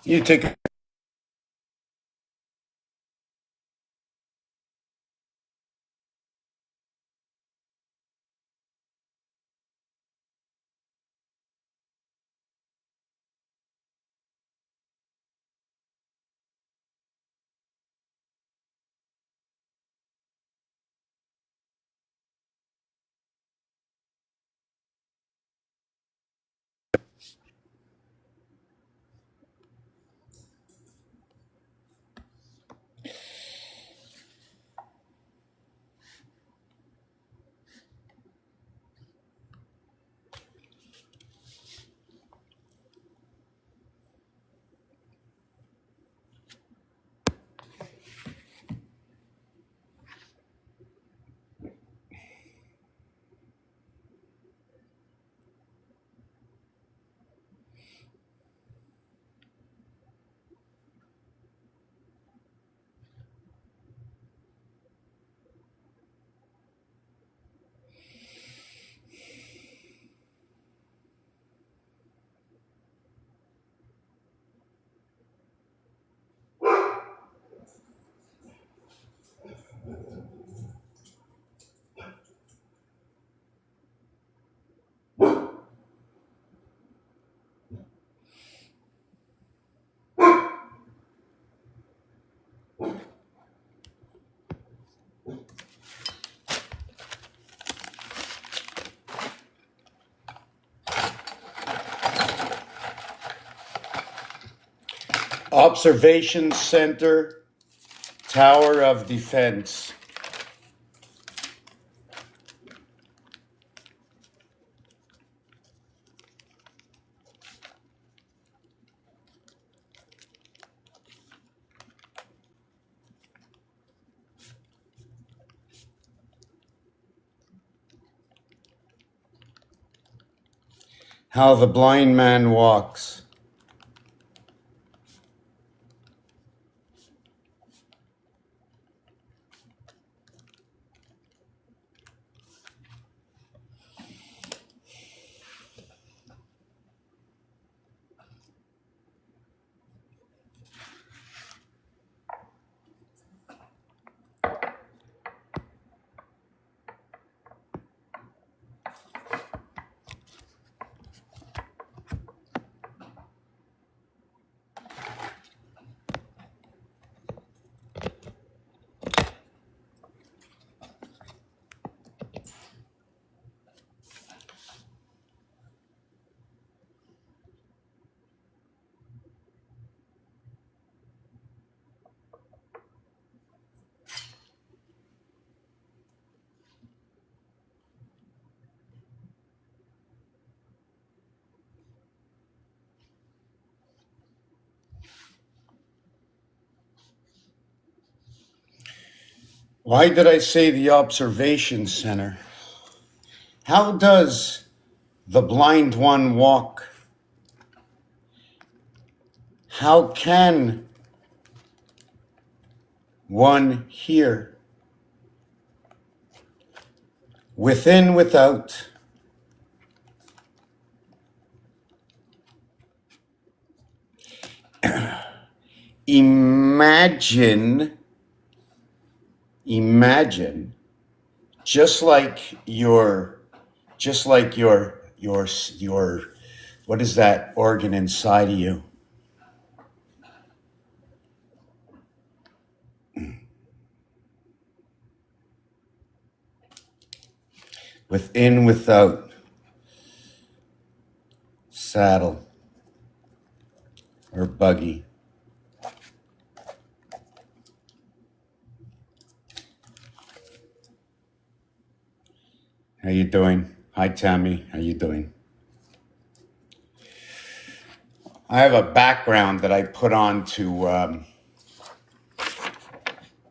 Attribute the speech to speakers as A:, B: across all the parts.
A: You take Observation Center, Tower of Defense. How the Blind Man Walks. Why did I say the Observation Center? How does the blind one walk? How can one hear? Within, without. Imagine, just like your, what is that organ inside of you? Within, without. Saddle or buggy. How you doing? Hi, Tammy. How you doing? I have a background that I put on to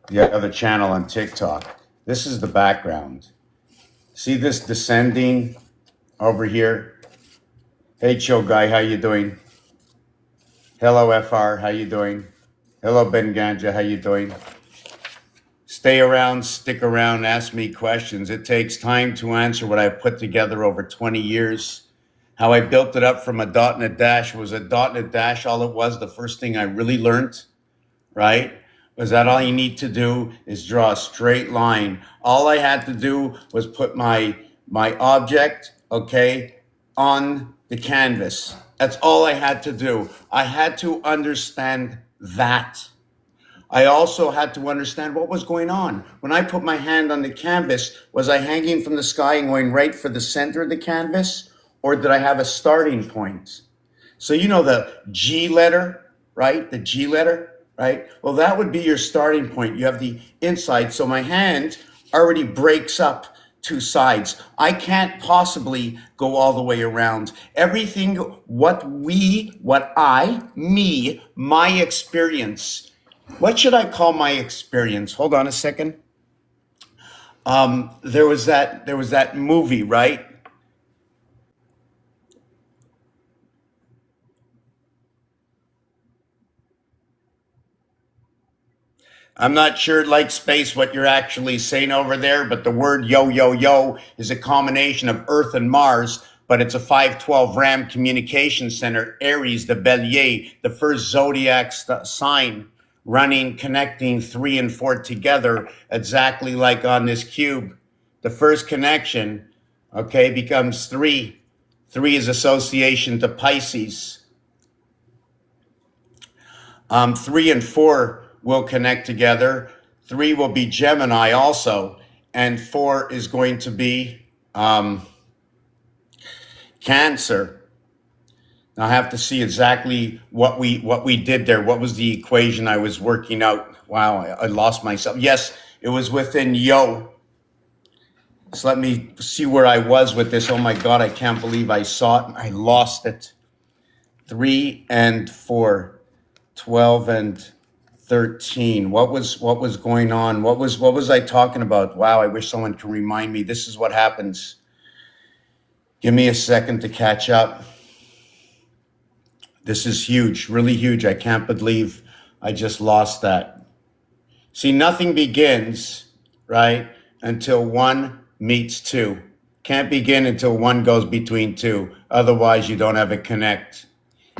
A: the other channel on TikTok. This is the background. See this descending over here? Hey, Chill Guy, how you doing? Hello, FR, how you doing? Hello, Ben Ganja, how you doing? Stay around, stick around, ask me questions. It takes time to answer what I've put together over 20 years. how I built it up from a dot and a dash. Was a dot and a dash all it was? The first thing I really learned, right? Was that all you need to do is draw a straight line. All I had to do was put my object, okay, on the canvas. That's all I had to do. I had to understand that. I also had to understand what was going on. When I put my hand on the canvas, was I hanging from the sky and going right for the center of the canvas? Or did I have a starting point? So you know the G letter, right? The G letter, right? Well, that would be your starting point. You have the inside. So my hand already breaks up two sides. I can't possibly go all the way around. Everything, my experience. What should I call my experience? Hold on a second. There was that movie, right? I'm not sure, like space, what you're actually saying over there, but the word yo, yo, yo is a combination of Earth and Mars, but it's a 512 RAM communication center, Aries, the Bélier, the first zodiac sign, running, connecting 3 and 4 together, exactly like on this cube. The first connection, okay, becomes 3. 3 is association to Pisces. 3 and 4 will connect together. 3 will be Gemini also, and 4 is going to be Cancer. Now I have to see exactly what we did there. What was the equation I was working out? Wow, I lost myself. Yes, it was within yo. So let me see where I was with this. Oh my God, I can't believe I saw it. I lost it. 3 and 4. 12 and 13. What was going on? What was I talking about? Wow, I wish someone could remind me. This is what happens. Give me a second to catch up. This is huge, really huge. I can't believe I just lost that. See, nothing begins, right, until 1 meets 2. Can't begin until 1 goes between 2. Otherwise, you don't have a connect.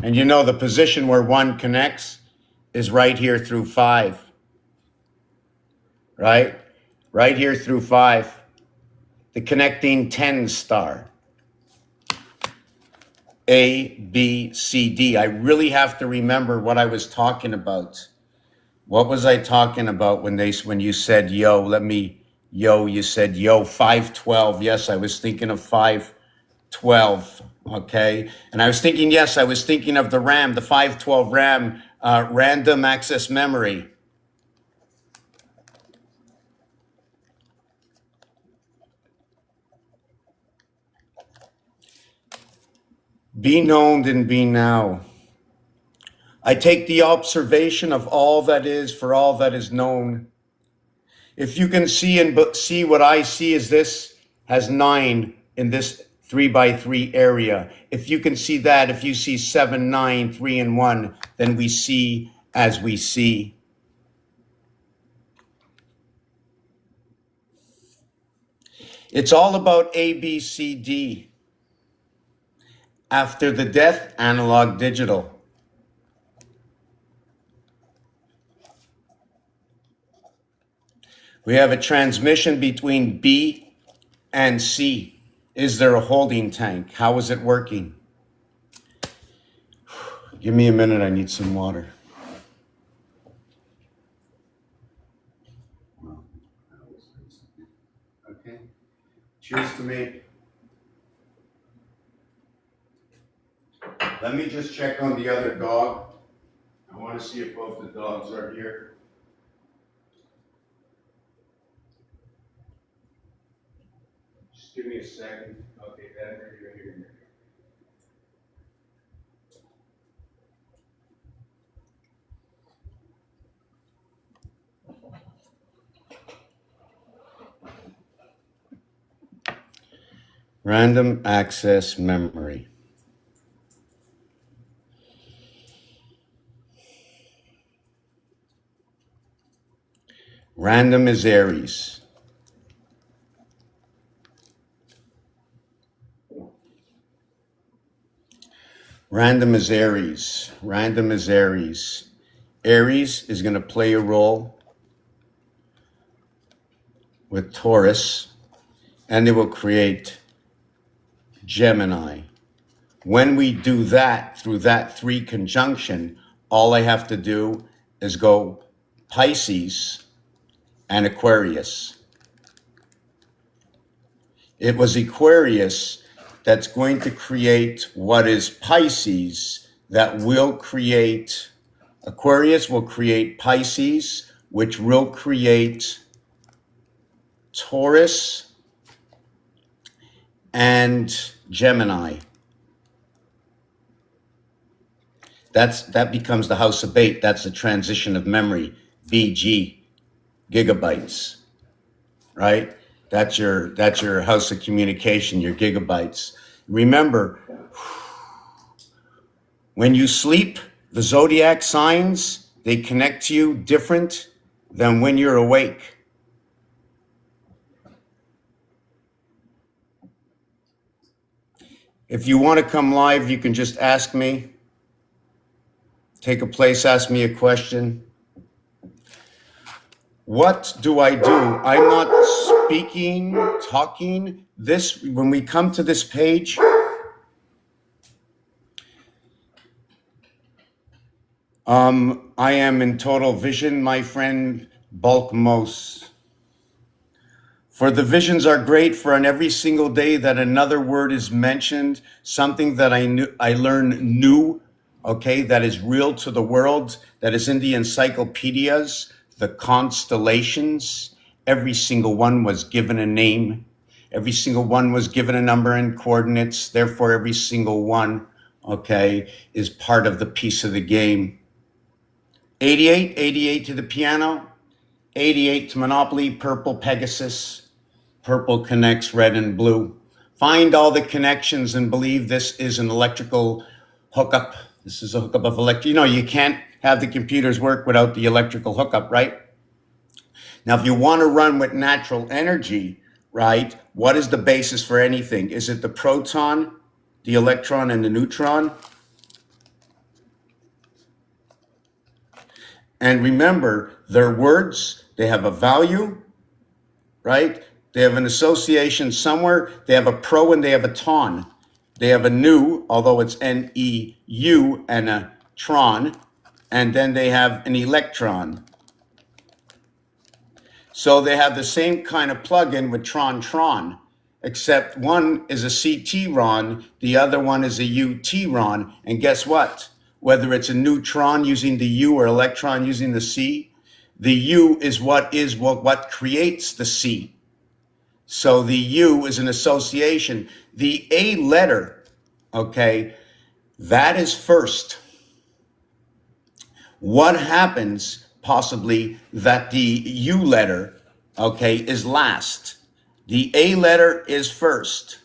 A: And you know the position where 1 connects is right here through 5. Right? Right here through 5. The connecting 10 star. A, B, C, D. I really have to remember what I was talking about. What was I talking about when you said yo? You said yo, 512. Yes, I was thinking of 512. Okay. And I was thinking of the RAM, the 512 RAM, random access memory. Be known and be now. I take the observation of all that is for all that is known. If you can see what I see is this has 9 in this 3 by 3 area. If you can see that, if you see 7, 9, 3 and 1, then we see as we see. It's all about A, B, C, D. After the death, analog, digital. We have a transmission between B and C. Is there a holding tank? How is it working? Give me a minute, I need some water. Okay. Cheers to me. Let me just check on the other dog. I want to see if both the dogs are here. Just give me a second. Okay, Denver, you're here. Random access memory. Random is Aries. Random is Aries. Random is Aries. Aries is going to play a role with Taurus, and it will create Gemini. When we do that through that 3 conjunction, all I have to do is go Pisces and Aquarius. It was Aquarius that's going to create what is Pisces that will create, Aquarius will create Pisces, which will create Taurus and Gemini. That becomes the house of bait. That's the transition of memory, BG, gigabytes, right? That's your house of communication, your gigabytes. Remember, when you sleep, the zodiac signs, they connect to you different than when you're awake. If you want to come live, you can just ask me. Take a place, ask me a question. What do I do? I'm not speaking, talking. This, when we come to this page, I am in total vision, my friend Bulk Mose. For the visions are great, for on every single day that another word is mentioned, something that I learn new, okay, that is real to the world, that is in the encyclopedias, the constellations, every single one was given a name. Every single one was given a number and coordinates. Therefore, every single one, okay, is part of the piece of the game. 88 to the piano, 88 to Monopoly, purple Pegasus. Purple connects red and blue. Find all the connections and believe this is an electrical hookup. This is a hookup of electric. You know, you can't have the computers work without the electrical hookup, right? Now, if you want to run with natural energy, right, what is the basis for anything? Is it the proton, the electron, and the neutron? And remember, they're words, they have a value, right? They have an association somewhere. They have a pro and they have a ton. They have a nu, although it's N-E-U, and a tron. And then they have an electron. So they have the same kind of plug-in with tron, except one is a CT-ron, the other one is a UT-ron. And guess what? Whether it's a neutron using the U or electron using the C, the U is what creates the C. So the U is an association. The A letter, okay, that is first. What happens possibly that the U letter, okay, is last? The A letter is first.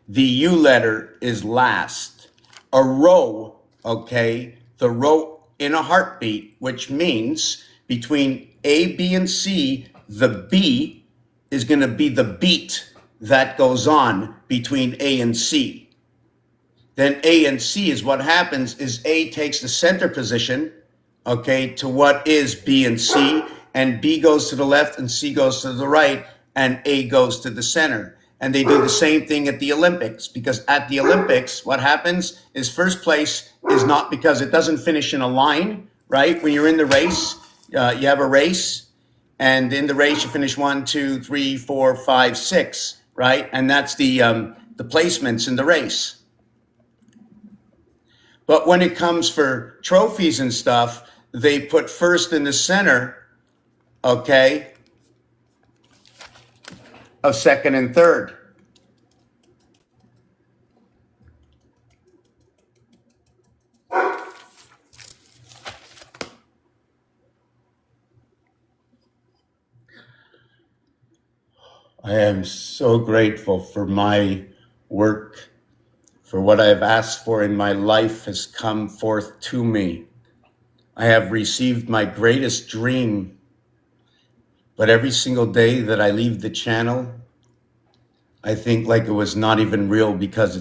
A: The U letter is last. A row, okay, the row in a heartbeat, which means between A, B, and C, the B is going to be the beat that goes on between A and C. Then A and C is what happens is A takes the center position, okay, to what is B and C, and B goes to the left and C goes to the right, and A goes to the center. And they do the same thing at the Olympics, because at the Olympics, what happens is first place is not, because it doesn't finish in a line, right? When you're in the race, you have a race, and in the race, you finish 1, 2, 3, 4, 5, 6, right? And that's the placements in the race. But when it comes for trophies and stuff, they put first in the center, okay, of second and third. I am so grateful for my work, for what I have asked for in my life has come forth to me. I have received my greatest dream, but every single day that I leave the channel, I think like it was not even real, because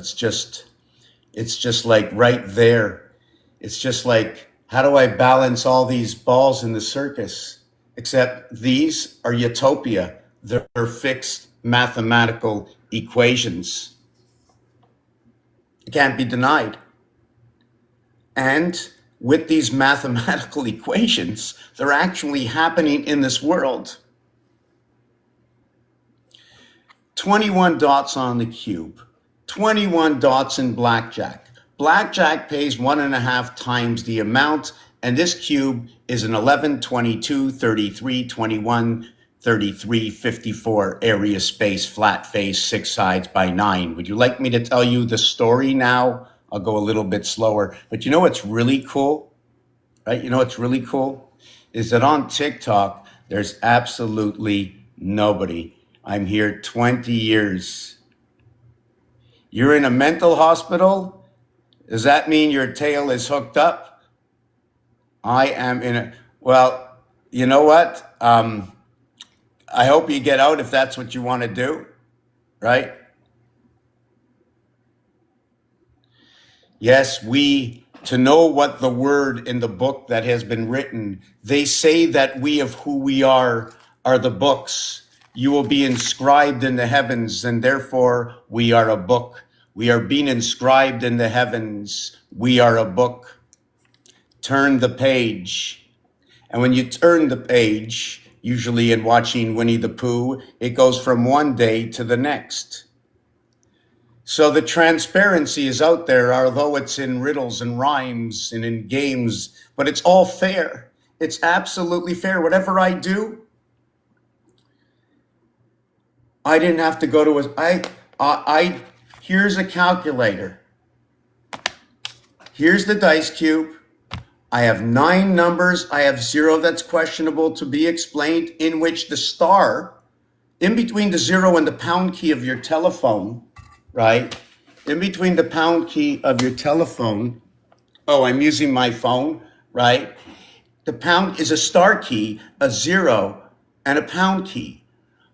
A: It's just like right there. It's just like, how do I balance all these balls in the circus? Except these are utopia. They're fixed mathematical equations. It can't be denied. And with these mathematical equations, they're actually happening in this world. 21 dots on the cube, 21 dots in blackjack. Blackjack pays 1.5 times the amount, and this cube is an 11, 22, 33, 21, 33, 54 area space, flat face, 6 sides by 9. Would you like me to tell you the story now? I'll go a little bit slower. But you know what's really cool, right? You know what's really cool is that on TikTok, there's absolutely nobody. I'm here 20 years. You're in a mental hospital? Does that mean your tail is hooked up? I am in a, well, you know what? I hope you get out if that's what you want to do, right? Yes, to know what the word in the book that has been written, they say that we of who we are the books. You will be inscribed in the heavens, and therefore we are a book. We are being inscribed in the heavens. We are a book. Turn the page. And when you turn the page, usually in watching Winnie the Pooh, it goes from one day to the next. So the transparency is out there, although it's in riddles and rhymes and in games, but it's all fair. It's absolutely fair. Whatever I do, I didn't have to go to here's a calculator. Here's the dice cube. I have 9 numbers. I have 0 that's questionable to be explained, in which the star, in between the 0 and the pound key of your telephone, right? In between the pound key of your telephone, oh, I'm using my phone, right? The pound is a star key, a 0, and a pound key.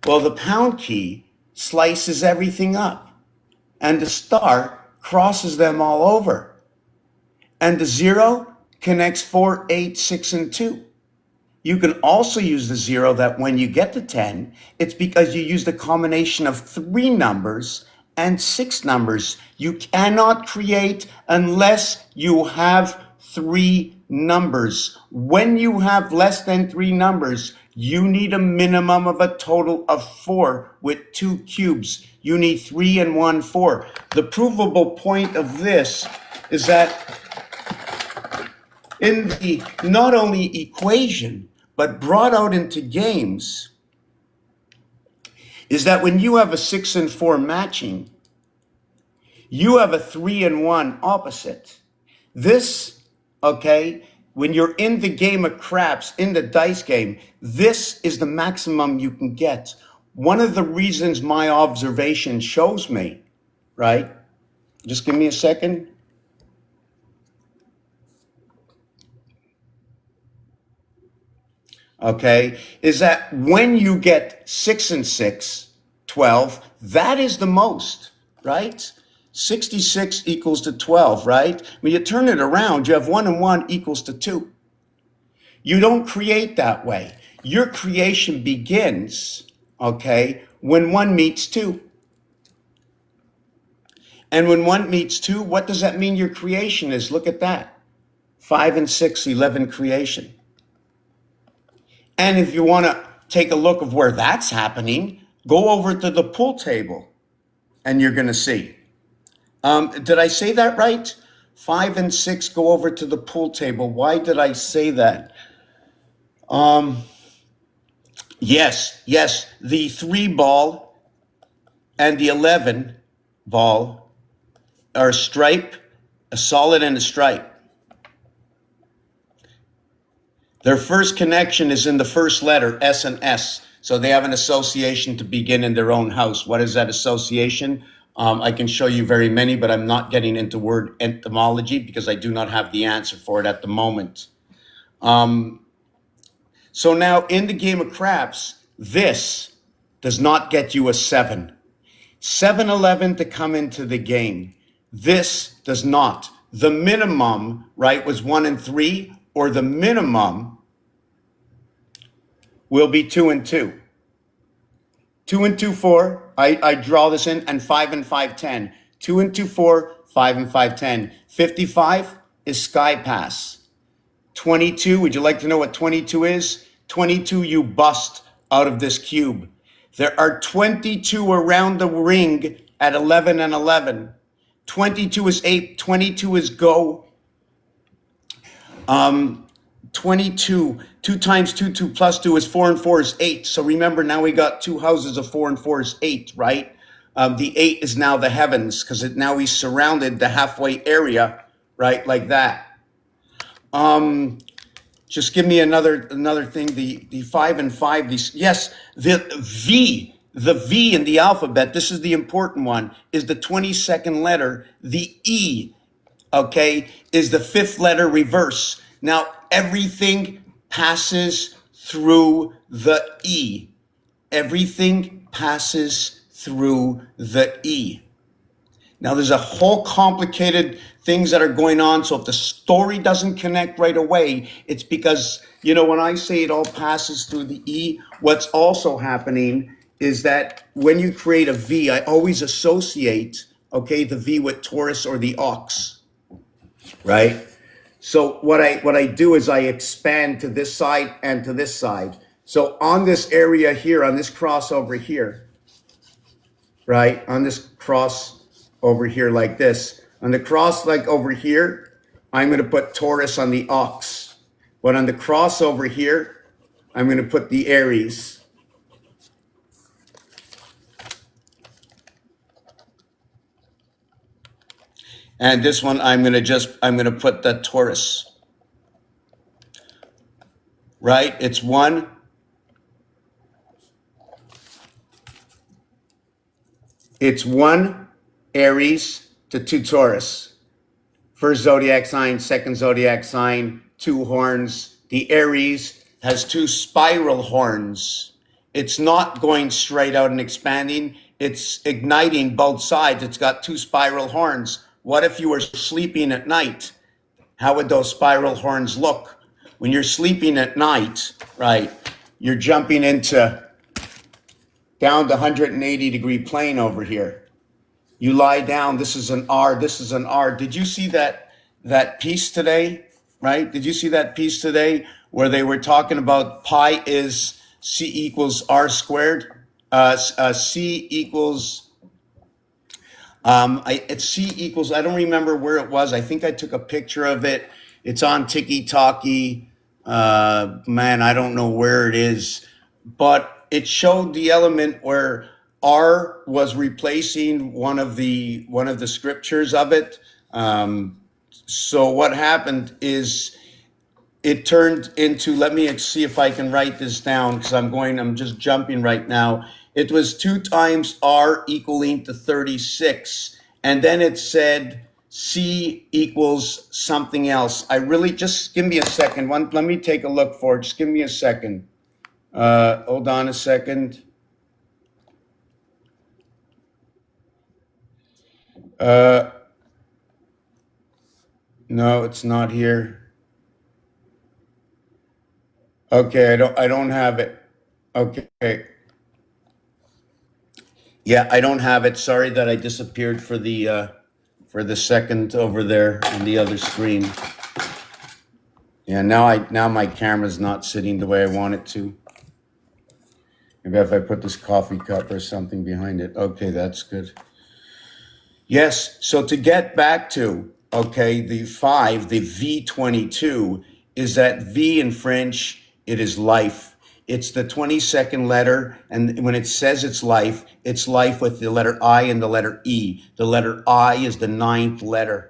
A: Well, the pound key slices everything up, and the star crosses them all over. And the 0 connects 4, 8, 6, and 2. You can also use the 0 that when you get to 10, it's because you used a combination of 3 numbers and 6 numbers. You cannot create unless you have 3 numbers. When you have less than 3 numbers, you need a minimum of a total of 4 with 2 cubes. You need 3 and 1, 4. The provable point of this is that in the not only equation, but brought out into games, is that when you have a 6 and 4 matching, you have a 3 and 1 opposite. This, okay, when you're in the game of craps, in the dice game, this is the maximum you can get. One of the reasons my observation shows me, right? Just give me a second. Okay, is that when you get 6 and 6, 12, that is the most, right? 66 equals to 12, right? When you turn it around, you have 1 and 1 equals to 2. You don't create that way. Your creation begins, okay, when 1 meets 2. And when 1 meets 2, what does that mean your creation is? Look at that. 5 and 6, 11 creation. And if you want to take a look of where that's happening, go over to the pool table and you're going to see. Did I say that right? 5 and 6 go over to the pool table. Why did I say that? Yes, the 3 ball and the 11 ball are a stripe, a solid and a stripe. Their first connection is in the first letter, S and S. So they have an association to begin in their own house. What is that association? I can show you very many, but I'm not getting into word etymology because I do not have the answer for it at the moment. So now in the game of craps, this does not get you a 7. 7-11 to come into the game. This does not. The minimum, right, was 1 and 3, or the minimum will be 2 and 2. 2 and 2, 4. I draw this in, and 5 and 5, 10. 2 and 2, 4, 5 and 5, 10. 55 is sky pass. 22, would you like to know what 22 is? 22 you bust out of this cube. There are 22 around the ring at 11 and 11. 22 is 8, 22 is go. 22, 2 times 2, 2 plus 2 is 4, and 4 is 8. So remember, now we got two houses of 4, and 4 is 8, right? The 8 is now the heavens, because now he's surrounded the halfway area, right, like that. Just give me another thing. The 5 and 5. Yes, the V in the alphabet. This is the important one. Is the 22nd letter. The E, okay, is the 5th letter reverse. Now everything passes through the E. Everything passes through the E. Now there's a whole complicated things that are going on. So if the story doesn't connect right away, it's because, when I say it all passes through the E, what's also happening is that when you create a V, I always associate, okay, the V with Taurus or the ox, right? So what I do is I expand to this side and to this side. So on this area here, on this crossover here, right, on this cross over here like this. On the cross like over here, I'm going to put Taurus on the ox. But on the cross over here, I'm going to put the Aries. And this one, I'm going to put the Taurus. Right? It's 1. It's 1 Aries to 2 Taurus. First zodiac sign, second zodiac sign, 2 horns. The Aries has 2 spiral horns. It's not going straight out and expanding. It's igniting both sides. It's got 2 spiral horns. What if you were sleeping at night? How would those spiral horns look? When you're sleeping at night, right, you're jumping into down the 180-degree plane over here. You lie down. This is an R. This is an R. Did you see that piece today? Right? Did you see that piece today where they were talking about pi is C equals R squared? C equals. It's C equals. I don't remember where it was. I think I took a picture of it. It's on Tiki Talkie. Man, I don't know where it is, but it showed the element where R was replacing one of the scriptures of it. So what happened is it turned into, let me see if I can write this down because I'm just jumping right now. It was 2 times R equaling to 36. And then it said C equals something else. Just give me a second. Let me take a look for it. Just give me a second. Hold on a second. No, it's not here. Okay, I don't have it. Okay. Yeah, I don't have it. Sorry that I disappeared for the second over there on the other screen. Yeah, now my camera's not sitting the way I want it to. Maybe if I put this coffee cup or something behind it. Okay, that's good. Yes, so to get back to, okay, the 5, the V22, is that V in French, it is life. It's the 22nd letter, and when it says it's life with the letter I and the letter E. The letter I is the 9th letter.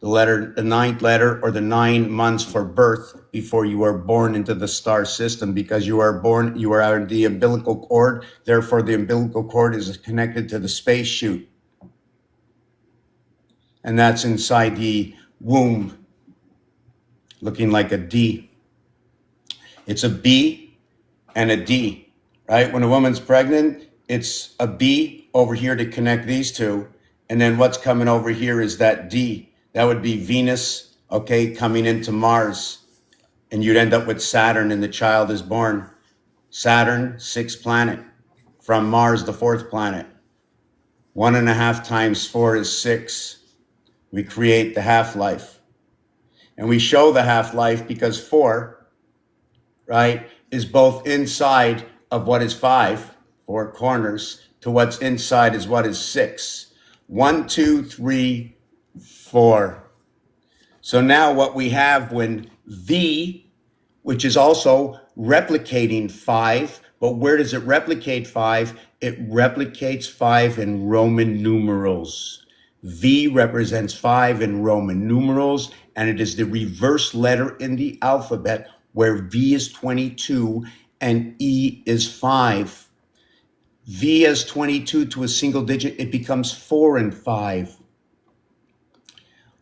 A: The 9th letter, or the 9 months for birth before you are born into the star system, because you are out of the umbilical cord. Therefore, the umbilical cord is connected to the space chute. And that's inside the womb, looking like a D. It's a B and a D, right? When a woman's pregnant, it's a B over here to connect these two, And then what's coming over here is that D. That would be Venus, okay, coming into Mars. And you'd end up with Saturn, and the child is born. Saturn, sixth planet. From Mars, the fourth planet. 1.5 times 4 is 6. We create the half-life. And we show the half-life because 4, right, is both inside of what is 5, 4 corners, to what's inside is what is 6. 1, 2, 3, 4. So now what we have when V, which is also replicating 5, but where does it replicate 5? It replicates 5 in Roman numerals. V represents 5 in Roman numerals, and it is the reverse letter in the alphabet where V is 22 and E is 5. V as 22 to a single digit, it becomes 4 and 5.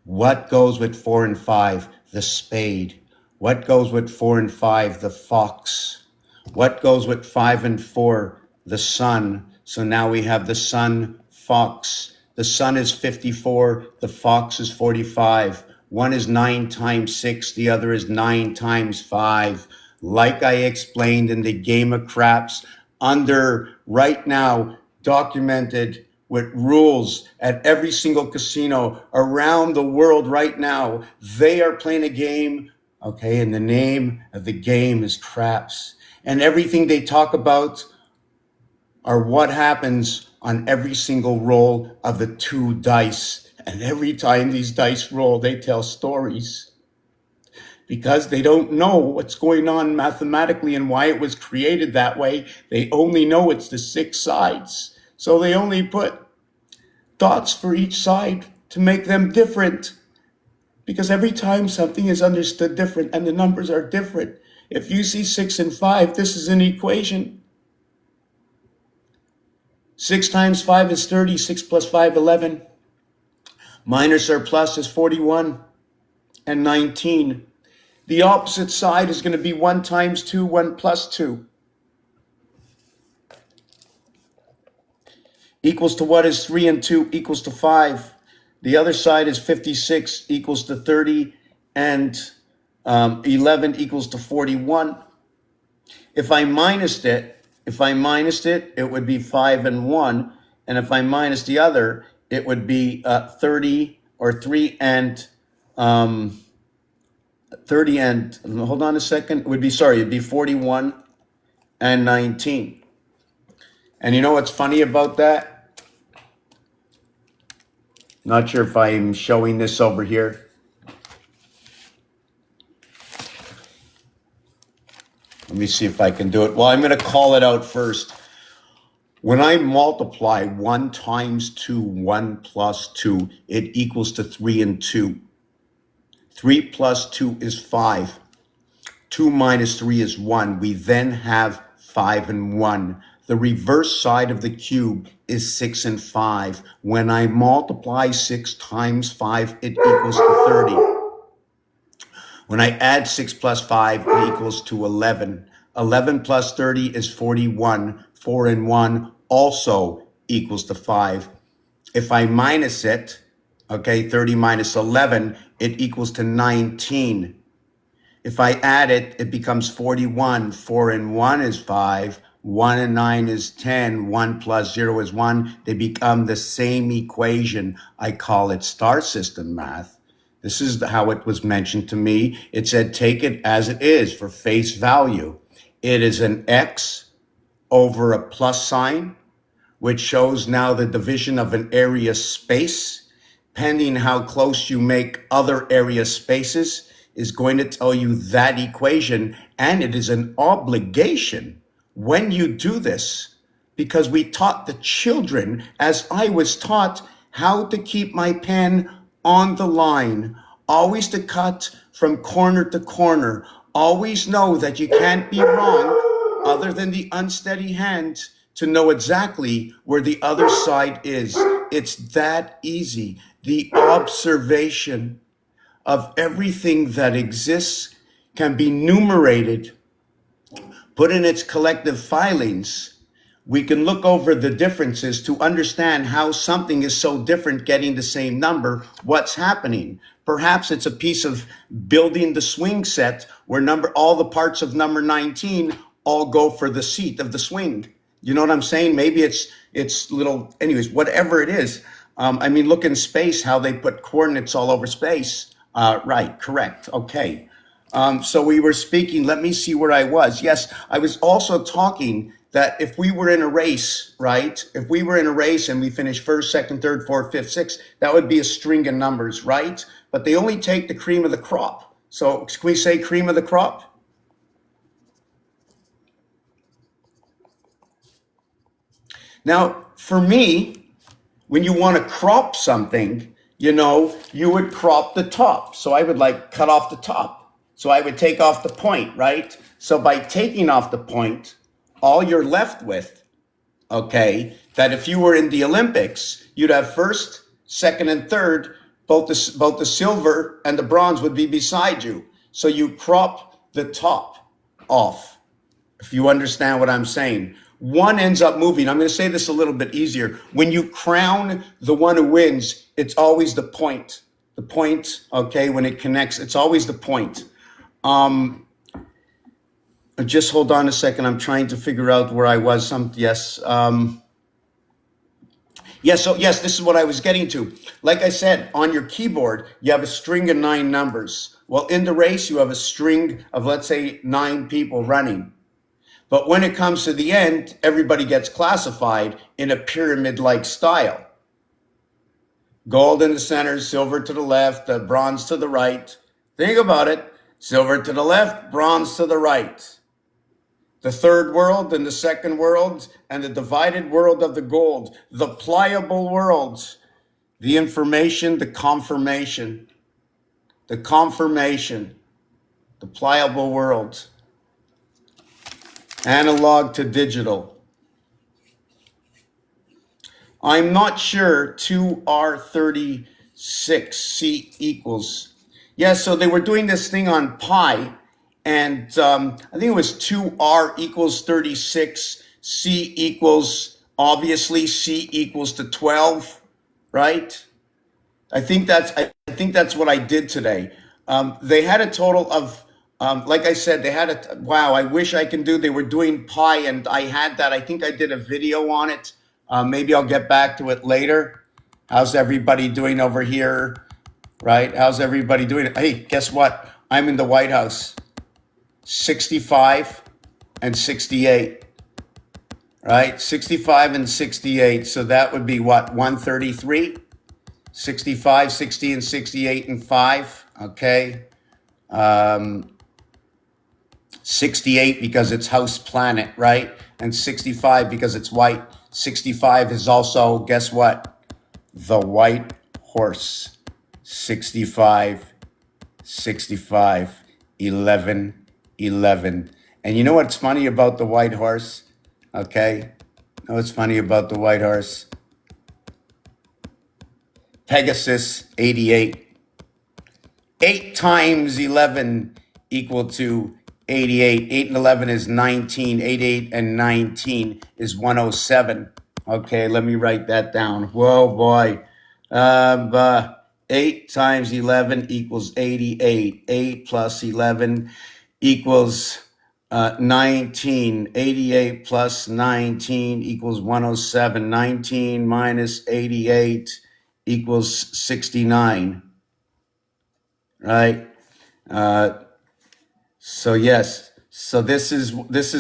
A: What goes with 4 and 5? The spade. What goes with 4 and 5? The fox. What goes with 5 and 4? The sun. So now we have the sun, fox. The sun is 54. The fox is 45. One is 9 times 6. The other is 9 times 5. Like I explained in the game of craps, under right now documented with rules at every single casino around the world right now. They are playing a game, okay, and the name of the game is craps. And everything they talk about are what happens on every single roll of the 2 dice. And every time these dice roll, they tell stories because they don't know what's going on mathematically and why it was created that way. They only know it's the 6 sides. So they only put dots for each side to make them different. Because every time something is understood different and the numbers are different. If you see 6 and 5, this is an equation. 6 times 5 is 30, 6 plus 5, 11. Minus or plus is 41 and 19. The opposite side is going to be 1 times 2, 1 plus 2. Equals to what is 3 and 2 equals to 5. The other side is 56 equals to 30 and 11 equals to 41. If I minused it, it would be 5 and 1. And if I minus the other, it would be 30 or 3 and 30 and, hold on a second, it'd be 41 and 19. And you know what's funny about that? Not sure if I'm showing this over here. Let me see if I can do it. Well, I'm going to call it out first. When I multiply 1 times 2, 1 plus 2, it equals to 3 and 2. 3 plus 2 is 5. 2 minus 3 is 1. We then have 5 and 1. The reverse side of the cube is 6 and 5. When I multiply 6 times 5, it equals to 30. When I add 6 plus 5, it equals to 11. 11 plus 30 is 41. 4 and 1 also equals to 5. If I minus it, okay, 30 minus 11, it equals to 19. If I add it, it becomes 41. 4 and 1 is 5. 1 and 9 is 10. 1 plus 0 is 1. They become the same equation. I call it star system math. This is how it was mentioned to me. It said, take it as it is for face value. It is an X over a plus sign, which shows now the division of an area space. Pending how close you make other area spaces is going to tell you that equation. And it is an obligation when you do this, because we taught the children, as I was taught, how to keep my pen on the line, always to cut from corner to corner. Always know that you can't be wrong other than the unsteady hand to know exactly where the other side is. It's that easy. The observation of everything that exists can be numerated, put in its collective filings, we can look over the differences to understand how something is so different getting the same number, what's happening. Perhaps it's a piece of building the swing set where all the parts of number 19 all go for the seat of the swing. You know what I'm saying? Maybe it's little, anyways, whatever it is. I mean, look in space, how they put coordinates all over space. Right, correct. Okay. So we were speaking, let me see where I was. Yes, I was also talking that if we were in a race, right? If we were in a race and we finished first, second, third, fourth, fifth, sixth, that would be a string of numbers, right? But they only take the cream of the crop. So can we say cream of the crop? Now, for me, when you want to crop something, you would crop the top. So I would like cut off the top. So I would take off the point, right? So by taking off the point, all you're left with, okay, that if you were in the Olympics, you'd have first, second, and third, both the silver and the bronze would be beside you. So you crop the top off, if you understand what I'm saying. One ends up moving. I'm going to say this a little bit easier. When you crown the one who wins, it's always the point. The point, okay, when it connects, it's always the point. Just hold on a second. I'm trying to figure out where I was. Yes. Yes, so yes, this is what I was getting to. Like I said, on your keyboard, you have a string of 9 numbers. Well, in the race, you have a string of, let's say, 9 people running. But when it comes to the end, everybody gets classified in a pyramid-like style. Gold in the center, silver to the left, bronze to the right. Think about it. Silver to the left, bronze to the right. The third world and the second world and the divided world of the gold. The pliable world. The information, the confirmation. The confirmation. The pliable world. Analog to digital. I'm not sure 2R36C equals. Yeah, so they were doing this thing on pi, and I think it was 2R equals 36, C equals, obviously, C equals to 12, right? I think that's what I did today. They had a total of, like I said, wow, I wish I can do, they were doing pi, and I had that. I think I did a video on it. Maybe I'll get back to it later. How's everybody doing over here? Right? How's everybody doing? Hey, guess what? I'm in the White House. 65 and 68. Right? 65 and 68. So that would be what? 133? 65, 60, and 68 and 5. Okay. 68 because it's house planet, right? And 65 because it's white. 65 is also, guess what? The white horse. 65, 65, 11, 11. And you know what's funny about the white horse? Okay. You know what's funny about the white horse? Pegasus, 88. 8 times 11 equal to 88. 8 and 11 is 19. 88 and 19 is 107. Okay, let me write that down. Whoa, boy. 8 times 11 equals 88. 8 plus 11 equals 19. 88 plus 19 equals 107. 19 minus 88 equals 69. Right? So yes, so this is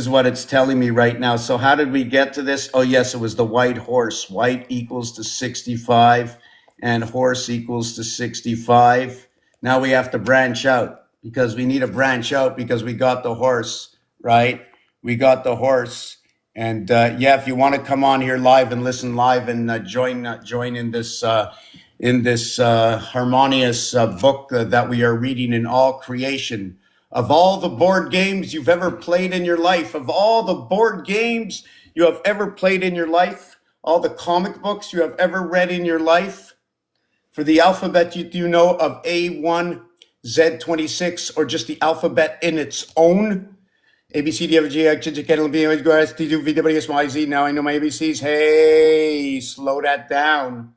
A: what it's telling me right now. So how did we get to this? Oh yes, it was the white horse. White equals to 65 and horse equals to 65. Now we have to branch out because we need to branch out because we got the horse, right? We got the horse. And yeah, if you want to come on here live and listen live and join in this harmonious book that we are reading in all creation. Of all the board games you've ever played in your life, of all the board games you have ever played in your life, all the comic books you have ever read in your life, for the alphabet you know of A1, Z26, or just the alphabet in its own, A, B, C, D, F, G, H, I, J, K, L, M, N, O, P, Q, R, S, T, U, V, W, X, Y, Z. Now I know my ABCs. Hey, slow that down.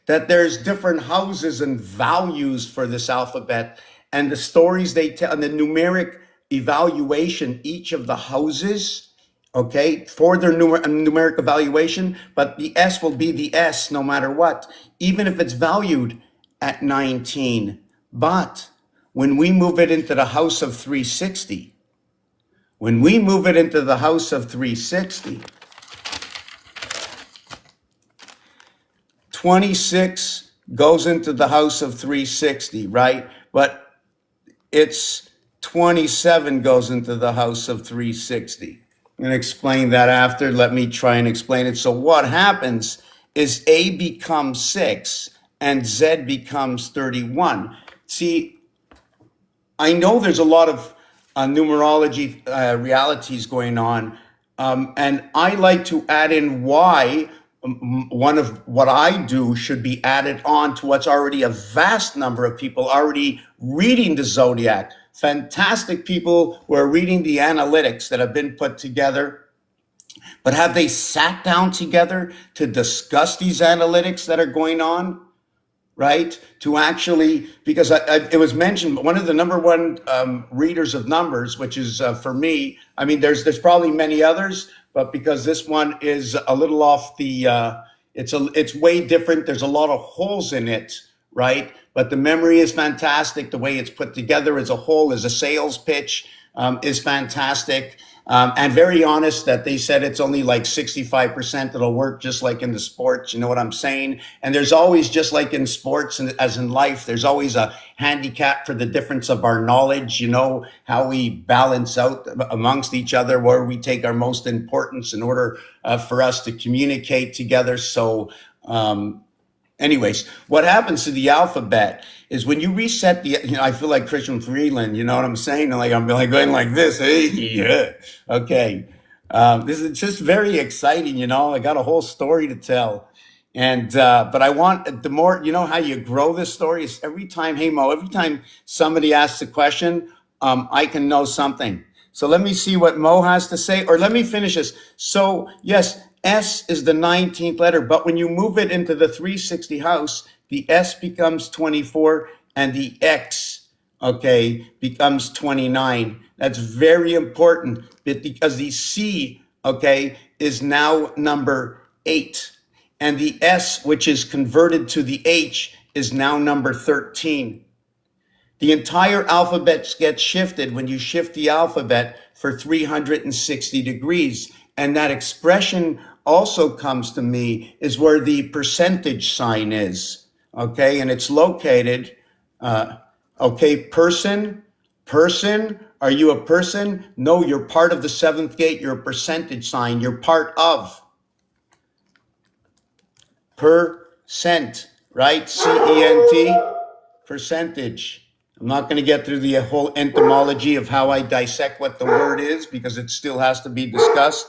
A: That there's different houses and values for this alphabet, and the stories they tell, and the numeric evaluation, each of the houses, okay, for their numeric evaluation, but the S will be the S no matter what, even if it's valued at 19. But when we move it into the house of 360, when we move it into the house of 360, 26 goes into the house of 360, right? But it's 27 goes into the house of 360. I'm going to explain that after. Let me try and explain it. So what happens is A becomes 6 and Z becomes 31. See, I know there's a lot of numerology realities going on, and I like to add in why one of what I do should be added on to what's already a vast number of people already reading the zodiac. Fantastic people who are reading the analytics that have been put together. But have they sat down together to discuss these analytics that are going on? Right? To actually, because it was mentioned, one of the number one readers of numbers, which is for me, I mean, there's probably many others, but because this one is a little off the, it's way different. There's a lot of holes in it, right? But the memory is fantastic. The way it's put together as a whole, as a sales pitch, is fantastic. And very honest that they said it's only like 65% that'll work, just like in the sports. You know what I'm saying? And there's always, just like in sports and as in life, there's always a handicap for the difference of our knowledge, you know, how we balance out amongst each other, where we take our most importance in order for us to communicate together. So, anyways, what happens to the alphabet is when you reset the, you know, I feel like Christian Freeland, you know what I'm saying? Like I'm like going like this. Hey, yeah. Okay. This is just very exciting, you know. I got a whole story to tell. And but I want the more, you know, how you grow this story is every time, hey Mo, every time somebody asks a question, I can know something. So let me see what Mo has to say, or let me finish this. So yes, S is the 19th letter, but when you move it into the 360 house, the S becomes 24 and the X, okay, becomes 29. That's very important because the C, okay, is now number 8. And the S, which is converted to the H, is now number 13. The entire alphabet gets shifted when you shift the alphabet for 360 degrees. And that expression also comes to me is where the percentage sign is. Okay, and it's located, okay, person, are you a person? No, you're part of the seventh gate. You're a percentage sign. You're part of. Percent, right? C-E-N-T, percentage. I'm not going to get through the whole etymology of how I dissect what the word is because it still has to be discussed.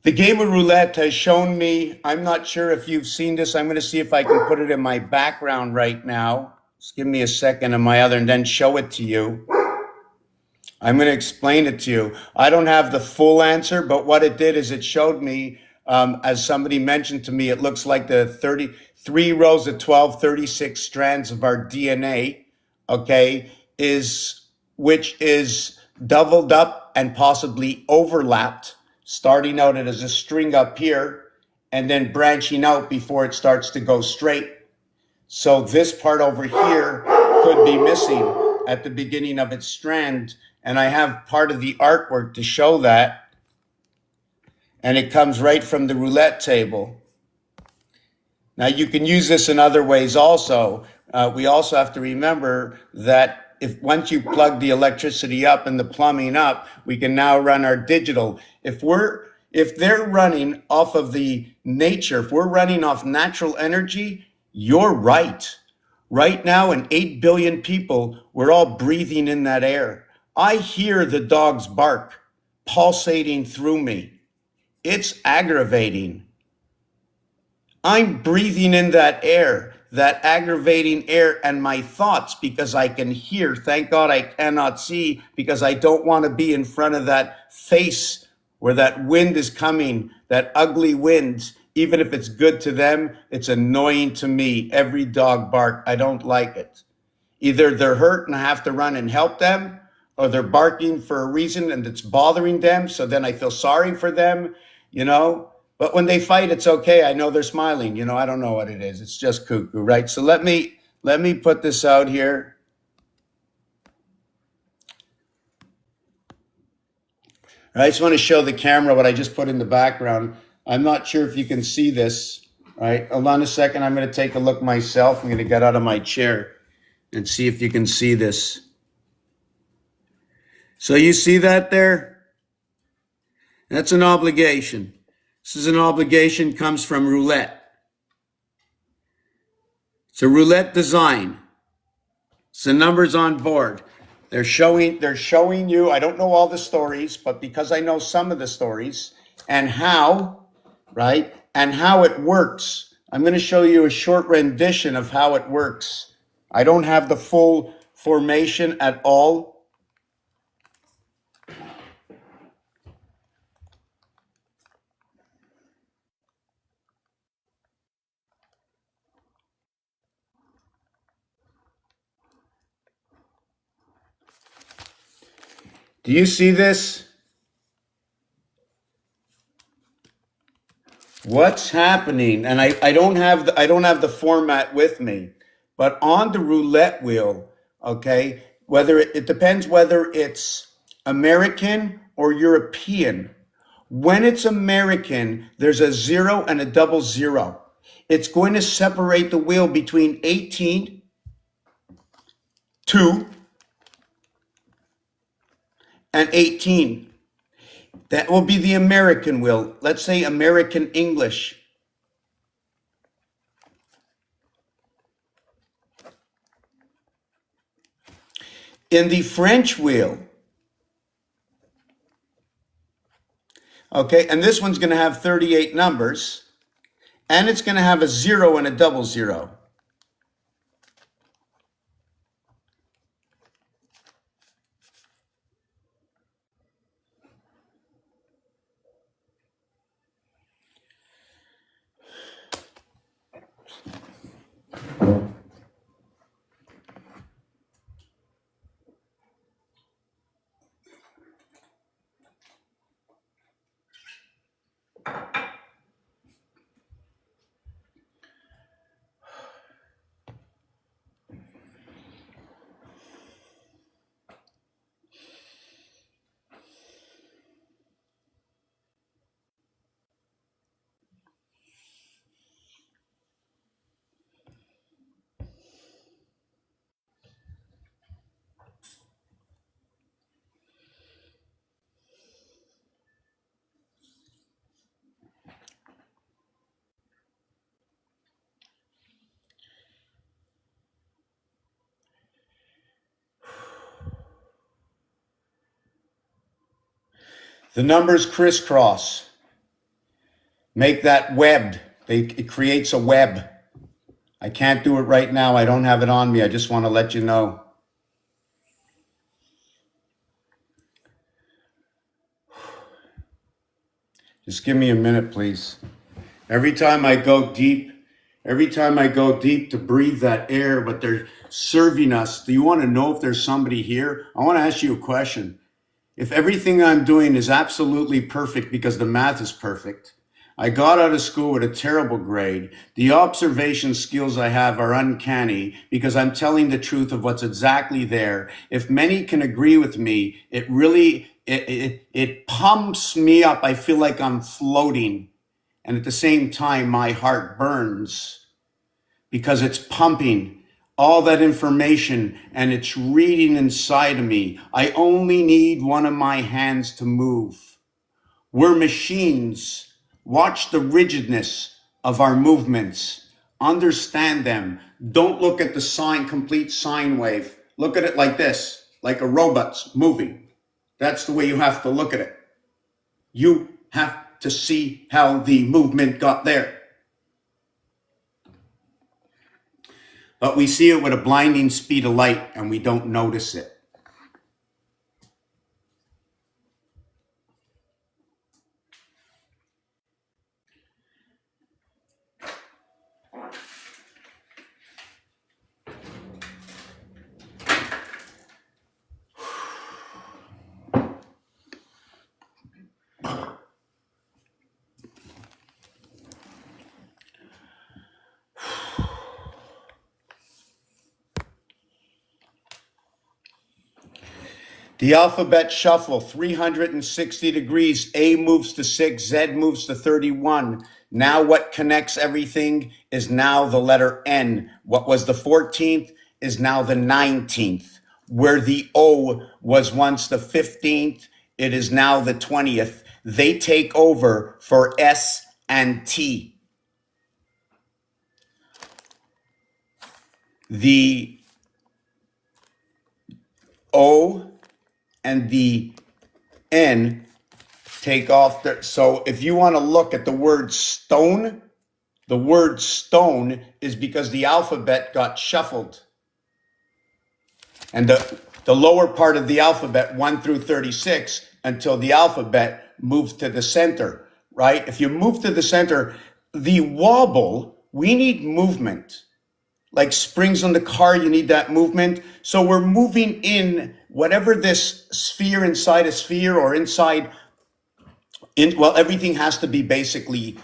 A: The game of roulette has shown me, I'm not sure if you've seen this. I'm going to see if I can put it in my background right now. Just give me a second on my other and then show it to you. I'm going to explain it to you. I don't have the full answer, but what it did is it showed me, as somebody mentioned to me, it looks like the 33 rows of 12, 36 strands of our DNA, okay, which is doubled up and possibly overlapped, starting out as a string up here and then branching out before it starts to go straight. So this part over here could be missing at the beginning of its strand. And I have part of the artwork to show that. And it comes right from the roulette table. Now you can use this in other ways also. We also have to remember that if once you plug the electricity up and the plumbing up, we can now run our digital. If they're running off of the nature, if we're running off natural energy, you're right. Right now, in 8 billion people, we're all breathing in that air. I hear the dog's bark pulsating through me. It's aggravating. I'm breathing in that air. that aggravating air and my thoughts because I can hear. Thank God I cannot see because I don't want to be in front of that face where that wind is coming, that ugly wind. Even if it's good to them, it's annoying to me. Every dog bark, I don't like it. Either they're hurt and I have to run and help them, or they're barking for a reason and it's bothering them. So then I feel sorry for them, you know. But when they fight, it's okay. I know they're smiling. You know, I don't know what it is. It's just cuckoo, right? So let me put this out here. I just want to show the camera what I just put in the background. I'm not sure if you can see this. All right, hold on a second. I'm going to take a look myself. I'm going to get out of my chair and see if you can see this. So you see that there? That's an obligation. This is an obligation, comes from roulette. It's a roulette design. It's the numbers on board. They're showing you, I don't know all the stories, but because I know some of the stories and how, right? And how it works. I'm going to show you a short rendition of how it works. I don't have the full formation at all. Do you see this? What's happening? And I don't have the format with me, but on the roulette wheel, okay, whether it depends whether it's American or European. When it's American, there's a 0 and a double 0. It's going to separate the wheel between 18, 2, and 18. That will be the American wheel. Let's say American English. In the French wheel, okay, and this one's going to have 38 numbers, and it's going to have a 0 and a double 0. The numbers crisscross, make that webbed. It creates a web. I can't do it right now. I don't have it on me. I just want to let you know. Just give me a minute, please. Every time I go deep to breathe that air, but they're serving us. Do you want to know if there's somebody here? I want to ask you a question. If everything I'm doing is absolutely perfect because the math is perfect, I got out of school with a terrible grade. The observation skills I have are uncanny because I'm telling the truth of what's exactly there. If many can agree with me, it really, it pumps me up. I feel like I'm floating. And at the same time, my heart burns because it's pumping all that information and it's reading inside of me. I only need one of my hands to move. We're machines. Watch the rigidness of our movements. Understand them. Don't look at the complete sine wave. Look at it like this, like a robot's moving. That's the way you have to look at it. You have to see how the movement got there. But we see it with a blinding speed of light and we don't notice it. The alphabet shuffle, 360 degrees. A moves to 6, Z moves to 31. Now what connects everything is now the letter N. What was the 14th is now the 19th. Where the O was once the 15th, it is now the 20th. They take over for S and T. The O and the N take off there. So if you want to look at the word stone, the word stone is because the alphabet got shuffled. And the lower part of the alphabet, 1 through 36, until the alphabet moves to the center, right? If you move to the center, the wobble, we need movement. Like springs on the car, you need that movement. So we're moving in whatever this sphere inside a sphere or inside well, everything has to be basically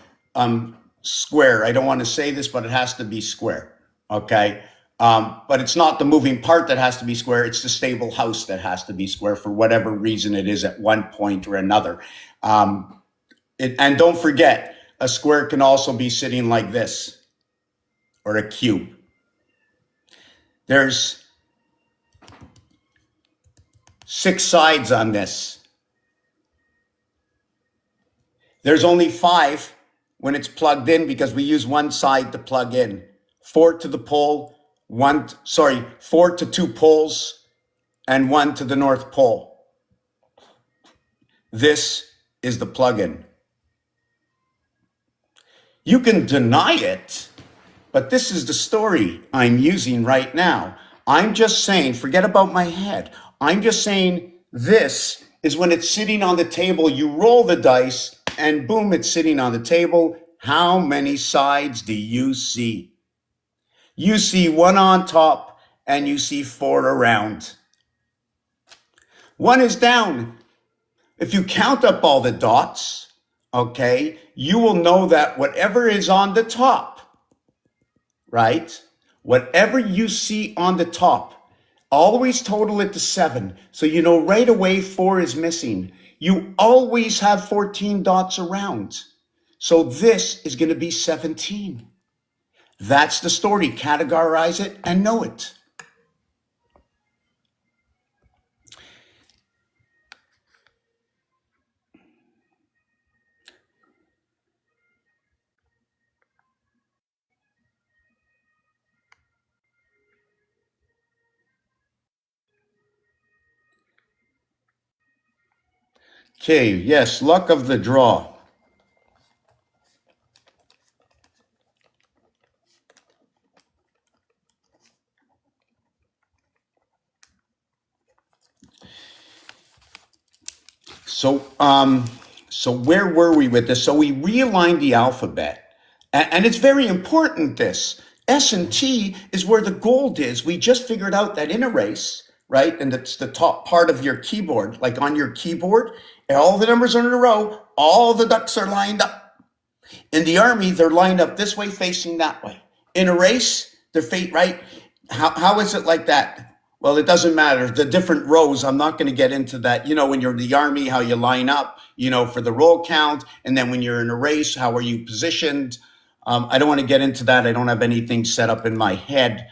A: square. I don't want to say this, but it has to be square. Okay. But it's not the moving part that has to be square. It's the stable house that has to be square for whatever reason it is at one point or another. And don't forget, a square can also be sitting like this or a cube. There's 6 sides on this. There's only 5 when it's plugged in because we use one side to plug in. 4 to the pole, 4 to 2 poles, and 1 to the North Pole. This is the plug-in. You can deny it, but this is the story I'm using right now. I'm just saying, forget about my head. I'm just saying this is when it's sitting on the table, you roll the dice, and boom, it's sitting on the table. How many sides do you see? You see 1 on top and you see 4 around. 1 is down. If you count up all the dots, okay, you will know that whatever is on the top, right? Whatever you see on the top, always total it to 7. So you know right away 4 is missing. You always have 14 dots around. So this is going to be 17. That's the story. Categorize it and know it. Okay, yes, luck of the draw. So where were we with this? So we realigned the alphabet, and it's very important. This S and T is where the gold is. We just figured out that in a race, right? And it's the top part of your keyboard, like on your keyboard, all the numbers are in a row, all the ducks are lined up. In the army, they're lined up this way, facing that way. In a race, they're right. How is it like that? Well, it doesn't matter. The different rows, I'm not going to get into that. You know, when you're in the army, how you line up, you know, for the roll count. And then when you're in a race, how are you positioned? I don't want to get into that. I don't have anything set up in my head.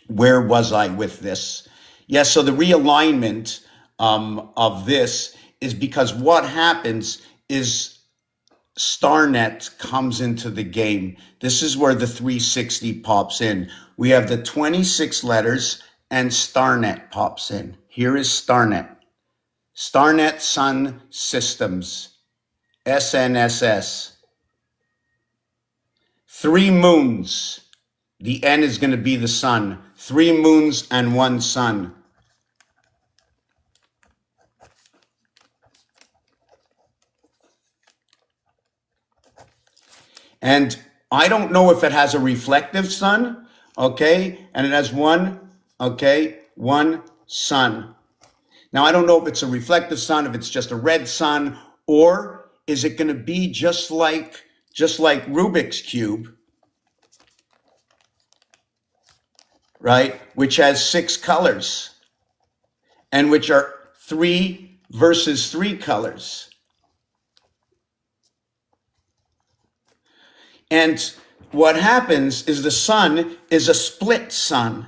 A: Where was I with this? Yes, so the realignment of this is because what happens is StarNet comes into the game. This is where the 360 pops in. We have the 26 letters and StarNet pops in. Here is StarNet. StarNet Sun Systems, SNSS. 3 moons. The N is going to be the sun. 3 moons and 1 sun. And I don't know if it has a reflective sun, okay? And it has one, okay, 1 sun. Now, I don't know if it's a reflective sun, if it's just a red sun, or is it going to be just like Rubik's Cube, right? Which has 6 colors and which are 3 versus 3 colors. And what happens is the sun is a split sun.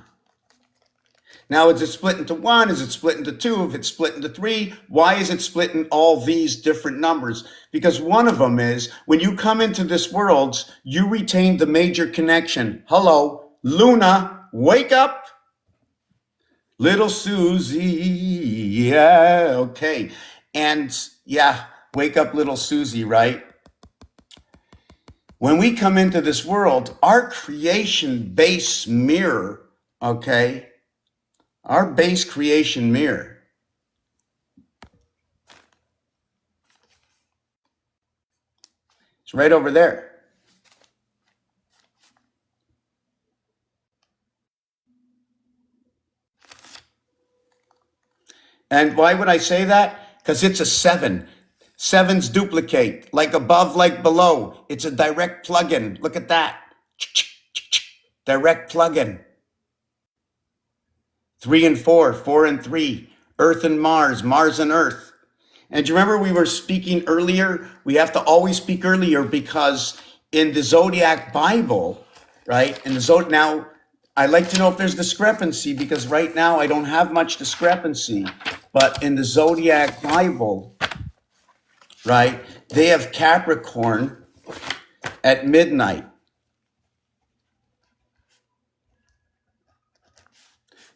A: Now, is it split into 1? Is it split into 2? If it's split into 3, why is it split in all these different numbers? Because one of them is, when you come into this world, you retain the major connection. Hello, Luna, wake up. Little Susie, yeah, okay. And yeah, wake up, little Susie, right? When we come into this world, our creation base mirror, okay, our base creation mirror, it's right over there. And why would I say that? Because it's a 7. 7s duplicate, like above, like below. It's a direct plug-in. Look at that. Direct plug-in. 3 and 4, 4 and 3. Earth and Mars, Mars and Earth. And do you remember we were speaking earlier? We have to always speak earlier because in the Zodiac Bible, right? Now, I'd like to know if there's discrepancy because right now I don't have much discrepancy. But in the Zodiac Bible, right, they have Capricorn at midnight.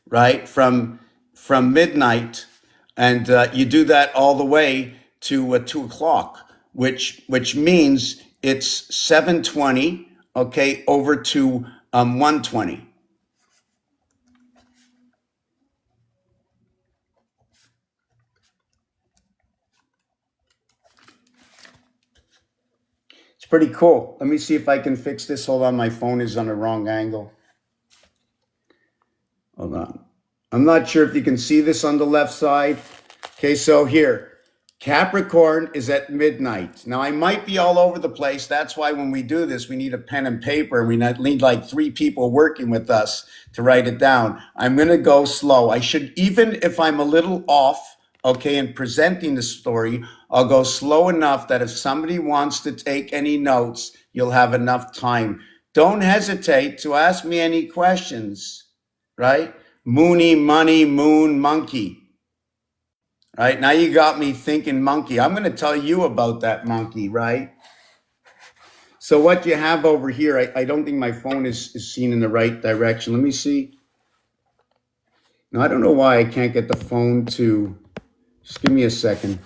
A: Right, from midnight, and you do that all the way to 2 o'clock, which means it's 7:20, okay, over to 1:20. It's pretty cool. Let me see if I can fix this. Hold on, my phone is on the wrong angle. Hold on. I'm not sure if you can see this on the left side. Okay, so here, Capricorn is at midnight. Now, I might be all over the place. That's why when we do this, we need a pen and paper. We need like 3 people working with us to write it down. I'm going to go slow. I should, even if I'm a little off, okay, in presenting the story, I'll go slow enough that if somebody wants to take any notes, you'll have enough time. Don't hesitate to ask me any questions, right? Moony, money, moon, monkey. Right, now you got me thinking monkey. I'm going to tell you about that monkey, right? So what you have over here, I don't think my phone is seen in the right direction. Let me see. Now, I don't know why I can't get the phone to, just give me a second.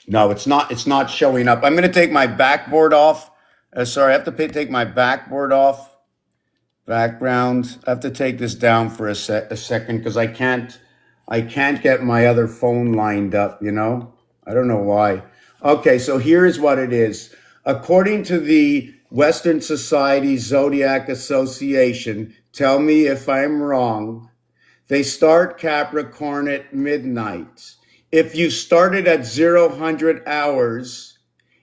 A: No, it's not showing up. I'm going to take my backboard off. Sorry, I have to take my backboard off. Background. I have to take this down for a second because I can't get my other phone lined up, you know? I don't know why. Okay, so here is what it is. According to the Western Society Zodiac Association, tell me if I'm wrong, they start Capricorn at midnight. If you started at 0-100 hours,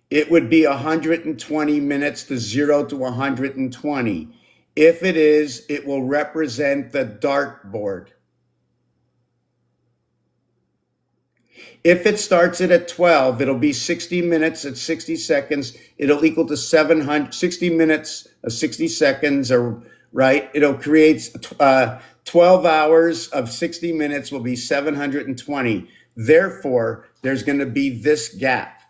A: it would be 120 minutes to 0 to 120. If it is, it will represent the dartboard. If it starts it at 12, it'll be 60 minutes at 60 seconds. It'll equal to 60 minutes, 60 seconds, or right? It'll create 12 hours of 60 minutes will be 720. Therefore, there's going to be this gap.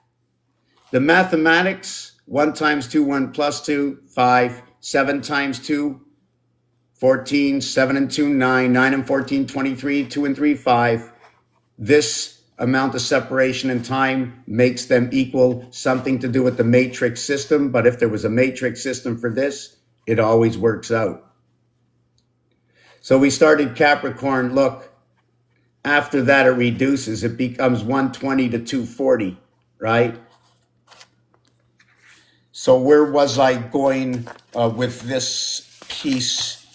A: The mathematics, 1 times 2, 1 plus 2, 5, 7 times 2, 14, 7 and 2, 9, 9 and 14, 23, 2 and 3, 5. This amount of separation in time makes them equal, something to do with the matrix system. But if there was a matrix system for this, it always works out. So we started Capricorn. Look, after that, it reduces. It becomes 120 to 240, right? So where was I going with this piece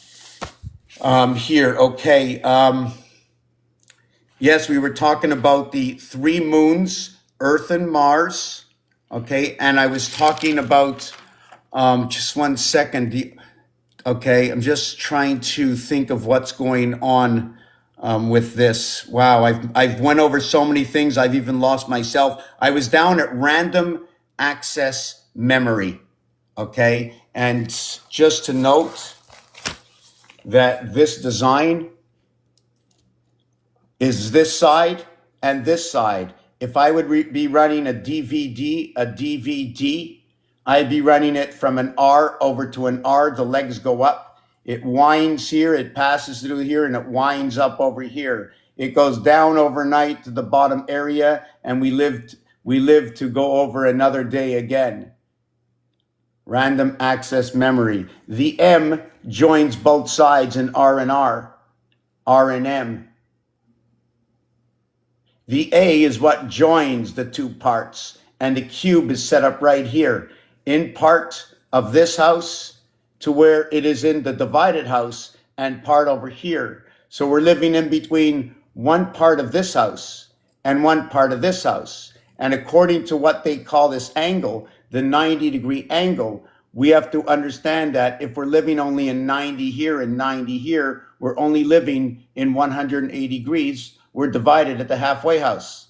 A: here? Okay. Yes, we were talking about the three moons, Earth and Mars. Okay. And I was talking about, just one second. Okay. I'm just trying to think of what's going on with this. Wow. I've went over so many things. I've even lost myself. I was down at random access memory. Okay. And just to note that this design is this side and this side. If I would be running a DVD, I'd be running it from an R over to an R. The legs go up. It winds here, it passes through here, and it winds up over here. It goes down overnight to the bottom area, and we live to go over another day again. Random access memory. The M joins both sides in R and R, R and M. The A is what joins the two parts, and the cube is set up right here in part of this house to where it is in the divided house and part over here. So we're living in between one part of this house and one part of this house. And according to what they call this angle, the 90-degree angle, we have to understand that if we're living only in 90 here and 90 here, we're only living in 180 degrees. We're divided at the halfway house.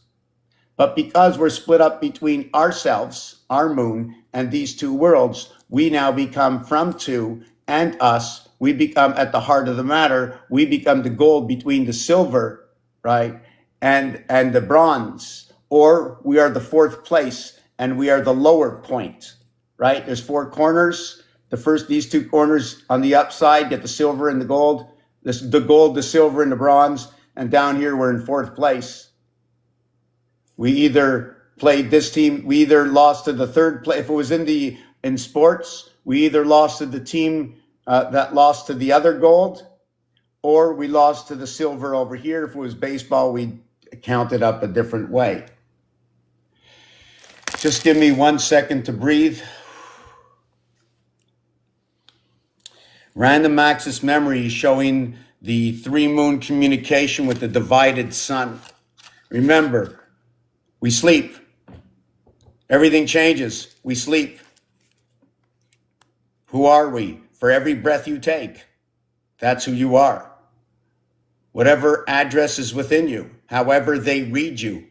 A: But because we're split up between ourselves, our moon, and these two worlds, we now become from two and us. We become at the heart of the matter. We become the gold between the silver, right, and the bronze. Or we are the fourth place and we are the lower point, right? There's four corners. These two corners on the upside get the silver and the gold. The gold, the silver, and the bronze. And down here, we're in fourth place. We either played this team, we either lost to the third place. If it was in sports, we either lost to the team that lost to the other gold, or we lost to the silver over here. If it was baseball, we count it up a different way. Just give me 1 second to breathe. Random access memory is showing the three-moon communication with the divided sun. Remember, we sleep. Everything changes. We sleep. Who are we? For every breath you take, that's who you are. Whatever address is within you, however they read you,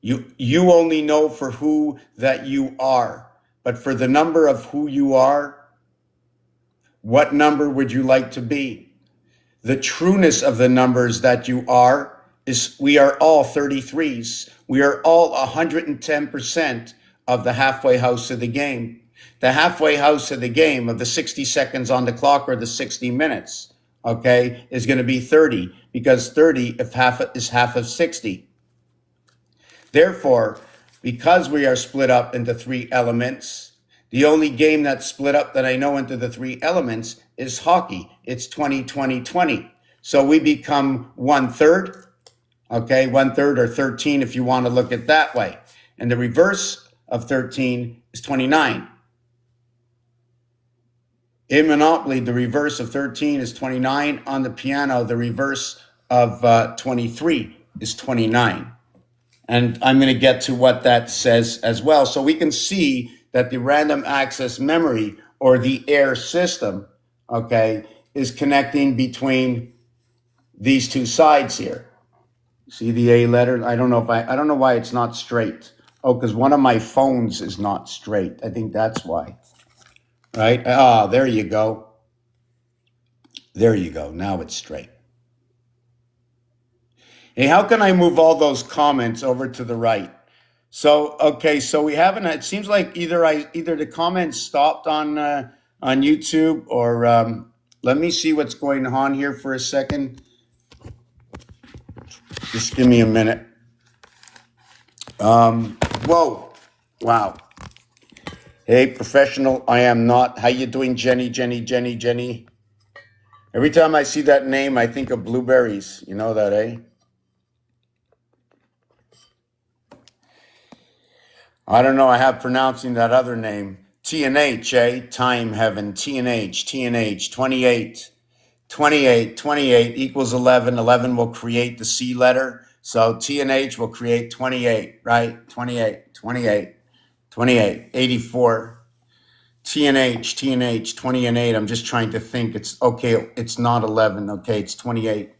A: you only know for who that you are. But for the number of who you are, what number would you like to be? The trueness of the numbers that you are is we are all 33s. We are all 110% of the halfway house of the game. The halfway house of the game of the 60 seconds on the clock or the 60 minutes, okay, is going to be 30 because 30 is half of 60. Therefore, because we are split up into three elements, the only game that's split up that I know into the three elements is hockey. It's 20-20-20. So we become 1/3, okay, 1/3 or 13 if you want to look at it that way. And the reverse of 13 is 29. In Monopoly, the reverse of 13 is 29. On the piano, the reverse of 23 is 29. And I'm going to get to what that says as well. So we can see that the random access memory or the air system, okay, is connecting between these two sides here. See the A letter? I don't know why it's not straight. Oh, because one of my phones is not straight. I think that's why. Right? Ah, there you go. There you go. Now it's straight. Hey, how can I move all those comments over to the right? So, okay, so we haven't, it seems like either the comments stopped on YouTube or let me see what's going on here for a second. Just give me a minute. Whoa. Wow. Hey, professional, I am not. How you doing, Jenny, Jenny, Jenny, Jenny? Every time I see that name, I think of blueberries. You know that, eh? I don't know. I have pronouncing that other name. TNH, eh? Time heaven. TNH, TNH, 28. 28, 28 equals 11. 11 will create the C letter. So TNH will create 28, right? 28, 28, 28, 84. TNH, TNH, 20 and 8. I'm just trying to think. It's okay. It's not 11. Okay. It's 28,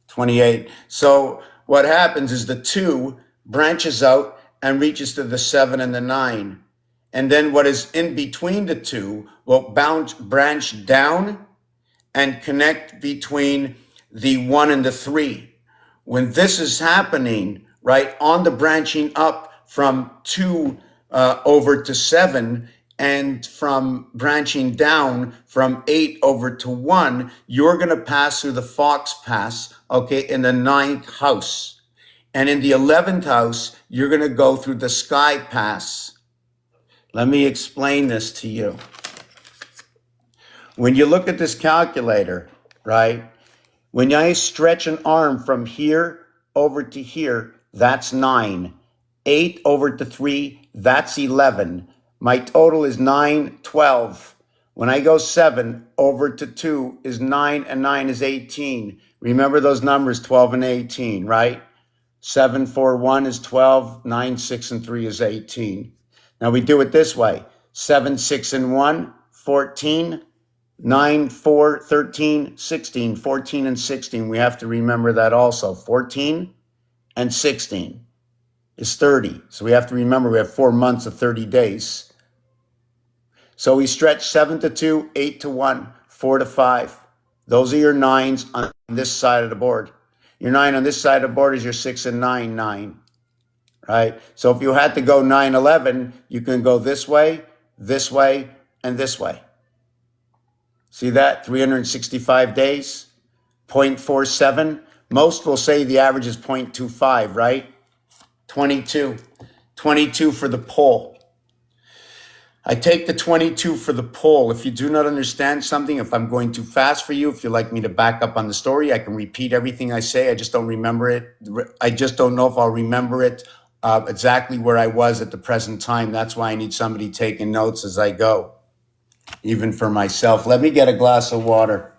A: 28. So what happens is the 2 branches out and reaches to the 7 and the 9. And then what is in between the 2 will branch down and connect between the 1 and the 3. When this is happening, right, on the branching up from 2 over to 7, and from branching down from 8 over to 1, you're going to pass through the Fox Pass, okay, in the 9th house. And in the 11th house, you're going to go through the Sky Pass. Let me explain this to you. When you look at this calculator, right, when I stretch an arm from here over to here, that's 9. 8 over to 3, that's 11. My total is 9, 12. When I go 7 over to 2 is 9, and 9 is 18. Remember those numbers, 12 and 18, right? 7, 4, 1 is 12. 9, 6, and 3 is 18. Now we do it this way. 7, 6, and 1, 14. 9, 4, 13, 16, 14, and 16. We have to remember that also. 14 and 16 is 30. So we have to remember we have 4 months of 30 days. So we stretch 7 to 2, 8 to 1, 4 to 5. Those are your 9s on this side of the board. Your 9 on this side of the board is your 6 and 9, 9. Right? So if you had to go 9, 11, you can go this way, and this way. See that? 365 days, 0.47. Most will say the average is 0.25, right? 22. 22 for the pole. I take the 22 for the pole. If you do not understand something, if I'm going too fast for you, if you'd like me to back up on the story, I can repeat everything I say. I just don't remember it. I just don't know if I'll remember it exactly where I was at the present time. That's why I need somebody taking notes as I go. Even for myself. Let me get a glass of water.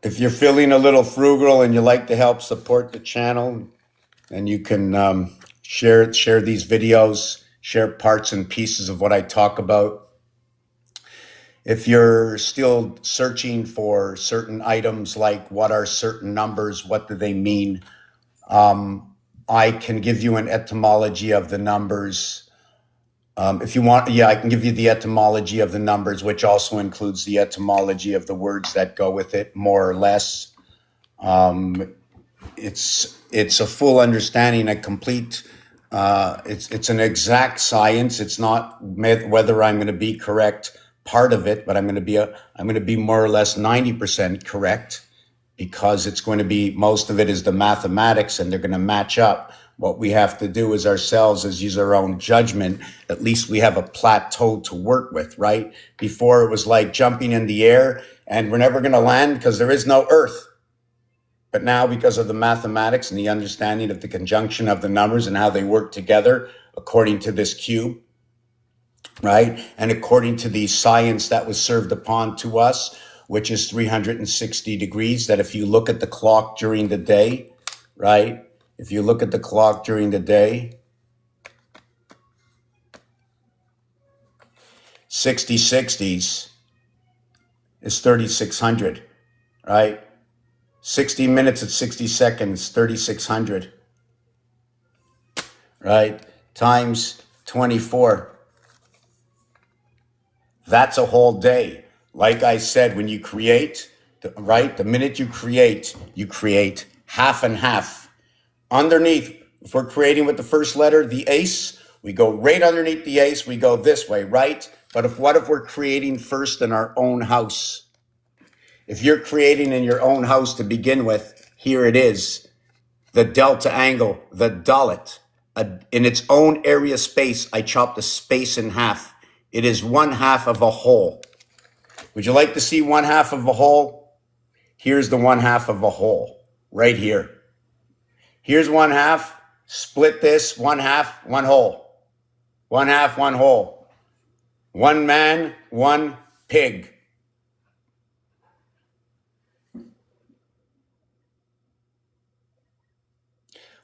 A: If you're feeling a little frugal and you like to help support the channel, then you can share these videos, share parts and pieces of what I talk about. If you're still searching for certain items like what are certain numbers, what do they mean, I can give you an etymology of the numbers. If you want, I can give you the etymology of the numbers, which also includes the etymology of the words that go with it, more or less. It's a full understanding, a complete. It's an exact science. It's not whether I'm going to be correct part of it, but I'm going to be more or less 90% correct, because it's going to be, most of it is the mathematics, and they're going to match up. What we have to do is ourselves is use our own judgment. At least we have a plateau to work with, right? Before it was like jumping in the air and we're never going to land because there is no earth. But now, because of the mathematics and the understanding of the conjunction of the numbers and how they work together according to this cube, right? And according to the science that was served upon to us, which is 360 degrees, that if you look at the clock during the day, right? If you look at the clock during the day, 60 60s is 3,600, right? 60 minutes at 60 seconds, 3,600. right, times 24. That's a whole day. Like I said, when you create, right, the minute you create half and half. Underneath, if we're creating with the first letter, the ace, we go right underneath the ace, we go this way, right? But what if we're creating first in our own house? If you're creating in your own house to begin with, here it is. The delta angle, the dullet. In its own area space, I chop the space in half. It is one half of a whole. Would you like to see one half of a whole? Here's the one half of a whole, right here. Here's one half, split this, one half, one whole. One half, one whole. One man, one pig.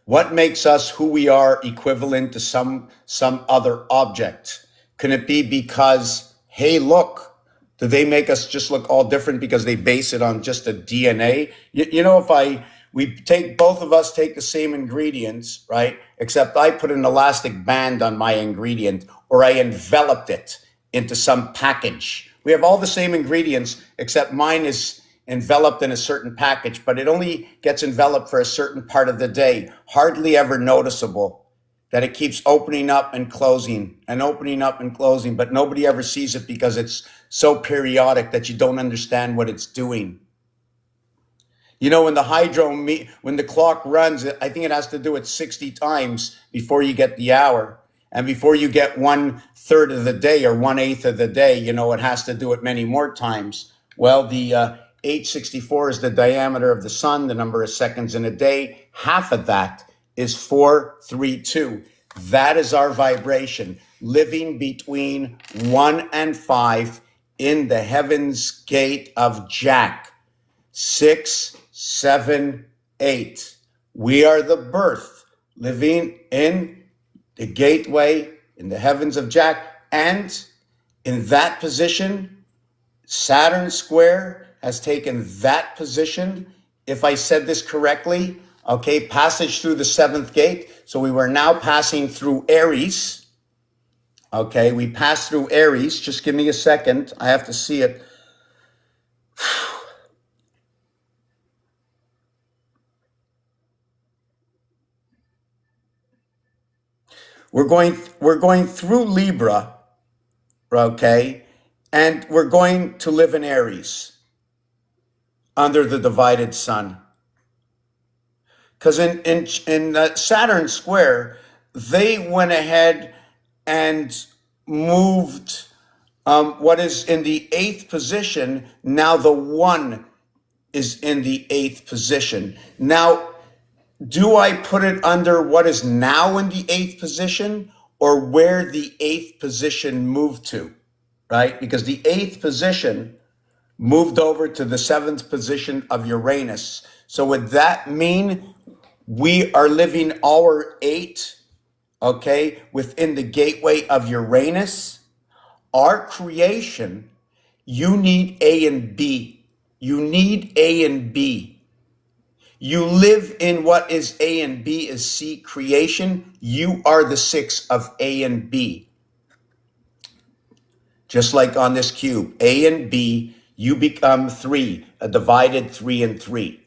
A: What makes us who we are equivalent to some other object? Can it be because, hey, look, do they make us just look all different because they base it on just a DNA? You know, if we take, both of us take the same ingredients, right? Except I put an elastic band on my ingredient, or I enveloped it into some package. We have all the same ingredients, except mine is enveloped in a certain package, but it only gets enveloped for a certain part of the day, hardly ever noticeable, that it keeps opening up and closing and opening up and closing, but nobody ever sees it because it's so periodic that you don't understand what it's doing. You know, when when the clock runs, I think it has to do it 60 times before you get the hour. And before you get 1/3 of the day or 1/8 of the day, you know, it has to do it many more times. Well, the 864 is the diameter of the sun, the number of seconds in a day. Half of that is 432. That is our vibration, living between 1 and 5 in the heaven's gate of Jack. 6, 7, 8. We are the birth, living in the gateway in the heavens of Jack. And in that position, Saturn square has taken that position. If I said this correctly, okay, passage through the 7th gate. So we were now passing through Aries. Okay, we passed through Aries. Just give me a second. I have to see it. We're going through Libra, okay, and we're going to live in Aries under the divided sun. Because in Saturn square, they went ahead and moved what is in the 8th position. Now the 1 is in the 8th position. Now, do I put it under what is now in the 8th position, or where the 8th position moved to, right? Because the 8th position moved over to the 7th position of Uranus. So would that mean we are living our 8, okay, within the gateway of Uranus? Our creation, you need A and B. You need A and B. You live in what is A and B is C creation. You are the 6 of A and B. Just like on this cube, A and B, you become 3, a divided 3 and 3.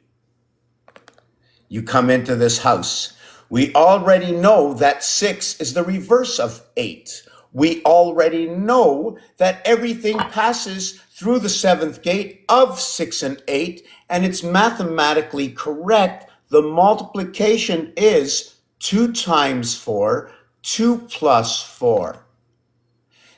A: You come into this house. We already know that 6 is the reverse of 8. We already know that everything passes through the 7th gate of 6 and 8, and it's mathematically correct. The multiplication is 2 times 4, 2 plus 4.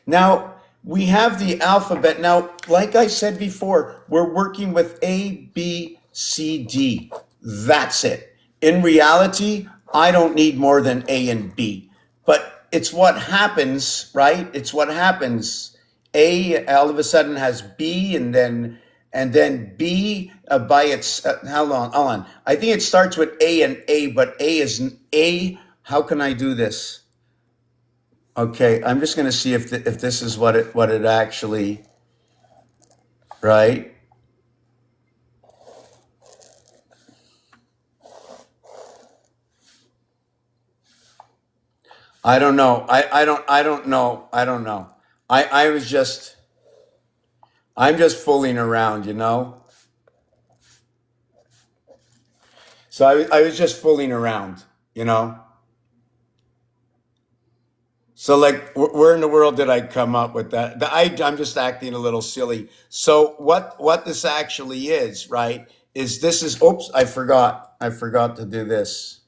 A: Now, we have the alphabet. Now, like I said before, we're working with A, B, C, D. That's it. In reality, I don't need more than A and B. But it's what happens, right? It's what happens. A all of a sudden has B, and then B by its how long? Hold on. I think it starts with A and A, but A is A. How can I do this? Okay, I'm just going to see if this is what it actually, right? I don't know. I don't know. I don't know. I was just, I'm just fooling around, you know? So I was just fooling around, you know? So like, where in the world did I come up with that? I'm just acting a little silly. So what this actually is, right? Is this is, oops, I forgot to do this.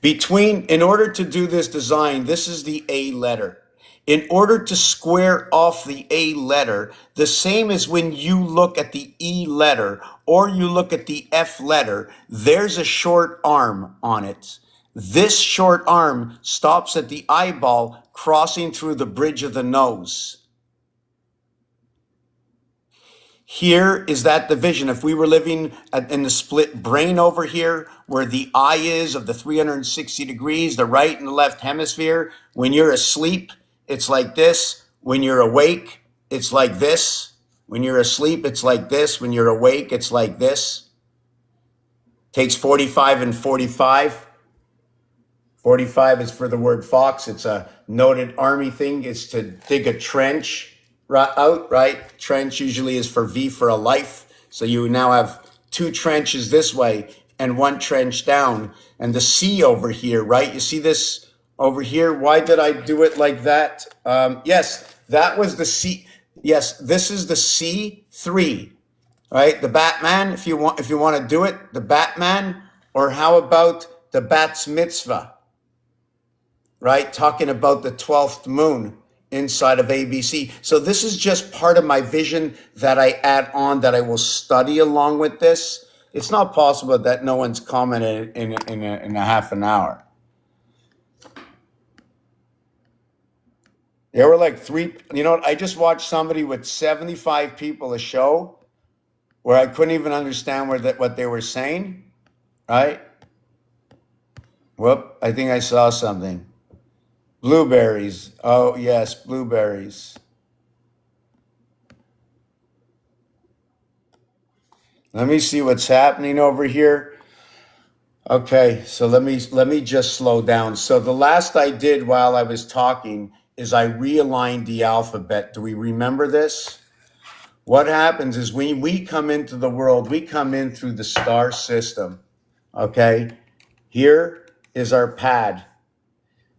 A: In order to do this design, this is the A letter. In order to square off the A letter, the same as when you look at the E letter or you look at the F letter, there's a short arm on it. This short arm stops at the eyeball, crossing through the bridge of the nose. Here is that division. If we were living in the split brain over here, where the eye is of the 360 degrees, the right and the left hemisphere, when you're asleep, it's like this. When you're awake, it's like this. When you're asleep, it's like this. When you're awake, it's like this. Takes 45 and 45. 45 is for the word fox. It's a noted army thing. It's to dig a trench out, right? Trench usually is for V for a life. So you now have two trenches this way and one trench down. And the C over here, right? You see this over here? Why did I do it like that? Yes, that was the C. Yes, this is the C3, right? The Batman, if you want to do it, the Batman, or how about the Bat's Mitzvah? Right? Talking about the 12th moon inside of ABC. So this is just part of my vision that I add on, that I will study along with this. It's not possible that no one's commented in a half an hour. There were like three, you know what? I just watched somebody with 75 people a show where I couldn't even understand what they were saying, right? Whoop, I think I saw something. Blueberries. Oh, yes, blueberries. Let me see what's happening over here. Okay, so let me just slow down. So the last I did while I was talking is I realigned the alphabet. Do we remember this? What happens is when we come into the world, we come in through the star system. Okay? Here is our pad.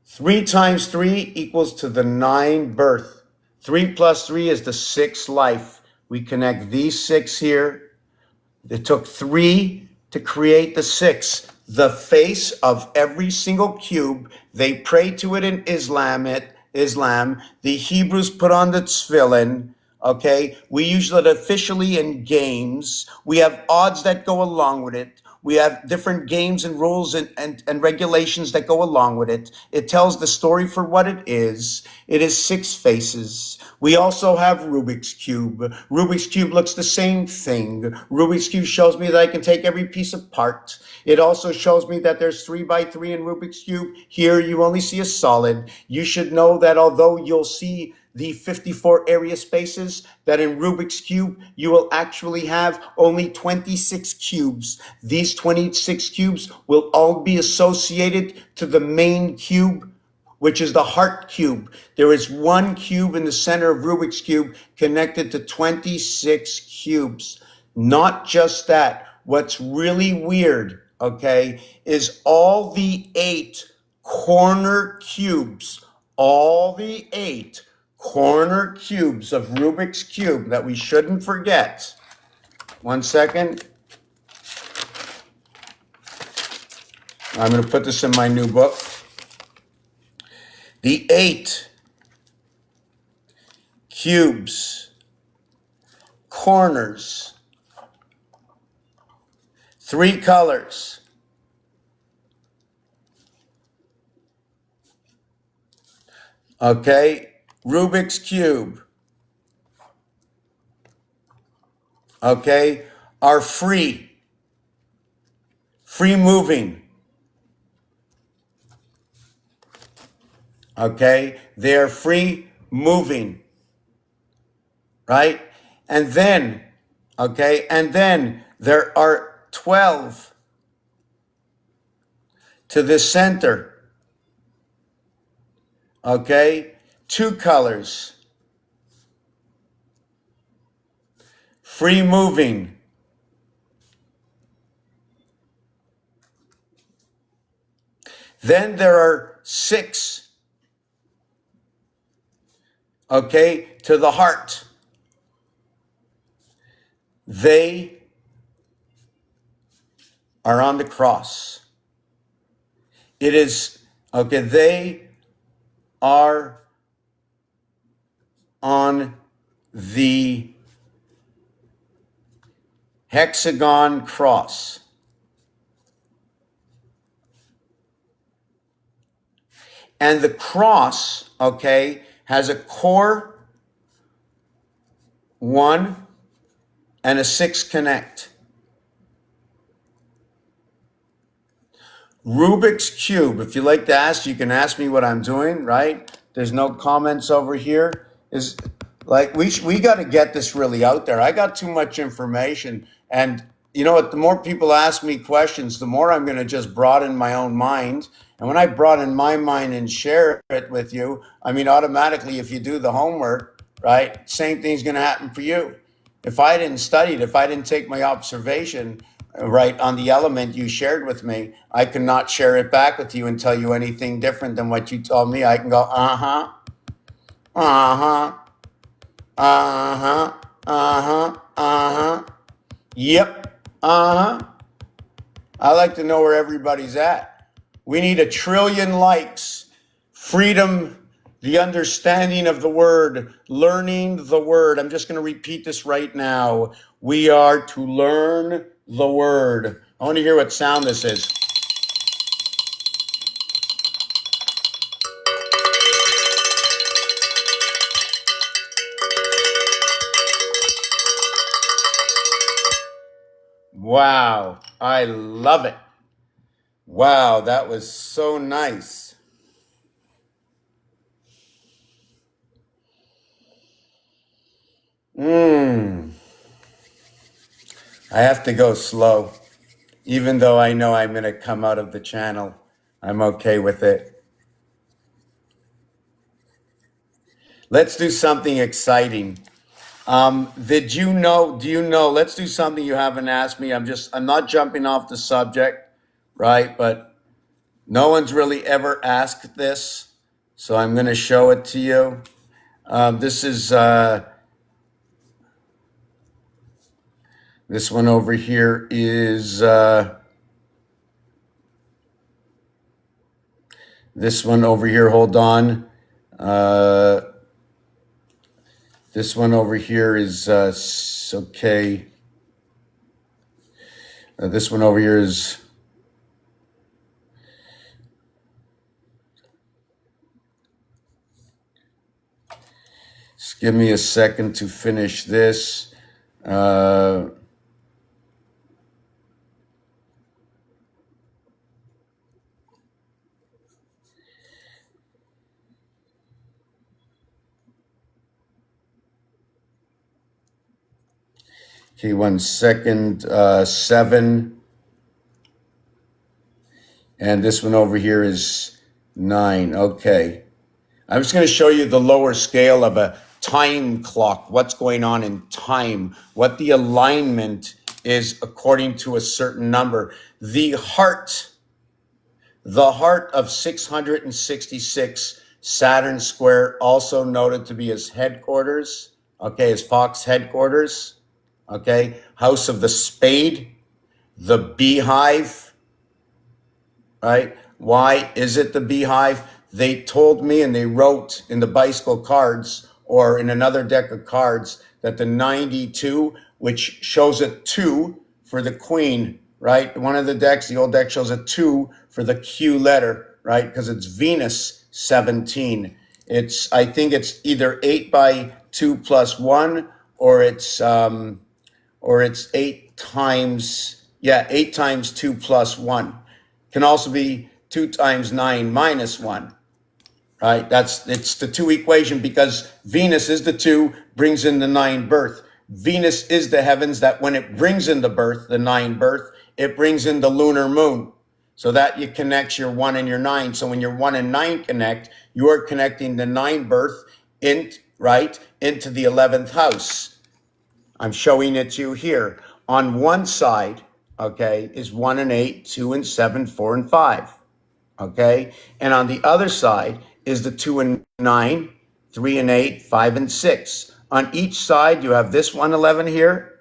A: 3 times 3 equals to the 9 birth. 3 plus 3 is the 6 life. We connect these 6 here. It took 3 to create the 6. The face of every single cube. They pray to it in Islam. The Hebrews put on the tefillin. Okay, we use it officially in games. We have odds that go along with it. We have different games and rules and regulations that go along with it. It tells the story for what it is. It is 6 faces. We also have Rubik's Cube. Rubik's Cube looks the same thing. Rubik's Cube shows me that I can take every piece apart. It also shows me that there's 3 by 3 in Rubik's Cube. Here you only see a solid. You should know that although you'll see the 54 area spaces, that in Rubik's Cube, you will actually have only 26 cubes. These 26 cubes will all be associated to the main cube, which is the heart cube. There is 1 cube in the center of Rubik's Cube connected to 26 cubes. Not just that. What's really weird, okay, is all the 8 corner cubes, all the 8 corner cubes of Rubik's Cube that we shouldn't forget. 1 second. I'm going to put this in my new book. The 8 cubes, corners, 3 colors. Okay, Rubik's Cube. Okay, are free moving. Okay, they're free moving, right? And then, okay, and then there are 12 to the center. Okay? Two colors. Free moving. Then there are 6, okay, to the heart. They are on the cross. It is, okay, they are on the hexagon cross. And the cross, okay, has a core 1 and a 6 connect. Rubik's Cube. If you like to ask, you can ask me what I'm doing, right? There's no comments over here. Is like we got to get this really out there. I got too much information, and you know what? The more people ask me questions, the more I'm going to just broaden my own mind. And when I broaden my mind and share it with you, I mean, automatically, if you do the homework, right, same thing's going to happen for you. If I didn't study it, if I didn't take my observation right on the element you shared with me, I cannot share it back with you and tell you anything different than what you told me. I can go, uh-huh, uh-huh, uh-huh, uh-huh, uh-huh, yep, uh-huh. I like to know where everybody's at. We need 1 trillion likes. Freedom, the understanding of the word, learning the word. I'm just going to repeat this right now. We are to learn the word. I want to hear what sound this is. Wow, I love it. Wow, that was so nice. I have to go slow. Even though I know I'm going to come out of the channel, I'm okay with it. Let's do something exciting. Do you know, let's do something you haven't asked me. I'm not jumping off the subject, right? But no one's really ever asked this. So I'm going to show it to you. This is, this one over here is, this one over here, hold on. This one over here is, okay. This one over here is, just give me a second to finish this. Okay, 1 second. 7. And this one over here is 9. Okay. I'm just going to show you the lower scale of a time clock, what's going on in time, what the alignment is according to a certain number. The heart of 666, Saturn square, also noted to be his headquarters, okay, his Fox headquarters, okay, house of the spade, the beehive, right? Why is it the beehive? They told me, and they wrote in the bicycle cards or in another deck of cards, that the 92, which shows a 2 for the queen, right? One of the decks, the old deck, shows a 2 for the Q letter, right? Because it's Venus 17. I think it's either 8 by 2 plus 1, or it's 8 times, 8 times 2 plus 1. Can also be 2 times 9 minus 1, right? It's the 2 equation, because Venus is the 2, brings in the 9 birth. Venus is the heavens that when it brings in the birth, the 9 birth, it brings in the lunar moon. So that you connects your 1 and your 9. So when your 1 and 9 connect, you are connecting the 9 birth into the 11th house. I'm showing it to you here. On one side, okay, is 1 and 8, 2 and 7, 4 and 5. Okay? And on the other side is the 2 and 9, 3 and 8, 5 and 6. On each side, you have this 111 here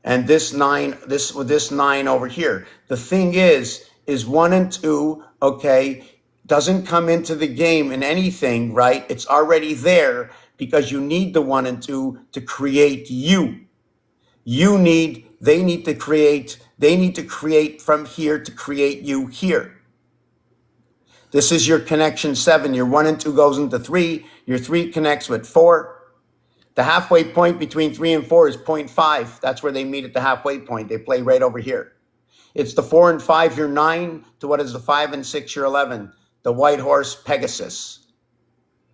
A: and this 9, this 9 over here. The thing is 1 and 2, okay, doesn't come into the game in anything, right? It's already there because you need the 1 and 2 to create you. They need to create from here to create you here. This is your connection 7. Your 1 and 2 goes into 3. Your 3 connects with 4. The halfway point between 3 and 4 is 0.5. That's where they meet at the halfway point. They play right over here. It's the 4 and 5, your 9, to what is the 5 and 6, your 11. The white horse, Pegasus.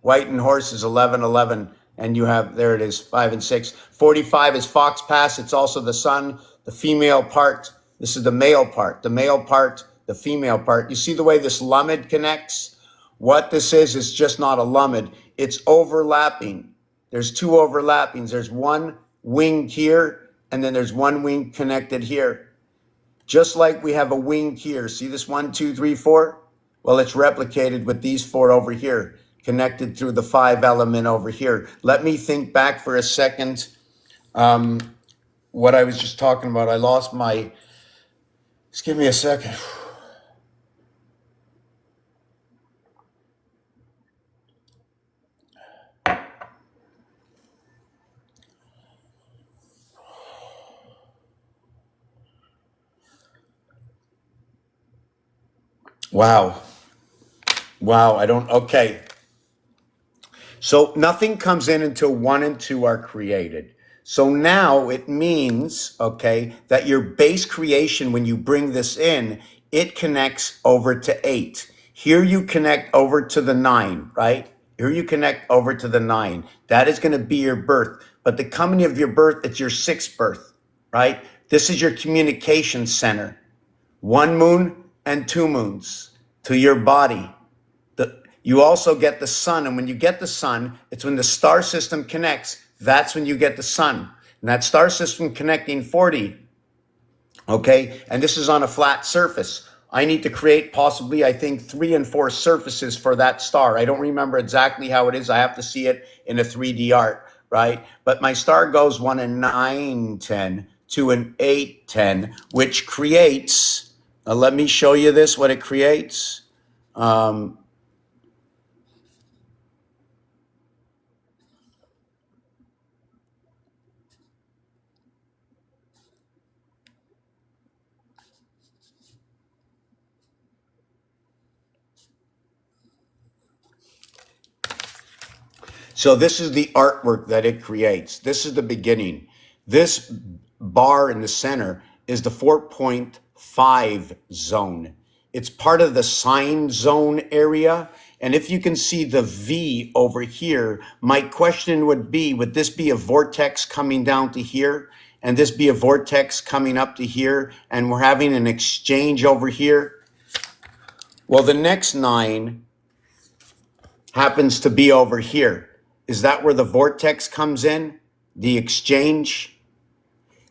A: White and horse is 11, 11. And you have, there it is, 5 and 6. 45 is Fox Pass. It's also the sun, the female part. This is the male part. The male part, the female part. You see the way this lumid connects? What this is just not a lumid. It's overlapping. There's 2 overlappings. There's one wing here, and then there's one wing connected here. Just like we have a wing here. See this 1, 2, 3, 4? Well, it's replicated with these 4 over here, connected through the 5 element over here. Let me think back for a second. What I was just talking about, I lost my, just give me a second. Wow. Okay. So nothing comes in until 1 and 2 are created. So now it means, okay, that your base creation, when you bring this in, it connects over to 8. Here you connect over to the 9, right? Here you connect over to the 9. That is going to be your birth. But the coming of your birth, it's your 6th birth, right? This is your communication center. 1 moon and 2 moons to your body. You also get the sun. And when you get the sun, it's when the star system connects. That's when you get the sun. And that star system connecting 40. Okay. And this is on a flat surface. I need to create possibly, I think, 3 and 4 surfaces for that star. I don't remember exactly how it is. I have to see it in a 3D art, right? But my star goes 1 and 9, 10, 2 and 8, 10, which creates, let me show you this, what it creates. So this is the artwork that it creates. This is the beginning. This bar in the center is the 4.5 zone. It's part of the sign zone area. And if you can see the V over here, my question would be, would this be a vortex coming down to here? And this be a vortex coming up to here? And we're having an exchange over here? Well, the next 9 happens to be over here. Is that where the vortex comes in? The exchange?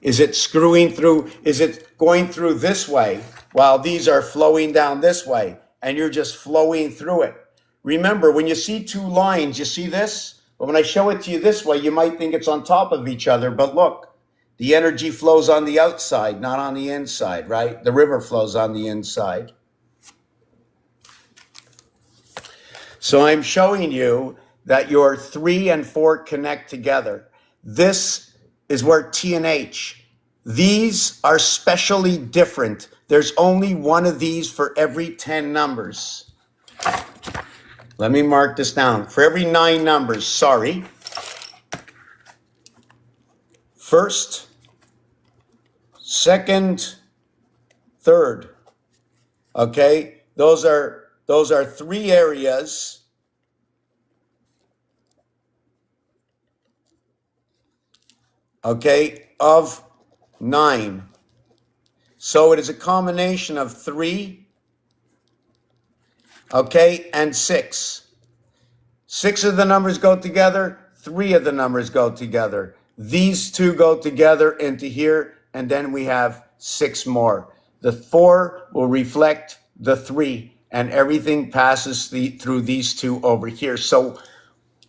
A: Is it screwing through? Is it going through this way while these are flowing down this way and you're just flowing through it? Remember, when you see 2 lines, you see this? But when I show it to you this way, you might think it's on top of each other. But look, the energy flows on the outside, not on the inside, right? The river flows on the inside. So I'm showing you that your 3 and 4 connect together. This is where T and H. These are specially different. There's only one of these for every 10 numbers. Let me mark this down. For every 9 numbers, sorry. First, second, third. Okay? Those are 3 areas. Okay, of 9. So it is a combination of 3 okay, and 6. 6 of the numbers go together, 3 of the numbers go together. These two go together into here, and then we have 6 more. The 4 will reflect the 3, and everything passes through these two over here. So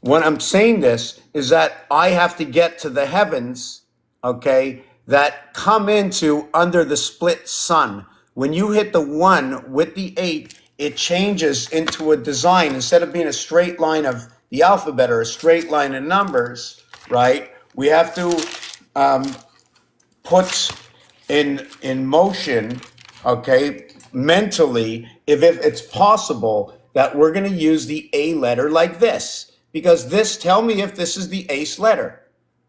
A: when I'm saying this is that I have to get to the heavens, okay, that come into under the split sun. When you hit the 1 with the 8, it changes into a design. Instead of being a straight line of the alphabet or a straight line of numbers, right, we have to put in motion, okay, mentally, if it's possible, that we're going to use the A letter like this. Because this, tell me if this is the ace letter.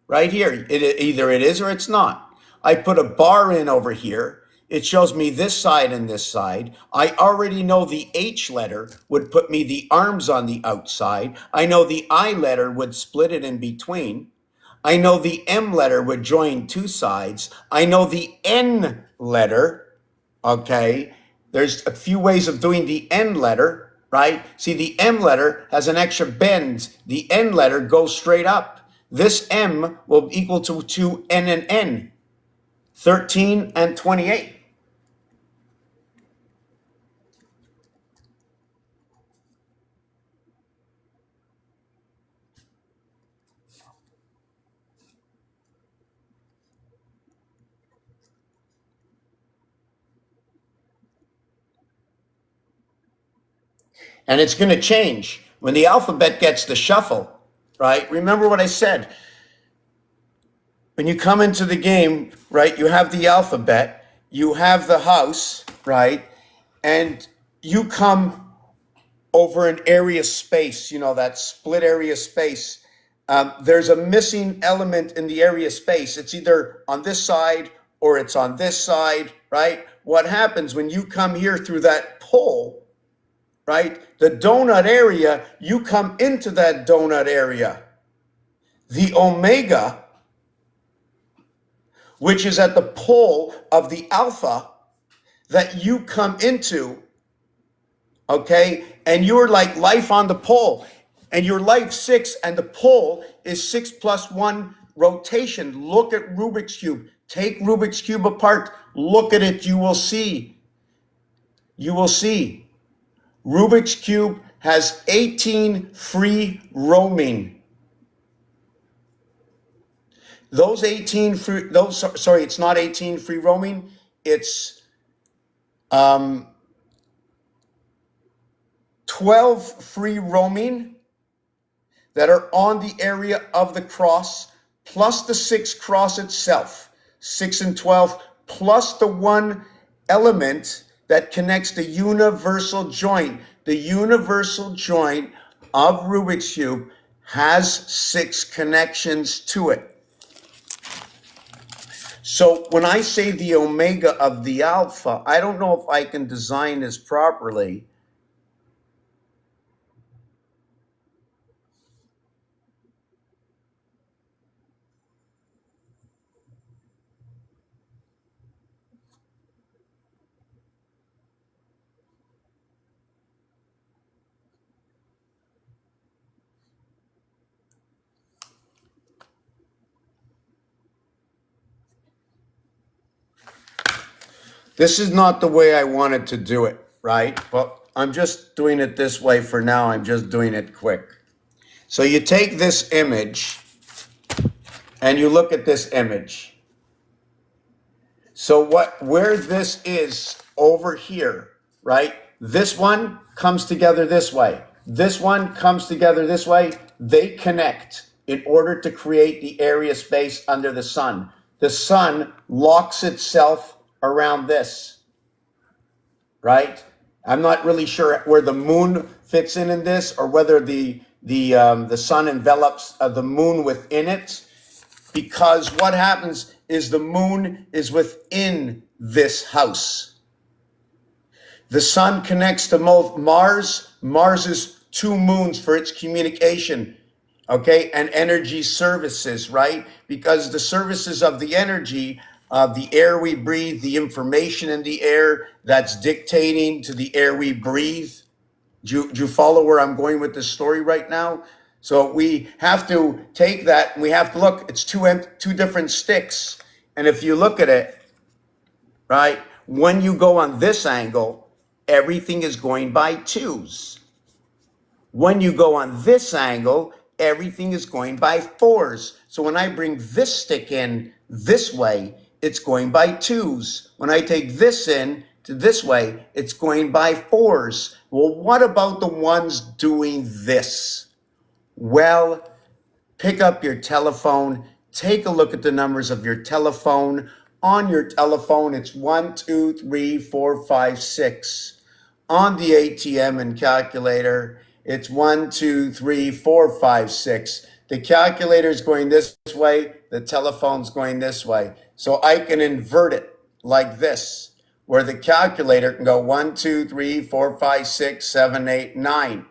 A: Right here. Either it is or it's not. I put a bar in over here. It shows me this side and this side. I already know the H letter would put me the arms on the outside. I know the I letter would split it in between. I know the M letter would join two sides. I know the N letter, okay? There's a few ways of doing the N letter, right? See, the M letter has an extra bend. The N letter goes straight up. This M will equal to N and N, 13 and 28. And it's going to change when the alphabet gets the shuffle, right? Remember what I said. When you come into the game, right, you have the alphabet, you have the house, right? And you come over an area space, you know, that split area space. There's a missing element in the area space. It's either on this side or it's on this side, right? What happens when you come here through that pole, right? The donut area, you come into that donut area. The omega, which is at the pole of the alpha that you come into, okay? And you're like life on the pole, and you're life 6, and the pole is 6 plus 1 rotation. Look at Rubik's Cube. Take Rubik's Cube apart. Look at it. You will see. You will see. Rubik's Cube has 18 free roaming. Those 18 free, those, sorry, it's not 18 free roaming. It's 12 free roaming that are on the area of the cross, plus the 6 cross itself, 6 and 12, plus the 1 element that connects the universal joint. The universal joint of Rubik's Cube has 6 connections to it. So when I say the omega of the alpha, I don't know if I can design this properly. This is not the way I wanted to do it, right? But I'm just doing it this way for now. I'm just doing it quick. So you take this image and you look at this image. So where this is over here, right? This one comes together this way. This one comes together this way. They connect in order to create the area space under the sun. The sun locks itself around this, right? I'm not really sure where the moon fits in this, or whether the sun envelops the moon within it, because what happens is the moon is within this house. The sun connects to Mars. Mars is 2 moons for its communication, okay, and energy services, right? Because the services of the energy, the air we breathe, the information in the air that's dictating to the air we breathe, Do you follow where I'm going with this story right now? So we have to take that and we have to look, it's two different sticks. And if you look at it, right, when you go on this angle, everything is going by twos. When you go on this angle, everything is going by fours. So when I bring this stick in this way, it's going by twos. When I take this in to this way, it's going by fours. Well, what about the ones doing this? Well, pick up your telephone, take a look at the numbers of your telephone. On your telephone, it's 1, 2, 3, 4, 5, 6. On the ATM and calculator, it's 1, 2, 3, 4, 5, 6. The calculator is going this way, the telephone's going this way. So I can invert it like this, where the calculator can go 1, 2, 3, 4, 5, 6, 7, 8, 9,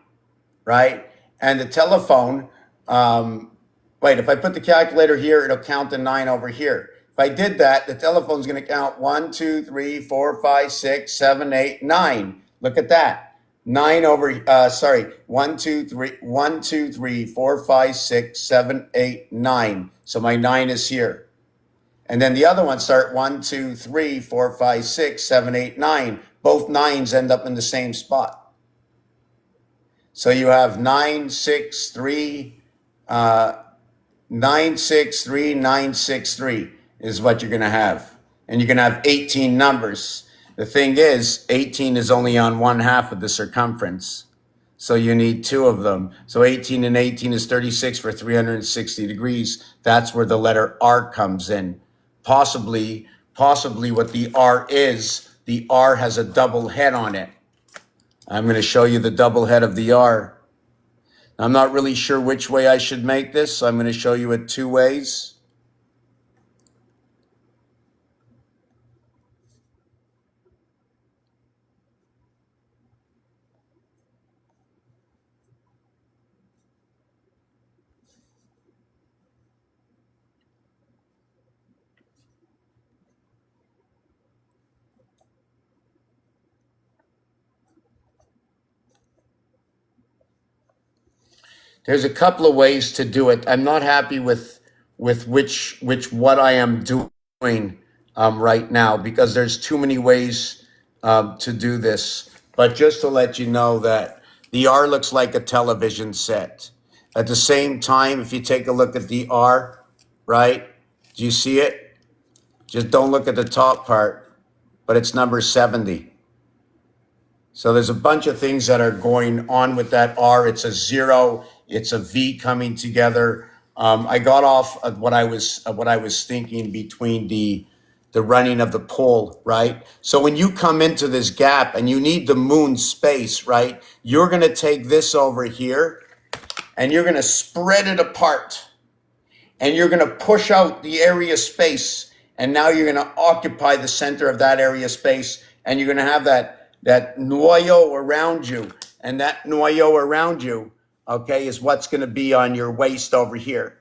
A: right? And the telephone, wait, if I put the calculator here, it'll count the 9 over here. If I did that, the telephone's going to count 1, 2, 3, 4, 5, 6, 7, 8, 9. Look at that. 9 over, sorry, 1, 2, 3, 1, 2, 3, 4, 5, 6, 7, 8, 9. So my 9 is here. And then the other ones start 1, 2, 3, 4, 5, 6, 7, 8, 9. Both 9s end up in the same spot. So you have 9, 6, 3, 9, 6, 3, 9, 6, 3 is what you're going to have. And you're going to have 18 numbers. The thing is, 18 is only on 1/2 of the circumference. So you need 2 of them. So 18 and 18 is 36 for 360 degrees. That's where the letter R comes in. Possibly what the R is, the R has a double head on it. I'm going to show you the double head of the R. I'm not really sure which way I should make this, so I'm going to show you it 2 ways. There's a couple of ways to do it. I'm not happy with what I am doing right now because there's too many ways to do this. But just to let you know that the R looks like a television set. At the same time, if you take a look at the R, right? Do you see it? Just don't look at the top part, but it's number 70. So there's a bunch of things that are going on with that R. It's a 0. It's a V coming together. I got off of what I was thinking between the running of the pole, right? So when you come into this gap and you need the moon space, right? You're going to take this over here and you're going to spread it apart and you're going to push out the area space. And now you're going to occupy the center of that area space and you're going to have that noyau around you. And that noyau around you, okay, is what's going to be on your waist over here.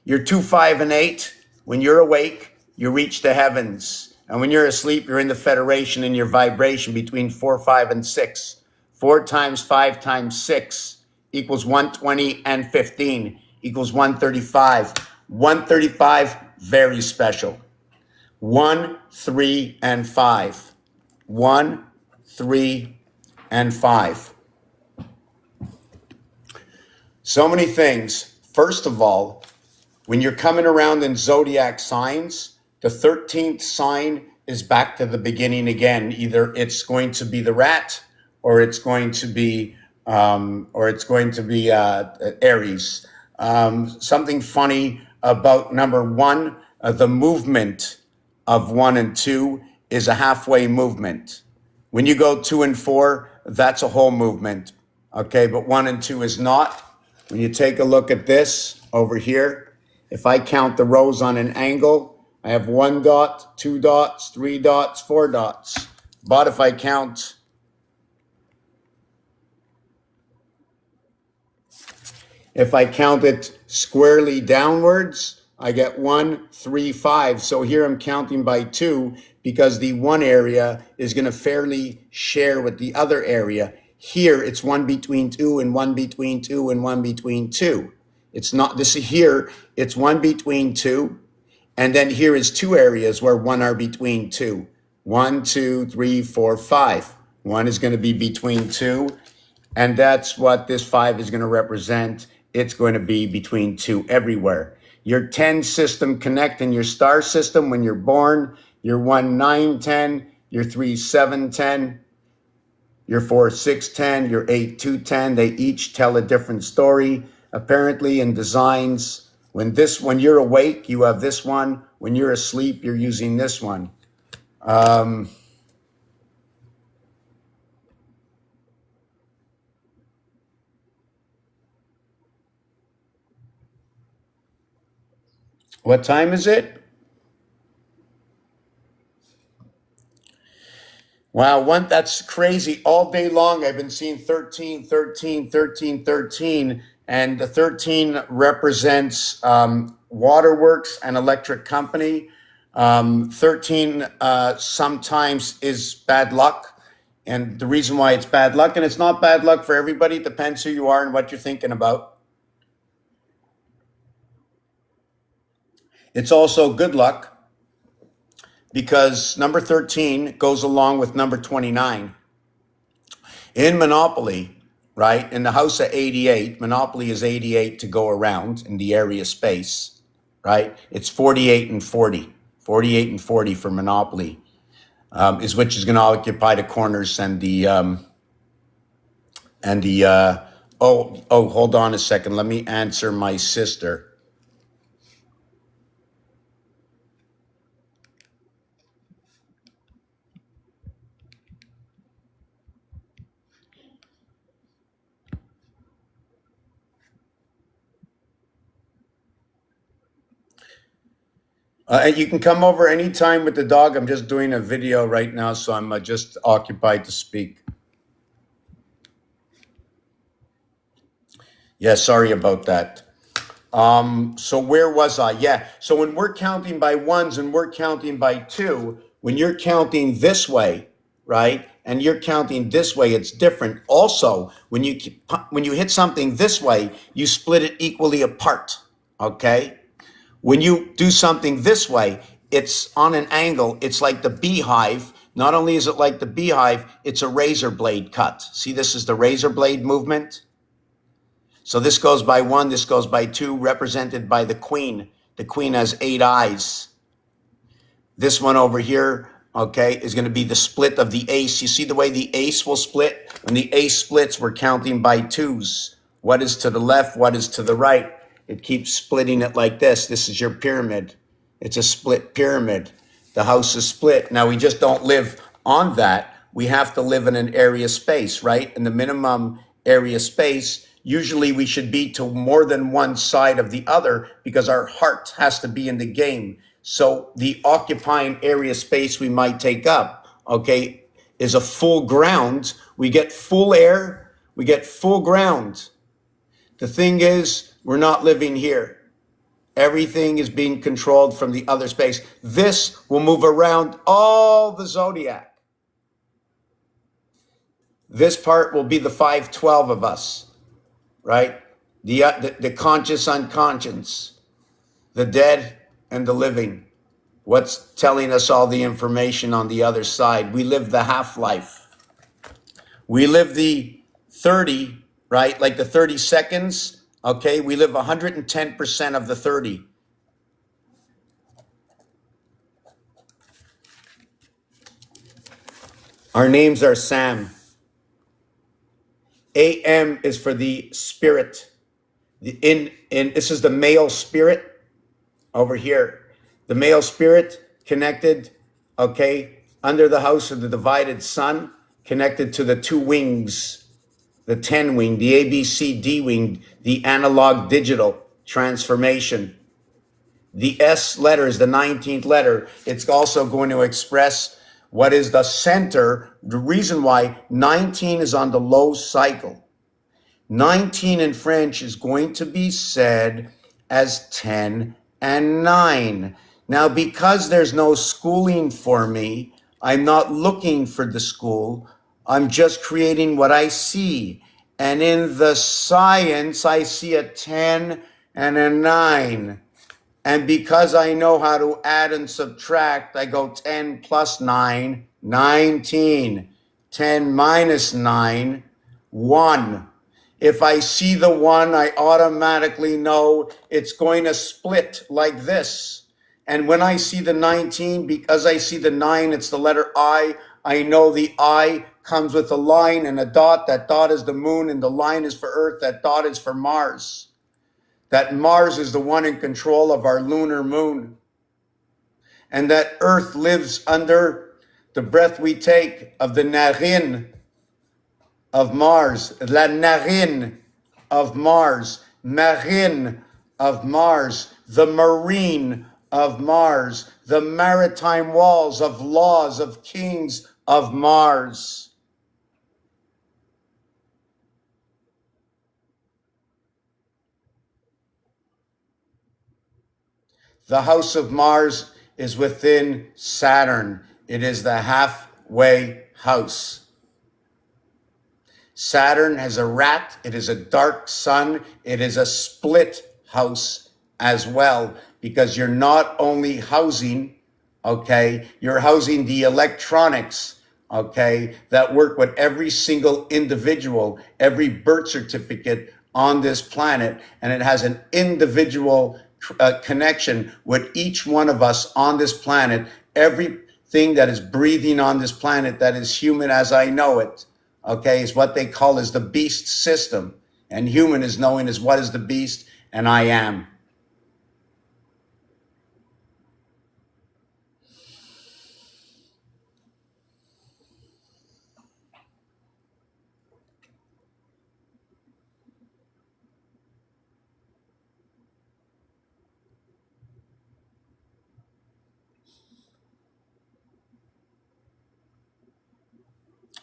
A: You're 2, 5, and 8. When you're awake, you reach the heavens. And when you're asleep, you're in the federation in your vibration between 4, 5, and 6. 4 times 5 times 6 equals 120 and 15 equals 135. 135, very special. 1, 3, and 5. 1, 3, and 5. So many things. First of all, when you're coming around in zodiac signs, the 13th sign is back to the beginning again. Either it's going to be the rat, or it's going to be Aries. Something funny about number 1, the movement of 1 and 2 is a halfway movement. When you go 2 and 4, that's a whole movement. Okay, but 1 and 2 is not. When you take a look at this over here, if I count the rows on an angle, I have 1 dot, 2 dots, 3 dots, 4 dots. But if I count it squarely downwards, I get 1, 3, 5. So here I'm counting by 2 because the one area is going to fairly share with the other area. Here, it's 1 between 2 and 1 between 2 and 1 between 2. It's not this here, it's 1 between 2. And then here is 2 areas where 1 are between 2. 1, 2, 3, 4, 5. 1 is going to be between 2. And that's what this 5 is going to represent. It's going to be between 2 everywhere. Your 10 system connect in your star system when you're born. Your 1, 9, 10. Your 3, 7, 10. Your 4, 6, 10. Your 8, 2, 10. They each tell a different story. Apparently in designs, when you're awake, you have this one. When you're asleep, you're using this one. What time is it? Wow, that's crazy. All day long, I've been seeing 13, 13, 13, 13. And the 13 represents waterworks and electric company. 13 sometimes is bad luck. And the reason why it's bad luck, and it's not bad luck for everybody, it depends who you are and what you're thinking about. It's also good luck because number 13 goes along with number 29. In Monopoly, right, in the house of 88, Monopoly is 88 to go around in the area space, right? It's 48 and 40. 48 and 40 for Monopoly is which is going to occupy the corners and the hold on a second. Let me answer my sister. You can come over anytime with the dog. I'm just doing a video right now, so I'm just occupied to speak. Yeah, sorry about that. So where was I? Yeah. So when we're counting by ones and we're counting by two, when you're counting this way, right, and you're counting this way, it's different. Also, when you hit something this way, you split it equally apart. Okay. When you do something this way, it's on an angle. It's like the beehive. Not only is it like the beehive, it's a razor blade cut. See, this is the razor blade movement. So this goes by one, this goes by two, represented by the queen. The queen has 8 eyes. This one over here, okay, is going to be the split of the ace. You see the way the ace will split? When the ace splits, we're counting by twos. What is to the left? What is to the right? It keeps splitting it like this. This is your pyramid. It's a split pyramid. The house is split. Now, we just don't live on that. We have to live in an area space, right? In the minimum area space, usually we should be to more than one side of the other because our heart has to be in the game. So the occupying area space we might take up, okay, is a full ground. We get full air, we get full ground. The thing is, we're not living here. Everything is being controlled from the other space. This will move around all the zodiac. This part will be the 512 of us, right? The conscious unconscious, the dead and the living. What's telling us all the information on the other side? We live the half-life. We live the 30, right? Like the 30 seconds, okay? We live 110% of the 30. Our names are Sam. AM is for the spirit. This is the male spirit over here. The male spirit connected, okay, under the house of the divided sun, connected to the 2 wings, the 10 wing, the ABCD wing, the analog digital transformation. The S letter is the 19th letter. It's also going to express what is the center, the reason why 19 is on the low cycle. 19 in French is going to be said as 10 and 9. Now, because there's no schooling for me, I'm not looking for the school. I'm just creating what I see. And in the science, I see a 10 and a 9. And because I know how to add and subtract, I go 10 plus 9, 19. 10 minus 9, 1. If I see the 1, I automatically know it's going to split like this. And when I see the 19, because I see the 9, it's the letter I know the I comes with a line and a dot. That dot is the moon, and the line is for Earth. That dot is for Mars. That Mars is the one in control of our lunar moon. And that Earth lives under the breath we take of the narine of Mars, la narine of Mars, marine of Mars, the marine of Mars, the maritime walls of laws of kings of Mars. The house of Mars is within Saturn. It is the halfway house. Saturn has a rat. It is a dark sun. It is a split house as well, because you're not only housing, okay, you're housing the electronics, okay, that work with every single individual, every birth certificate on this planet, and it has an individual connection with each one of us on this planet. Everything that is breathing on this planet that is human as I know it, okay, is what they call is the beast system. And human is knowing as what is the beast, and I am.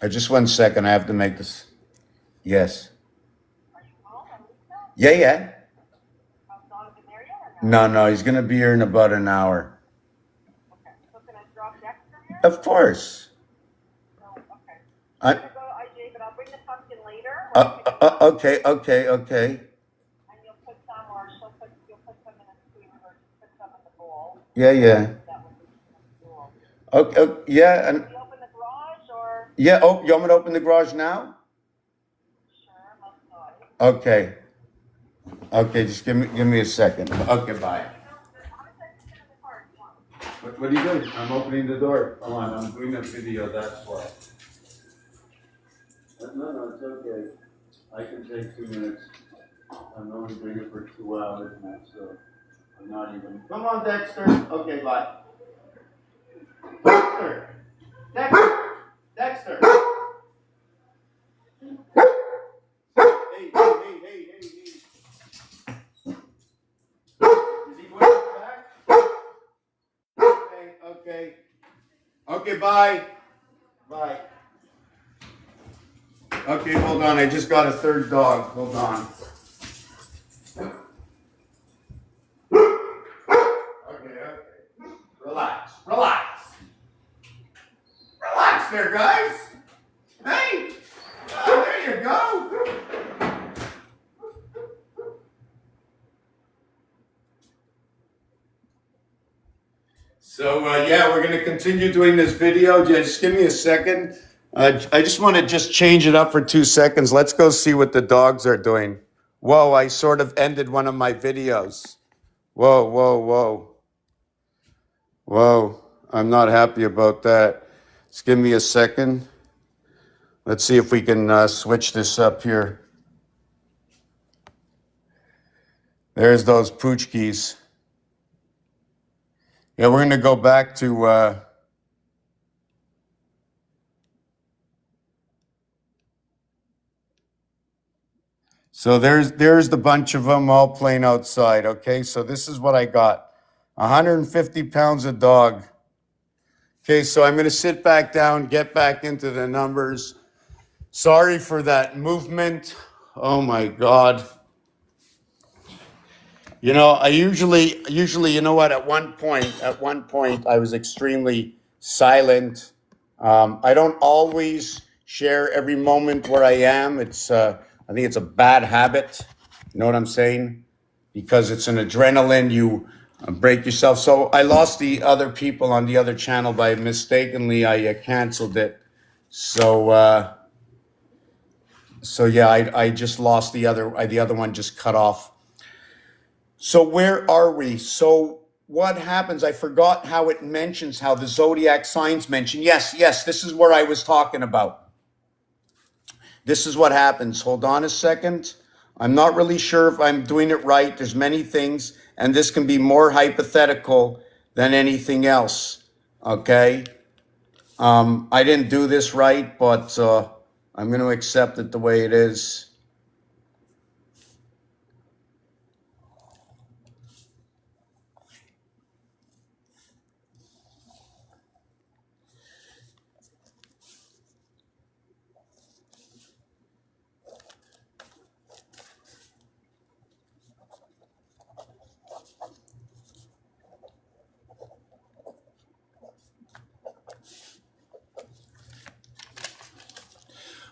A: Just 1 second, I have to make this. Yes. Yeah, yeah. No, no, he's going to be here in about an hour. Of course. I, okay, okay, okay. Yeah, yeah. Okay, yeah, and yeah. Oh, you want me to open the garage now? Okay. Okay, just give me a second. Okay, bye. What are you doing? I'm opening the door. Come on, I'm doing a video. That's why. No, no, it's okay. I can take 2 minutes. I'm only doing it for 2 hours now, so I'm not even. Come on, Dexter. Okay, bye. Dexter. Dexter. Dexter. Hey, hey, hey, hey, hey, hey. Is he going back? Okay, okay. Okay, bye. Bye. Okay, hold on. I just got a third dog. Hold on. Okay, okay. Relax. Relax. Relax there, guys. Hey. Oh, there you go. So, yeah, we're going to continue doing this video. Just give me a second. I just want to just change it up for 2 seconds. Let's go see what the dogs are doing. Whoa, I sort of ended one of my videos. Whoa, whoa, whoa. Whoa, I'm not happy about that. Just give me a second. Let's see if we can switch this up here. There's those poochkies. Yeah, we're going to go back to... So there's the bunch of them all playing outside, okay? So this is what I got. 150 pounds of dog. Okay, so I'm going to sit back down, get back into the numbers. Sorry for that movement. Oh my God. You know, I usually, you know what, at one point, I was extremely silent. I don't always share every moment where I am. I think it's a bad habit. You know what I'm saying? Because it's an adrenaline. You break yourself. So I lost the other people on the other channel by mistakenly. I canceled it. So so yeah, I just lost the other one just cut off. So where are we? So what happens? I forgot how it mentions how the zodiac signs mention. Yes, yes, this is where I was talking about. This is what happens. Hold on a second. I'm not really sure if I'm doing it right. There's many things, and this can be more hypothetical than anything else. Okay. I didn't do this right, but I'm going to accept it the way it is.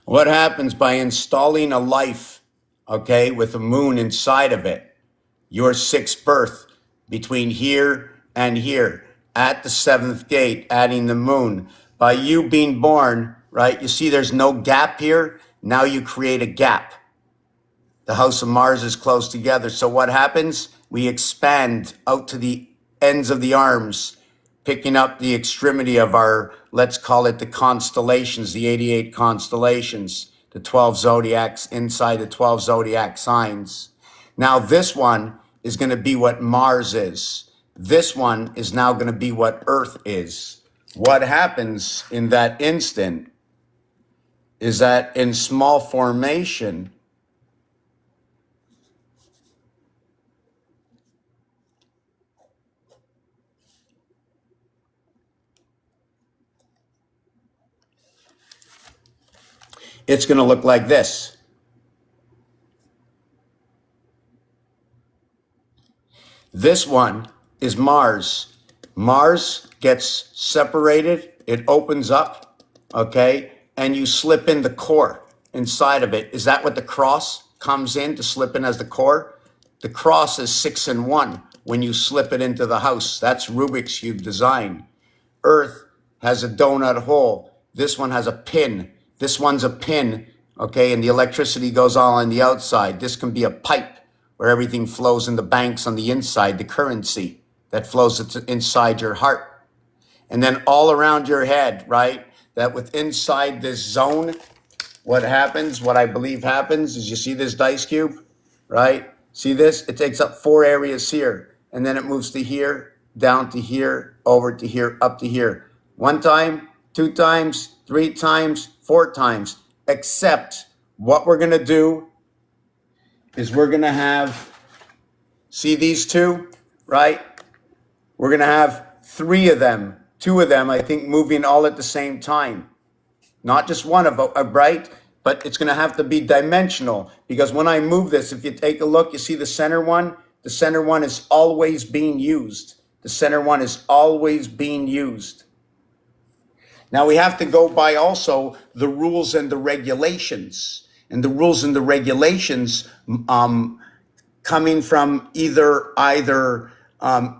A: What happens by installing a life, okay, with a moon inside of it? Your sixth birth between here and here at the seventh gate, adding the moon. By you being born, right? You see there's no gap here. Now you create a gap. The house of Mars is close together. So what happens? We expand out to the ends of the arms, picking up the extremity of our, let's call it the constellations, the 88 constellations, the 12 zodiacs inside the 12 zodiac signs. Now this one is going to be what Mars is. This one is now going to be what Earth is. What happens in that instant is that in small formation, it's going to look like this. This one is Mars. Mars gets separated. It opens up, okay? And you slip in the core inside of it. Is that what the cross comes in to slip in as the core? The cross is 6 and 1 when you slip it into the house. That's Rubik's Cube design. Earth has a donut hole. This one has a pin. This one's a pin, okay? And the electricity goes all on the outside. This can be a pipe where everything flows in the banks on the inside, the currency that flows inside your heart. And then all around your head, right? That with inside this zone, what happens, what I believe happens is you see this dice cube, right? See this? It takes up 4 areas here, and then it moves to here, down to here, over to here, up to here. 1 time, 2 times, 3 times, 4 times, except what we're going to do is we're going to have, see these 2, right? We're going to have 3 of them, 2 of them, I think, moving all at the same time. Not just one of them, right? But it's going to have to be dimensional, because when I move this, if you take a look, you see the center one? The center one is always being used. The center one is always being used. Now we have to go by also the rules and the regulations. And the rules and the regulations coming from either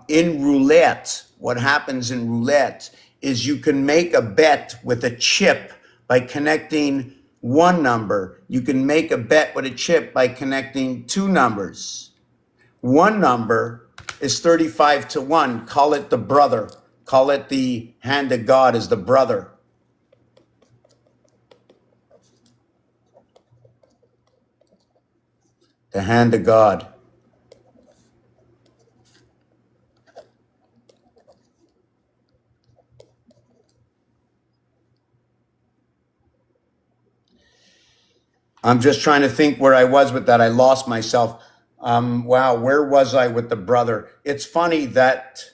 A: in roulette. What happens in roulette is you can make a bet with a chip by connecting 1 number. You can make a bet with a chip by connecting 2 numbers. 1 number is 35 to 1. Call it the brother. Call it the hand of God as the brother. The hand of God. I'm just trying to think where I was with that. I lost myself. Wow, where was I with the brother? It's funny that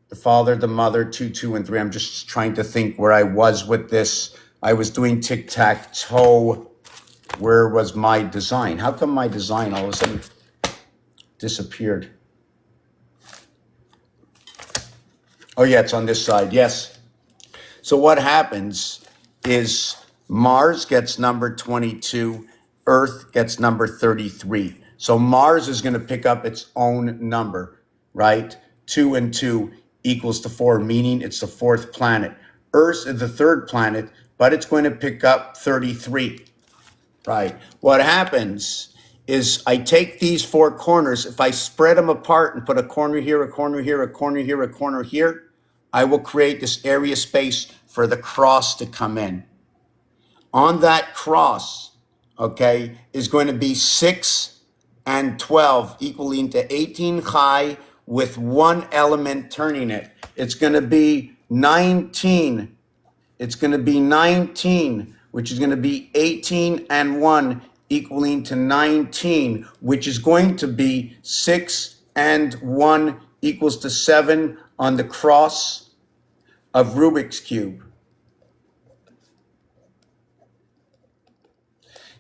A: the father, the mother, 2, 2, and 3. I'm just trying to think where I was with this. I was doing tic-tac-toe. Where was my design? How come my design all of a sudden disappeared? Oh yeah, it's on this side, yes. So what happens is Mars gets number 22. Earth gets number 33. So Mars is going to pick up its own number, right? 2 and 2 equals to 4, meaning it's the fourth planet. Earth is the third planet, but it's going to pick up 33, right? What happens is I take these four corners. If I spread them apart and put a corner here, a corner here, a corner here, a corner here, I will create this area space for the cross to come in. On that cross, okay, is going to be 6 and 12 equaling to 18 high with one element turning it. It's going to be 19. It's going to be 19, which is going to be 18 and 1 equaling to 19, which is going to be 6 and 1 equals to 7 on the cross of Rubik's Cube.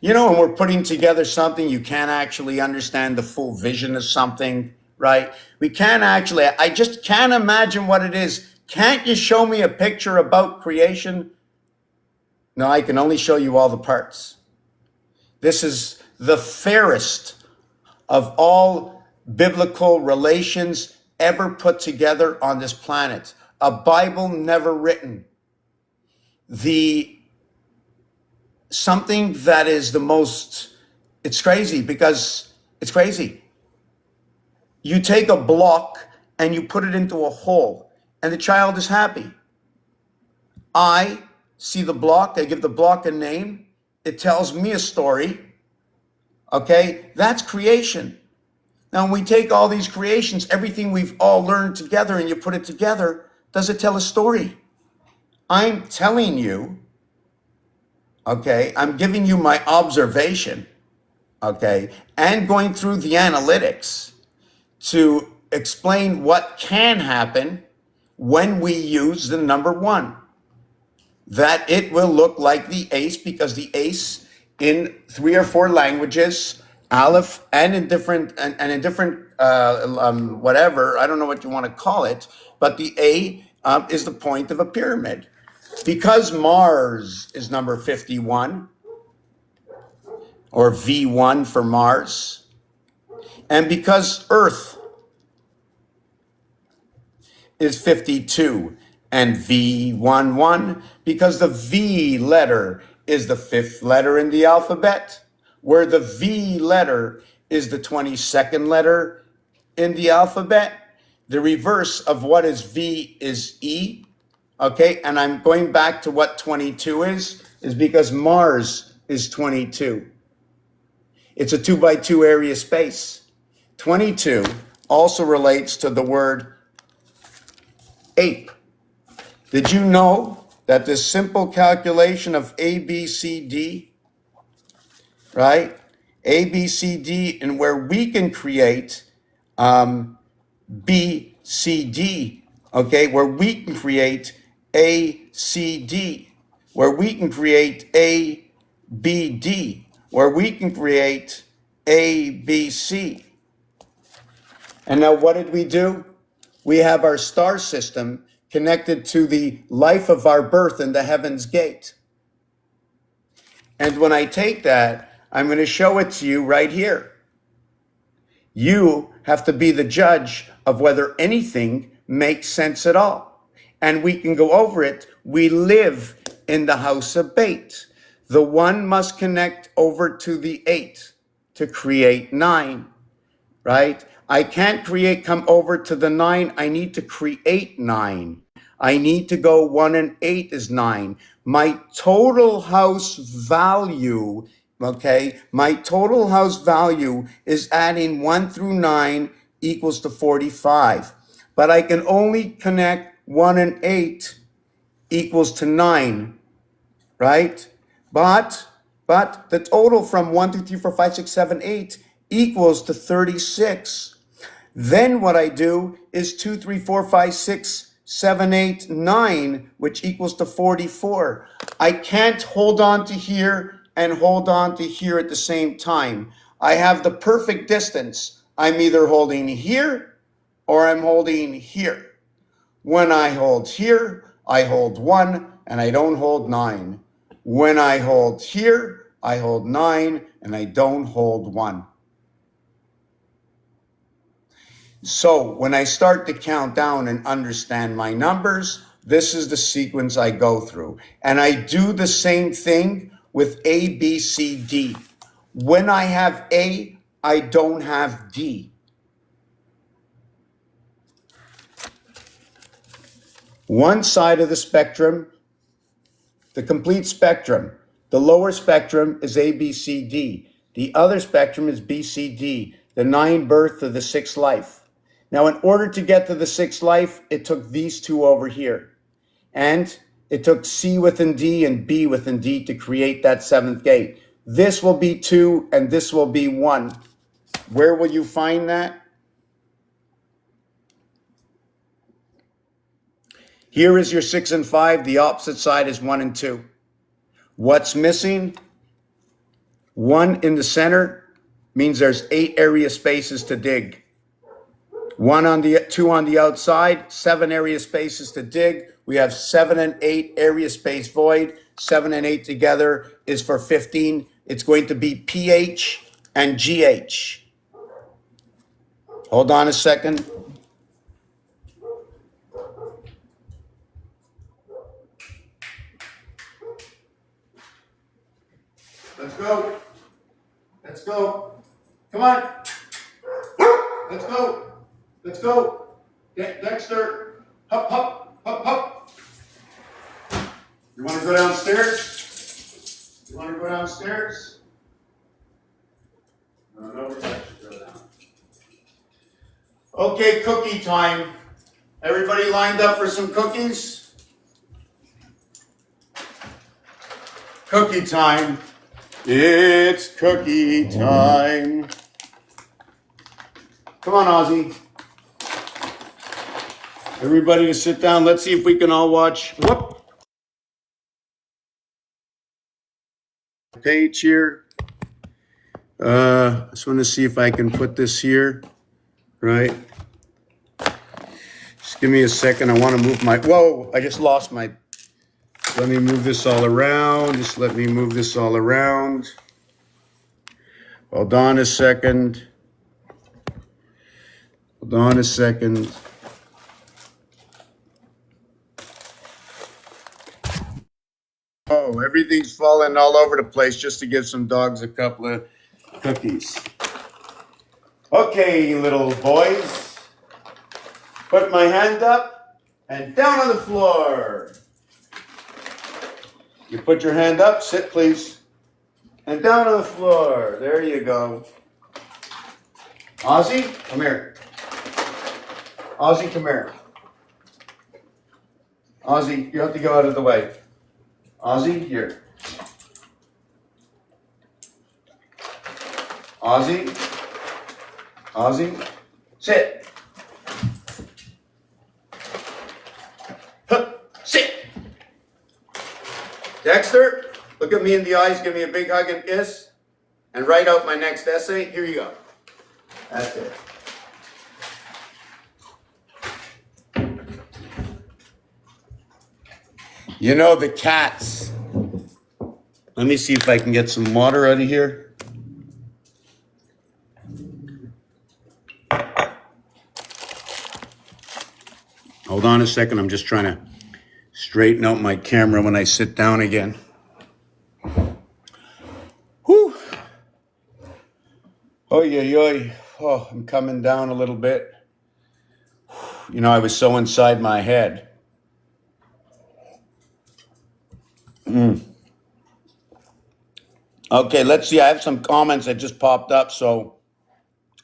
A: You know, when we're putting together something, you can't actually understand the full vision of something, right? We can't actually, I just can't imagine what it is. Can't you show me a picture about creation? No, I can only show you all the parts. This is the fairest of all biblical relations ever put together on this planet. A Bible never written. Something that is the most, it's crazy because it's crazy. You take a block and you put it into a hole and the child is happy. I see the block, I give the block a name, it tells me a story, okay? That's creation. Now, when we take all these creations, everything we've all learned together and you put it together, does it tell a story? I'm telling you, okay, I'm giving you my observation, okay, and going through the analytics to explain what can happen when we use the number 1. That it will look like the ace, because the ace in 3 or 4 languages, Aleph, and in different whatever, I don't know what you want to call it, but the A is the point of a pyramid. Because Mars is number 51, or V1 for Mars, and because Earth is 52 and V11, because the V letter is the 5th letter in the alphabet, where the V letter is the 22nd letter in the alphabet. The reverse of what is V is E. Okay, and I'm going back to what 22 is because Mars is 22. It's a 2 by 2 area space. 22 also relates to the word ape. Did you know that this simple calculation of A, B, C, D, right? A, B, C, D, and where we can create B, C, D, okay, where we can create A, C, D, where we can create A, B, D, where we can create A, B, C. And now what did we do? We have our star system connected to the life of our birth in the heaven's gate. And when I take that, I'm going to show it to you right here. You have to be the judge of whether anything makes sense at all. And we can go over it. We live in the house of Bait. The 1 must connect over to the 8 to create 9, right? I can't come over to the 9. I need to create 9. I need to go 1 and 8 is 9. My total house value, okay, my total house value is adding 1 through 9 equals to 45. But I can only connect 1 and 8 equals to 9, right? But the total from 1, 2, 3, 4, 5, 6, 7, 8 equals to 36. Then what I do is 2, 3, 4, 5, 6, 7, 8, 9, which equals to 44. I can't hold on to here and hold on to here at the same time. I have the perfect distance. I'm either holding here or I'm holding here. When I hold here, I hold 1 and I don't hold 9. When I hold here, I hold 9 and I don't hold 1. So when I start to count down and understand my numbers, this is the sequence I go through. And I do the same thing with A, B, C, D. When I have A, I don't have D. One side of the spectrum, the complete spectrum, the lower spectrum is A, B, C, D. The other spectrum is B, C, D, the 9 birth to the 6th life. Now, in order to get to the 6th life, it took these two over here. And it took C within D and B within D to create that 7th gate. This will be 2 and this will be 1. Where will you find that? Here is your 6 and 5. The opposite side is 1 and 2. What's missing? 1 in the center means there's 8 area spaces to dig. 2 on the outside, 7 area spaces to dig. We have 7 and 8 area space void. 7 and 8 together is for 15. It's going to be PH and GH. Hold on a second. Let's go. Let's go. Come on. Let's go. Let's go. Dexter. Hup, hup, hup, hup. You want to go downstairs? You want to go downstairs? No, we're going to go down. Okay, cookie time. Everybody lined up for some cookies? Cookie time. It's cookie time. Come on, Ozzy. Everybody to sit down. Let's see if we can all watch. Whoop. Page here. Just want to see if I can put this here. Right. Just give me a second. I want to move my. Whoa! I just lost my. Let me move this all around. Just let me move this all around. Hold on a second. Hold on a second. Oh, everything's falling all over the place just to give some dogs a couple of cookies. Okay, little boys. Put my hand up and down on the floor. You put your hand up, sit please. And down on the floor. There you go. Ozzy, come here. Ozzy, come here. Ozzy, you have to go out of the way. Ozzy, here. Ozzy. Ozzy, sit. Huh, sit. Dexter, look at me in the eyes, give me a big hug and kiss, and write out my next essay. Here you go. That's it. You know, the cats. Let me see if I can get some water out of here. Hold on a second. I'm just trying to straighten out my camera when I sit down again. Whew. Oy, oy, oy. Oh, I'm coming down a little bit. You know, I was so inside my head. Okay, let's see. I have some comments that just popped up, so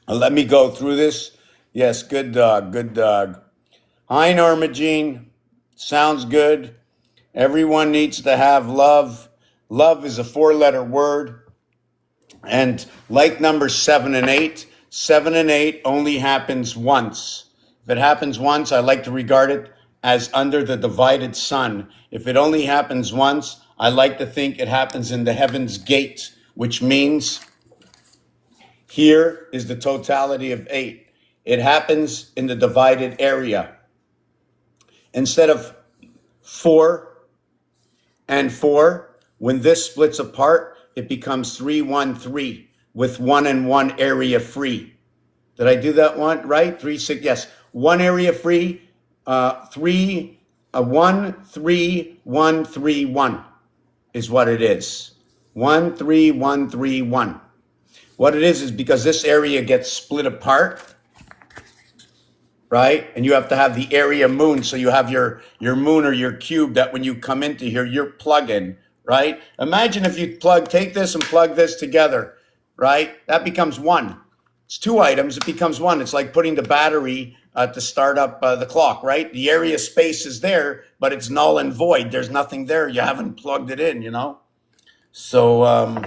A: let me go through this. Yes, good dog, good dog. Hi, Norma Jean. Sounds good. Everyone needs to have love. Love is a 4-letter word. And like number 7 and 8, 7 and 8 only happens once. If it happens once, I like to regard it as under the divided sun. If it only happens once, I like to think it happens in the heaven's gate, which means here is the totality of 8. It happens in the divided area. Instead of 4 and 4, When this splits apart, it becomes 313 with 1 and 1 area free. Did I do that one right? 3, 6, yes. 1 area free, 3, 1, 3, 1, 3, 1 is what it is. 1, 3, 1, 3, 1. What it is because this area gets split apart, right? And you have to have the area moon. So you have your moon or your cube that when you come into here, you're plugging, right? Imagine if you take this and plug this together, right? That becomes one. It's two items. It becomes one. It's like putting the battery to start up the clock, right? The area space is there, but it's null and void. There's nothing there. You haven't plugged it in, you know? So,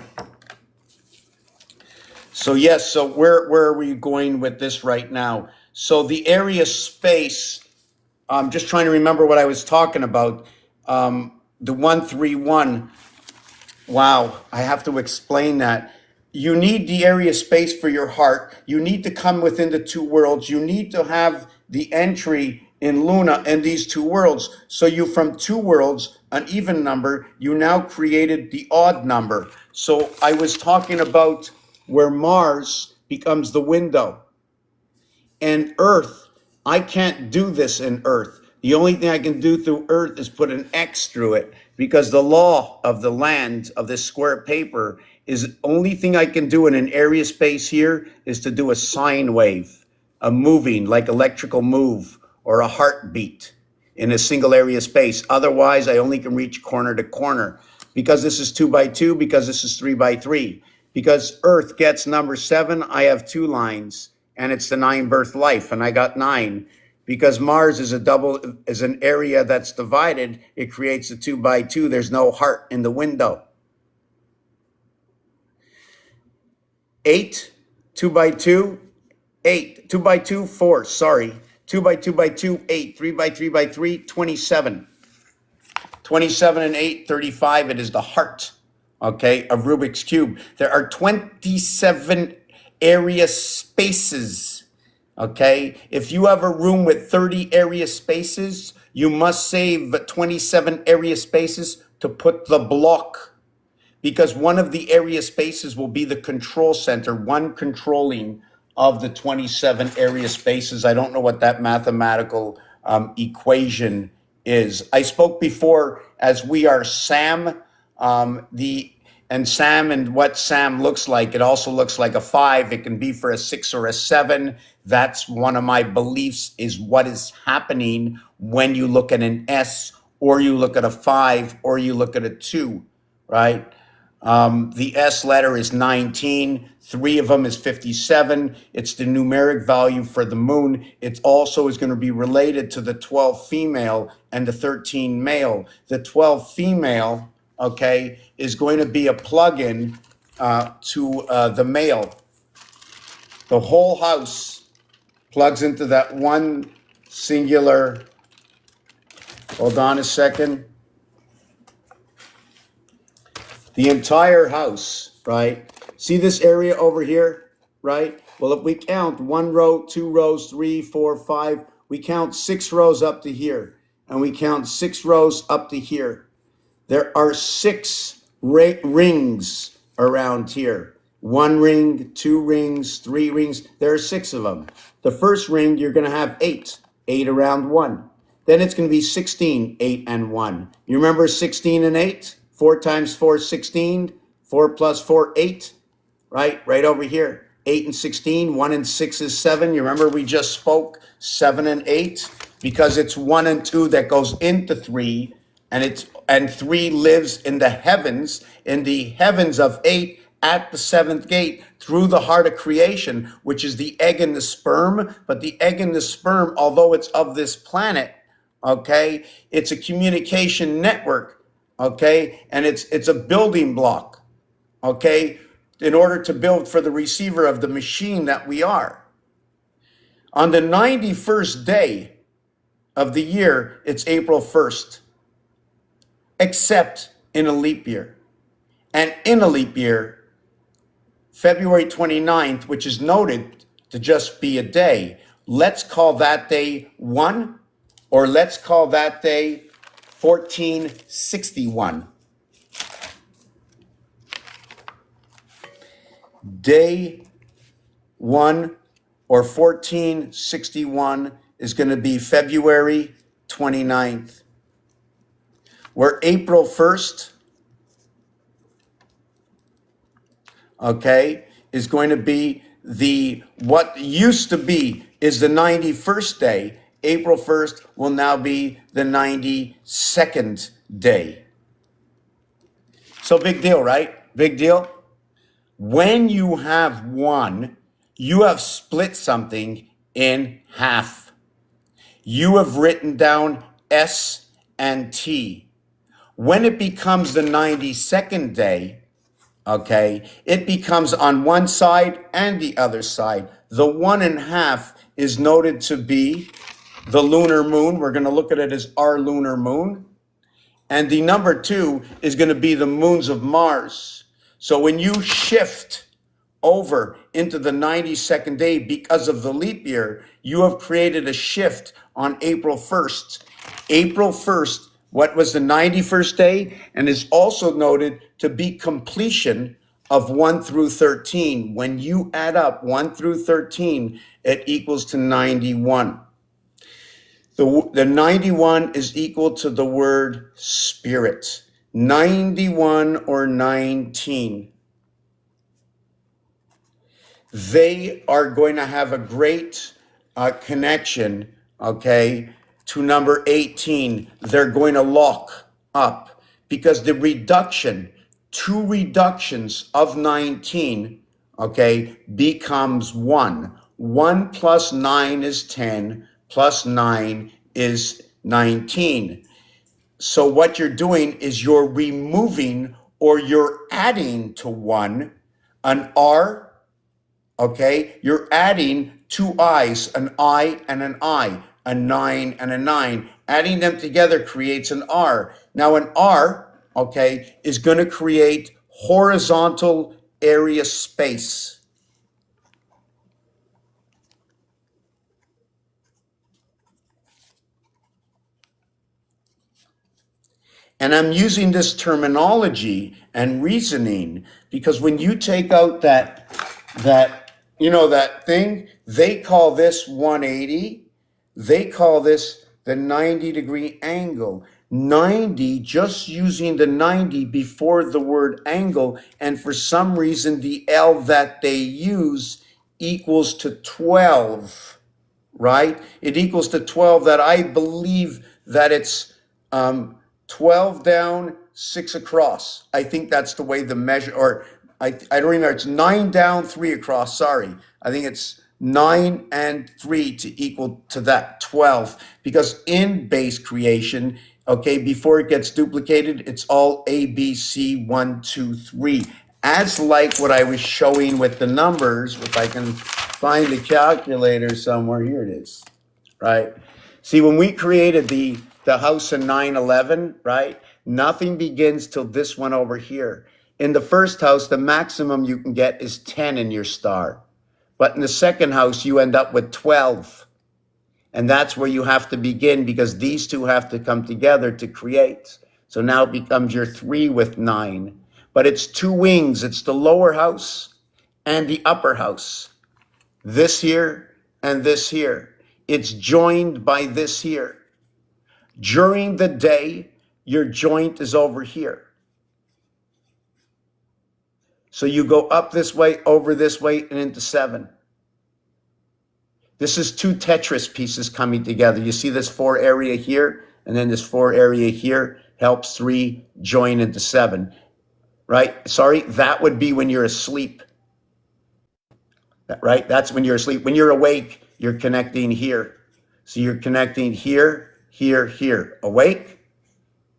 A: so yes, so where are we going with this right now? So the area space, I'm just trying to remember what I was talking about. The 131, wow, I have to explain that. You need the area space for your heart. You need to come within the two worlds. You need to have the entry in Luna and these two worlds. So you, from two worlds, an even number, you now created the odd number. So I was talking about where Mars becomes the window. And Earth, I can't do this in Earth. The only thing I can do through Earth is put an X through it, because the law of the land of this square paper is only thing I can do in an area space here is to do a sine wave, a moving like electrical move or a heartbeat in a single area space. Otherwise, I only can reach corner to corner. Because this is 2 by 2, because this is 3 by 3. Because Earth gets number 7, I have 2 lines, and it's the 9 birth life, and I got 9. Because Mars is is an area that's divided, it creates a 2 by 2. There's no heart in the window. 8, 2 by 2, 8, 2 by 2, 4, sorry. 2 by 2 by 2, 8, 3 by 3 by 3, 27. 27 and 8, 35, it is the heart, okay, of Rubik's Cube. There are 27 area spaces, okay? If you have a room with 30 area spaces, you must save 27 area spaces to put the block, because one of the area spaces will be the control center, one controlling of the 27 area spaces. I don't know what that mathematical equation is. I spoke before as we are Sam, and Sam and what Sam looks like. It also looks like a 5. It can be for a 6 or a 7. That's one of my beliefs, is what is happening when you look at an S, or you look at a 5, or you look at a 2, right? The S letter is 19. 3 of them is 57. It's the numeric value for the moon. It also is going to be related to the 12 female and the 13 male. The 12 female, okay, is going to be a plug-in to the male. The whole house plugs into that one singular, hold on a second. The entire house, right? See this area over here, right? Well, if we count 1 row, 2 rows, 3, 4, 5, we count 6 rows up to here, and we count 6 rows up to here. There are 6 rings around here. 1 ring, 2 rings, 3 rings. There are 6 of them. The first ring, you're going to have 8 around 1. Then it's going to be 16, 8 and 1. You remember 16 and 8? 4 times 4 is 16. 4 plus 4, 8. Right over here. 8 and 16. 1 and 6 is 7. You remember we just spoke 7 and 8? Because it's 1 and 2 that goes into 3. And 3 lives in the heavens of 8 at the 7th gate through the heart of creation, which is the egg and the sperm. But the egg and the sperm, although it's of this planet, okay, it's a communication network. Okay, and it's a building block, okay, in order to build for the receiver of the machine that we are. On the 91st day of the year, it's April 1st, except in a leap year. And in a leap year, February 29th, which is noted to just be a day, let's call that day 1, or let's call that day 1461. Day 1 or 1461 is going to be February 29th. Where April 1st, okay, is going to be what used to be is the 91st day. April 1st will now be the 92nd day. So big deal, right? Big deal. When you have one, you have split something in half. You have written down S and T. When it becomes the 92nd day, okay, it becomes on one side and the other side. The 1.5 is noted to be the lunar moon. We're going to look at it as our lunar moon. And the number 2 is going to be the moons of Mars. So when you shift over into the 92nd day because of the leap year, you have created a shift on April 1st. April 1st, what was the 91st day? And is also noted to be completion of 1 through 13. When you add up 1 through 13, it equals to 91. The 91 is equal to the word spirit. 91 or 19. They are going to have a great connection, okay, to number 18. They're going to lock up because the reduction, 2 reductions of 19, okay, becomes 1. 1 plus 9 is 10, plus 9 is 19. So what you're doing is you're removing or you're adding to 1 an R. Okay, you're adding 2 I's, an I and an I, a 9 and a 9. Adding them together creates an R. Now an R, okay, is going to create horizontal area space. And I'm using this terminology and reasoning because when you take out that that thing, they call this 180. They call this the 90-degree angle. 90, just using the 90 before the word angle, and for some reason the L that they use equals to 12, right? It equals to 12 that I believe that it's 12 down, 6 across. I think that's the way the measure, or I don't remember, it's 9 down, 3 across, sorry. I think it's 9 and 3 to equal to that 12, because in base creation, okay, before it gets duplicated, it's all A, B, C, 1, 2, 3. As like what I was showing with the numbers, if I can find the calculator somewhere, here it is, right? See, when we created the house in 911, right? Nothing begins till this one over here. In the first house, the maximum you can get is 10 in your star. But in the second house, you end up with 12. And that's where you have to begin because these two have to come together to create. So now it becomes your 3 with 9. But it's 2 wings. It's the lower house and the upper house. This here and this here. It's joined by this here. During the day, your joint is over here. So you go up this way, over this way, and into 7. This is 2 Tetris pieces coming together. You see this 4 area here, and then this 4 area here helps 3 join into 7, right? Sorry, that would be when you're asleep, right? That's when you're asleep. When you're awake, you're connecting here. So you're connecting here, here, here. Awake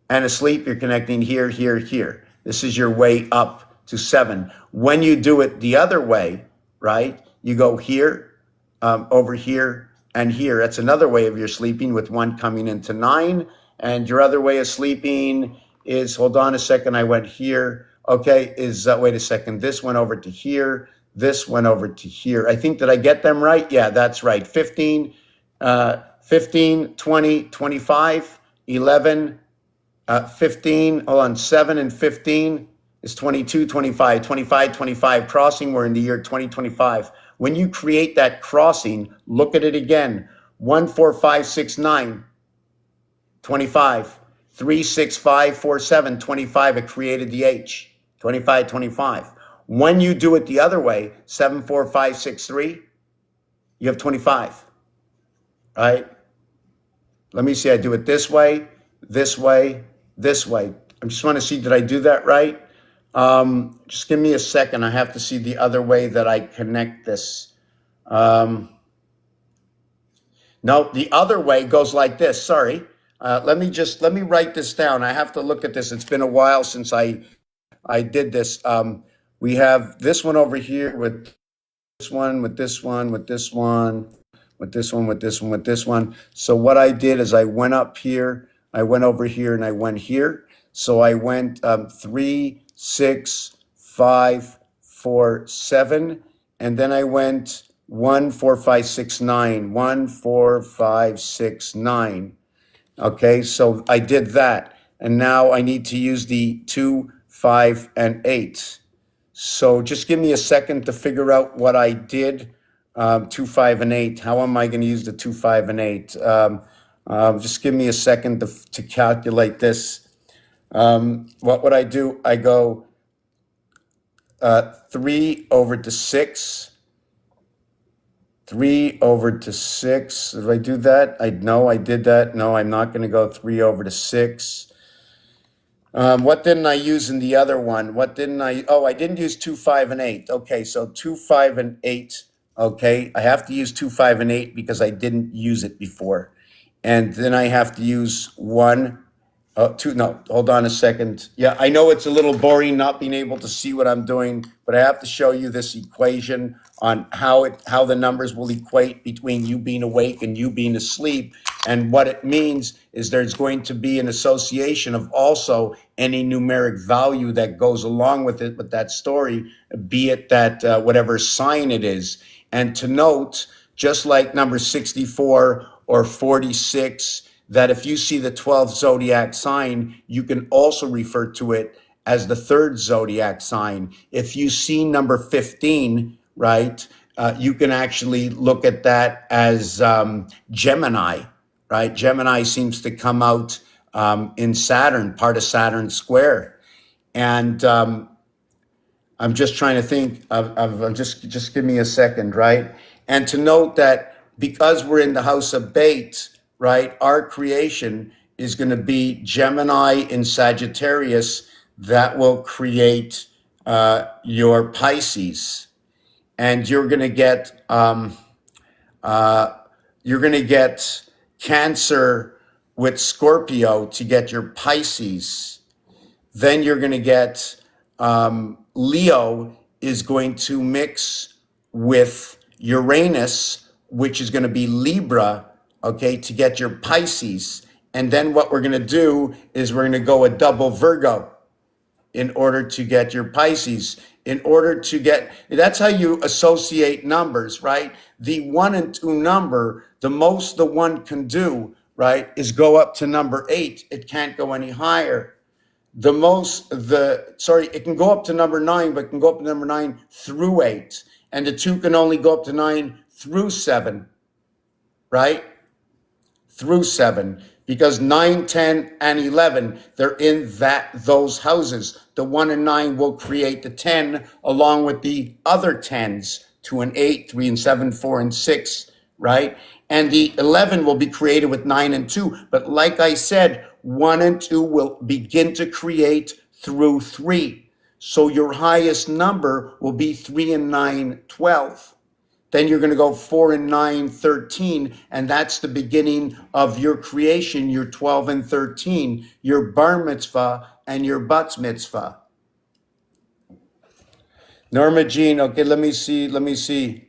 A: and asleep, you're connecting here, here, here. This is your way up to 7. When you do it the other way, right, you go here, over here, and here. That's another way of your sleeping with 1 coming into 9. And your other way of sleeping is, hold on a second, I went here. Okay, wait a second, this went over to here. This went over to here. I think, did I get them right? Yeah, that's right. 15, 20, 25, 11, 15, hold on, 7 and 15, is 22, 25, 25, 25 crossing. We're in the year 2025. When you create that crossing, look at it again. 1, 4, 5, 6, 9, 25. 3, 6, 5, 4, 7, 25. It created the H. 25, 25. When you do it the other way, 7, 4, 5, 6, 3, you have 25. Right? Let me see. I do it this way, this way, this way. I just want to see, did I do that right? Just give me a second. I have to see the other way that I connect this. No, the other way goes like this. Sorry. Let me write this down. I have to look at this. It's been a while since I did this. We have this one over here with this one, with this one, with this one, with this one, with this one, with this one. So what I did is I went up here, I went over here, and I went here. So I went 3, 6, 5, 4, 7, and then I went 1, 4, 5, 6, 9. 1, 4, 5, 6, 9. Okay, so I did that. And now I need to use the 2, 5, and 8. So just give me a second to figure out what I did. 2, 5, and 8. How am I going to use the 2, 5, and 8? Just give me a second to calculate this. What would I do? I go 3 over to 6. 3 over to 6. Did I do that? No, I did that. No, I'm not going to go 3 over to 6. What didn't I use in the other one? What didn't I? Oh, I didn't use 2, 5, and 8. Okay, so 2, 5, and 8. Okay, I have to use 2, 5, and 8 because I didn't use it before. And then I have to use 1, 2, no, hold on a second. Yeah, I know it's a little boring not being able to see what I'm doing, but I have to show you this equation on how the numbers will equate between you being awake and you being asleep. And what it means is there's going to be an association of also any numeric value that goes along with it, with that story, be it that whatever sign it is. And to note, just like number 64 or 46, that if you see the 12th zodiac sign, you can also refer to it as the third zodiac sign. If you see number 15, right, you can actually look at that as Gemini, right? Gemini seems to come out in Saturn, part of Saturn square. And I'm just trying to think of just give me a second, right? And to note that because we're in the house of Bait, right, our creation is going to be Gemini in Sagittarius. That will create your Pisces, and you're going to get Cancer with Scorpio to get your Pisces. Then you're going to get Leo is going to mix with Uranus, which is going to be Libra, okay, to get your Pisces. And then what we're going to do is we're going to go a double Virgo in order to get your Pisces. In order to get, that's how you associate numbers, right? The 1 and 2 number, the most the one can do, right, is go up to number 8. It can't go any higher. It can go up to number 9, but it can go up to number 9 through 8. And the 2 can only go up to 9 through 7, right? Through 7, because 9, 10, and 11, they're in those houses. The 1 and 9 will create the 10 along with the other 10s, 2 and 8, 3 and 7, 4 and 6, right? And the 11 will be created with 9 and 2. But like I said, 1 and 2 will begin to create through 3. So your highest number will be 3 and 9, 12. Then you're going to go 4 and 9, 13. And that's the beginning of your creation, your 12 and 13, your bar mitzvah and your bat mitzvah. Norma Jean, okay, let me see.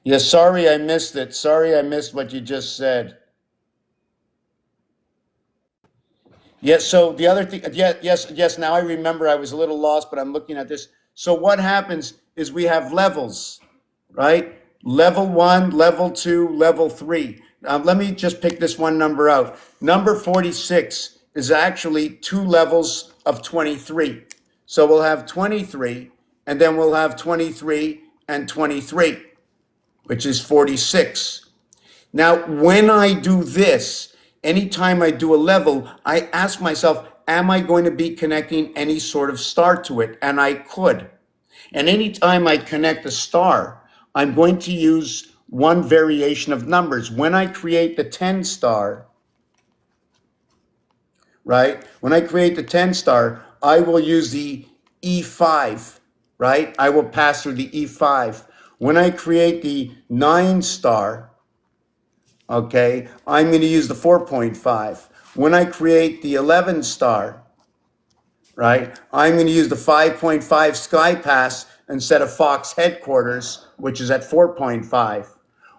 A: Yeah, sorry I missed it. Sorry I missed what you just said. Yes, so the other thing, yes, now I remember. I was a little lost, but I'm looking at this. So what happens is we have levels, right? Level 1, level 2, level 3. let me just pick this one number out. Number 46 is actually two levels of 23. So we'll have 23, and then we'll have 23 and 23, which is 46. Now, when I do this, anytime I do a level, I ask myself, am I going to be connecting any sort of star to it? And I could. And anytime I connect a star, I'm going to use one variation of numbers. When I create the 10 star, right? When I create the 10 star, I will use the E5, right? I will pass through the E5. When I create the 9 star, okay, I'm going to use the 4.5. When I create the 11 star, right, I'm going to use the 5.5 Sky Pass instead of Fox headquarters, which is at 4.5.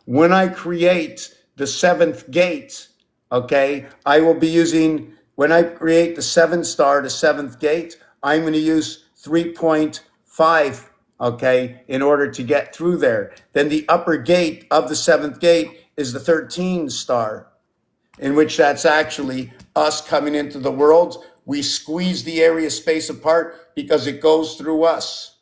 A: When I create the 7th gate, okay, I will be using, when I create the 7 star, the 7th gate, I'm going to use 3.5, okay, in order to get through there. Then the upper gate of the 7th gate is the 13 star, in which that's actually us coming into the world. We squeeze the area space apart because it goes through us.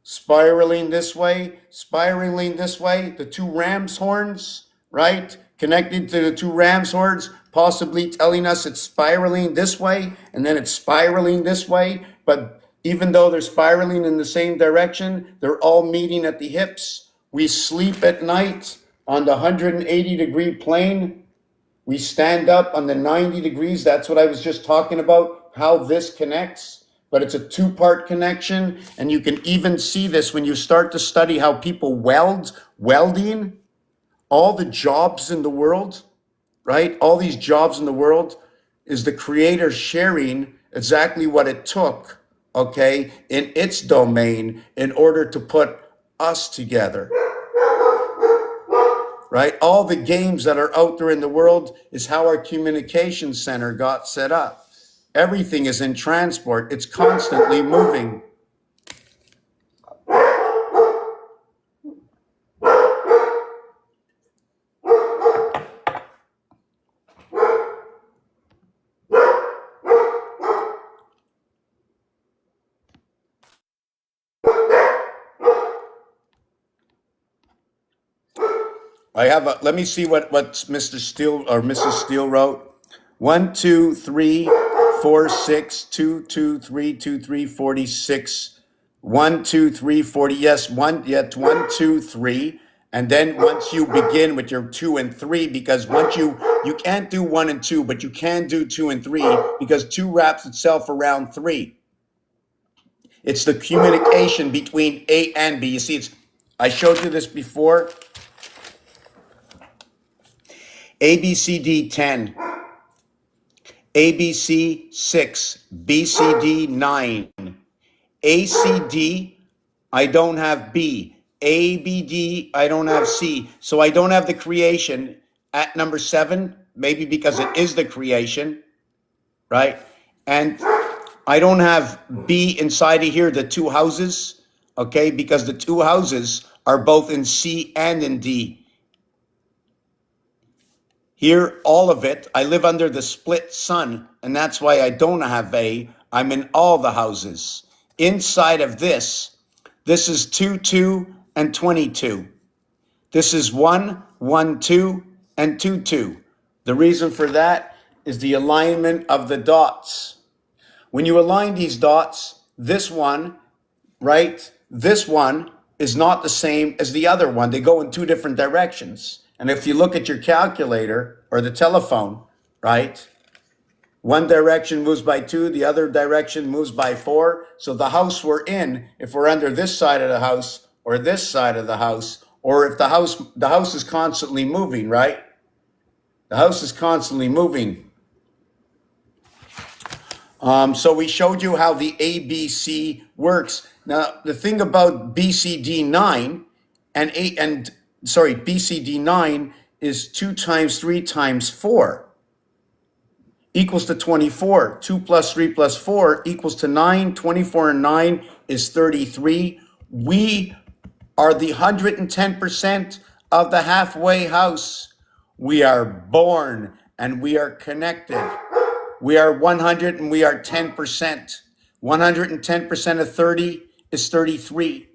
A: Spiraling this way, the two ram's horns, right? Connected to the two ram's horns, possibly telling us it's spiraling this way, and then it's spiraling this way. But even though they're spiraling in the same direction, they're all meeting at the hips. We sleep at night on the 180-degree plane. We stand up on the 90 degrees. That's what I was just talking about, how this connects. But it's a two-part connection, and you can even see this when you start to study how people welding, all the jobs in the world, right? All these jobs in the world is the creator sharing exactly what it took, okay, in its domain in order to put us together. Right? All the games that are out there in the world is how our communication center got set up. Everything is in transport. It's constantly moving. Let me see what Mr. Steele or Mrs. Steele wrote. 1, 2, 3, 4, 6, 2, 2, 3, 2, 3, 46. 1, 2, 3, 40. Yes, 1, 2, 3. And then once you begin with your 2 and 3, because once you can't do 1 and 2, but you can do 2 and 3 because 2 wraps itself around 3. It's the communication between A and B. You see, I showed you this before. ABCD 10, ABC 6, BCD 9, ACD, I don't have B, ABD, I don't have C. So I don't have the creation at number 7, maybe because it is the creation, right? And I don't have B inside of here, the two houses, okay? Because the two houses are both in C and in D. Here, all of it, I live under the split sun, and that's why I don't have A. I'm in all the houses. Inside of this is 2, 2, and 22. This is 1, 1, 2, and 2, 2. The reason for that is the alignment of the dots. When you align these dots, this one, right, this one is not the same as the other one. They go in two different directions. And if you look at your calculator or the telephone, right, one direction moves by 2, the other direction moves by 4. So the house we're in, if we're under this side of the house or this side of the house, or if the house is constantly moving, right? The house is constantly moving. So we showed you how the ABC works. Now, the thing about BCD9 BCD9 is 2 times 3 times 4 equals to 24. 2 plus 3 plus 4 equals to 9. 24 and 9 is 33. We are the 110% of the halfway house. We are born and we are connected. We are 100 and we are 10%. 110% of 30 is 33.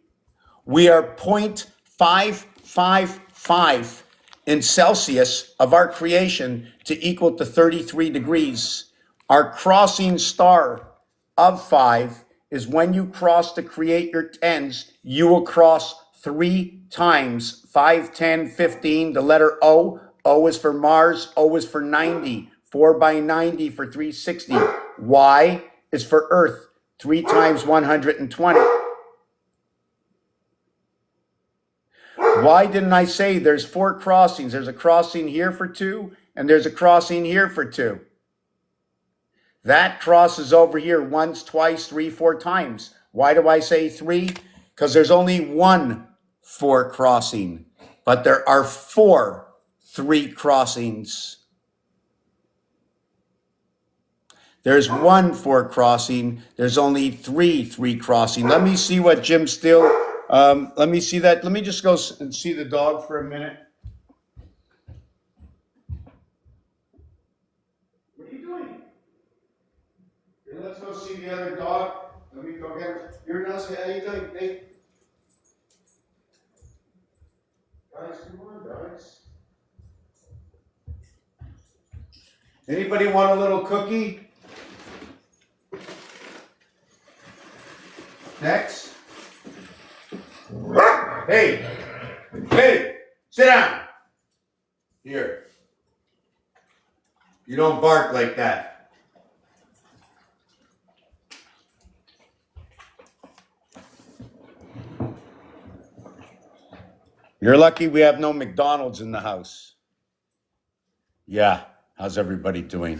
A: We are 0.555 in Celsius of our creation to equal to 33 degrees. Our crossing star of 5 is when you cross to create your tens, you will cross 3 times. 5, 10, 15, the letter O. O is for Mars, O is for 90. 4 by 90 for 360. Y is for Earth, 3 times 120. Why didn't I say there's 4 crossings? There's a crossing here for 2, and there's a crossing here for 2. That crosses over here once, twice, 3, 4 times. Why do I say 3? Because there's only 1 4 crossing, but there are 4 3 crossings. There's 1 4 crossing. There's only 3 3 crossing. Let me see what Jim Steele. Let me see that. Let me just go and see the dog for a minute. What are you doing? Here, let's go see the other dog. Let me go get her. You're not saying, how you doing? Hey. Guys, come on, guys. Anybody want a little cookie? Next. Hey, hey, sit down. Here. You don't bark like that. You're lucky we have no McDonald's in the house. Yeah, how's everybody doing?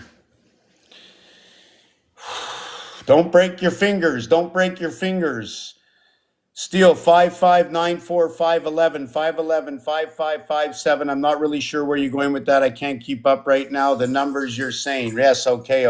A: Don't break your fingers. Don't break your fingers. Steele, 5594 511 511 5557. I'm not really sure where you're going with that. I can't keep up right now. The numbers you're saying. Yes, okay.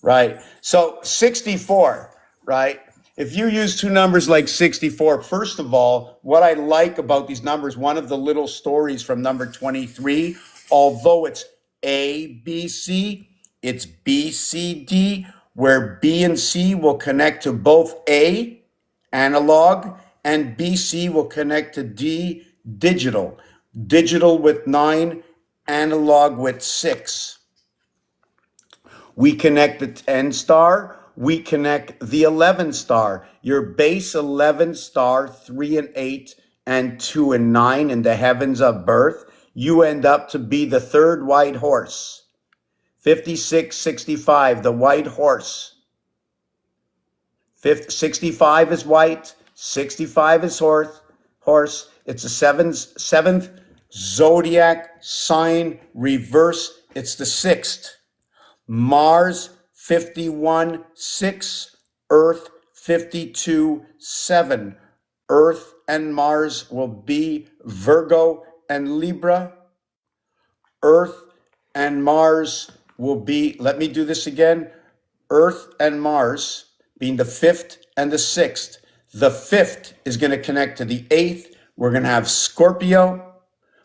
A: Right. So 64, right? If you use 2 numbers like 64, first of all, what I like about these numbers, one of the little stories from number 23, although it's A, B, C, it's B, C, D, where B and C will connect to both A, analog, and BC will connect to D, digital. Digital with 9, analog with 6. We connect the 10 star, we connect the 11 star. Your base 11 star, 3 and 8, and 2 and 9 in the heavens of birth, you end up to be the 3rd white horse. 5665, the white horse. 65 is white, 65 is horse. It's the seventh zodiac sign reverse. It's the 6th. Mars 51-6, Earth 52-7. Earth and Mars will be Virgo and Libra. Earth and Mars will be, let me do this again. Earth and Mars being the 5th and the 6th. The 5th is going to connect to the 8th. We're going to have Scorpio,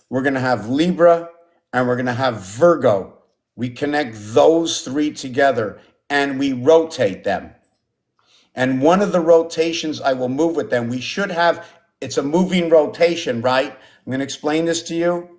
A: we're going to have Libra, and we're going to have Virgo. We connect those 3 together and we rotate them. And one of the rotations I will move with them, we should have, it's a moving rotation, right? I'm going to explain this to you.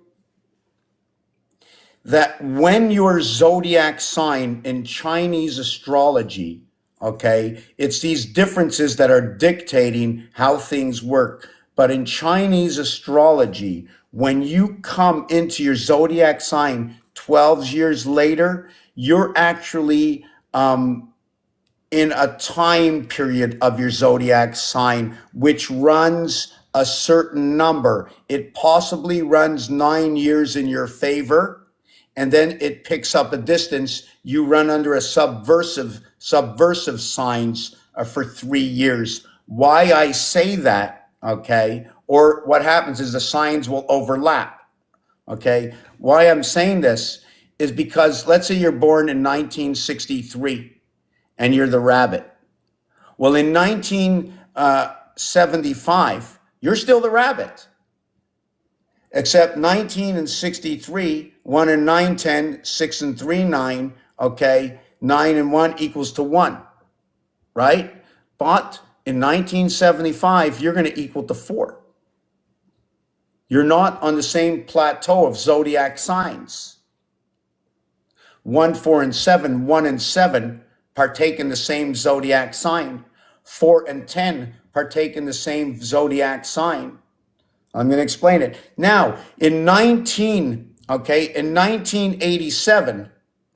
A: That when your zodiac sign in Chinese astrology, okay, it's these differences that are dictating how things work. But in Chinese astrology, when you come into your zodiac sign 12 years later, you're actually in a time period of your zodiac sign, which runs a certain number. It possibly runs 9 years in your favor. And then it picks up a distance. You run under a subversive signs for 3 years. Why I say that, okay, or what happens is the signs will overlap, okay? Why I'm saying this is because let's say you're born in 1963 and you're the rabbit. Well, in 1975, you're still the rabbit. Except 19 and 63, 1 and 9, 10, 6 and 3, 9, okay? 9 and 1 equals to 1, right? But in 1975, you're going to equal to 4. You're not on the same plateau of zodiac signs. 1, 4, and 7, 1 and 7 partake in the same zodiac sign. 4 and 10 partake in the same zodiac sign. I'm going to explain it. Now, in 1987,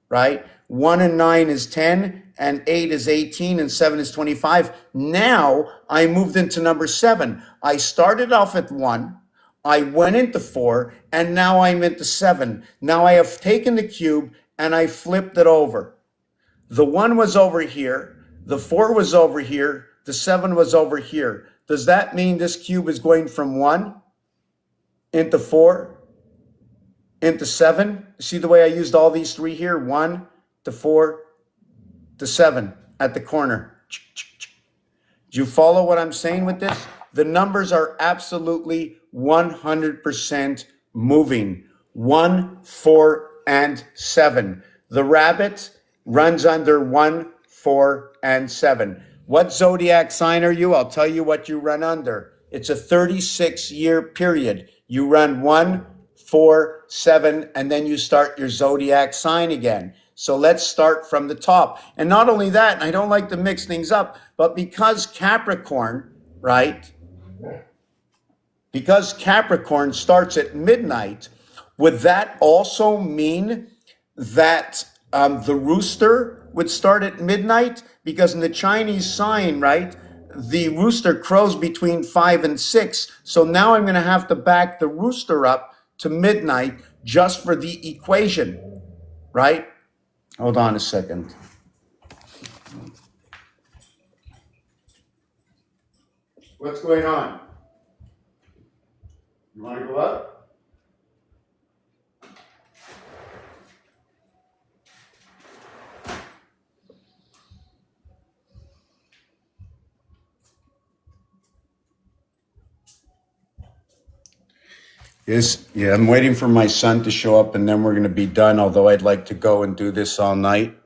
A: right, 1 and 9 is 10, and 8 is 18, and 7 is 25. Now, I moved into number 7. I started off at 1, I went into 4, and now I'm into 7. Now I have taken the cube, and I flipped it over. The 1 was over here, the 4 was over here, the 7 was over here. Does that mean this cube is going from 1 into 4 into 7? See the way I used all these 3 here? 1 to 4 to 7 at the corner. Do you follow what I'm saying with this? The numbers are absolutely 100% moving. 1, 4, and 7. The rabbit runs under 1, 4, and 7. What zodiac sign are you? I'll tell you what you run under. It's a 36-year period. You run 1, 4, 7, and then you start your zodiac sign again. So let's start from the top. And not only that, and I don't like to mix things up, but because Capricorn, right? Because Capricorn starts at midnight, would that also mean that the rooster would start at midnight? Because in the Chinese sign, right, the rooster crows between 5 and 6. So now I'm going to have to back the rooster up to midnight just for the equation, right? Hold on a second. What's going on? You want to go up? Yes, yeah, I'm waiting for my son to show up and then we're going to be done, although I'd like to go and do this all night.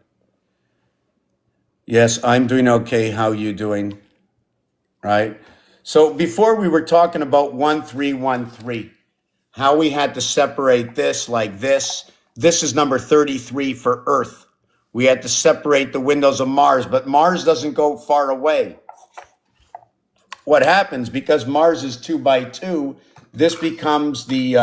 A: Yes, I'm doing okay. How you doing? Right? So before we were talking about 1313, how we had to separate this like this. This is number 33 for Earth. We had to separate the windows of Mars, but Mars doesn't go far away. What happens, because Mars is 2 by 2, this becomes the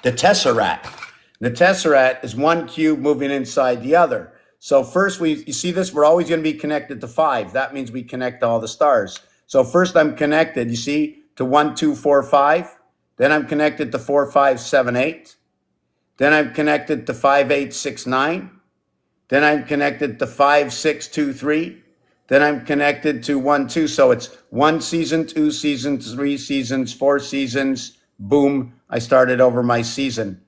A: tesseract. The tesseract is one cube moving inside the other. So first, you see this? We're always going to be connected to 5. That means we connect all the stars. So first I'm connected, you see, to 1, 2, 4, 5. Then I'm connected to 4, 5, 7, 8. Then I'm connected to 5, 8, 6, 9. Then I'm connected to 5, 6, 2, 3. Then I'm connected to 1, 2. So it's 1 season, 2 seasons, 3 seasons, 4 seasons. Boom, I started over my season.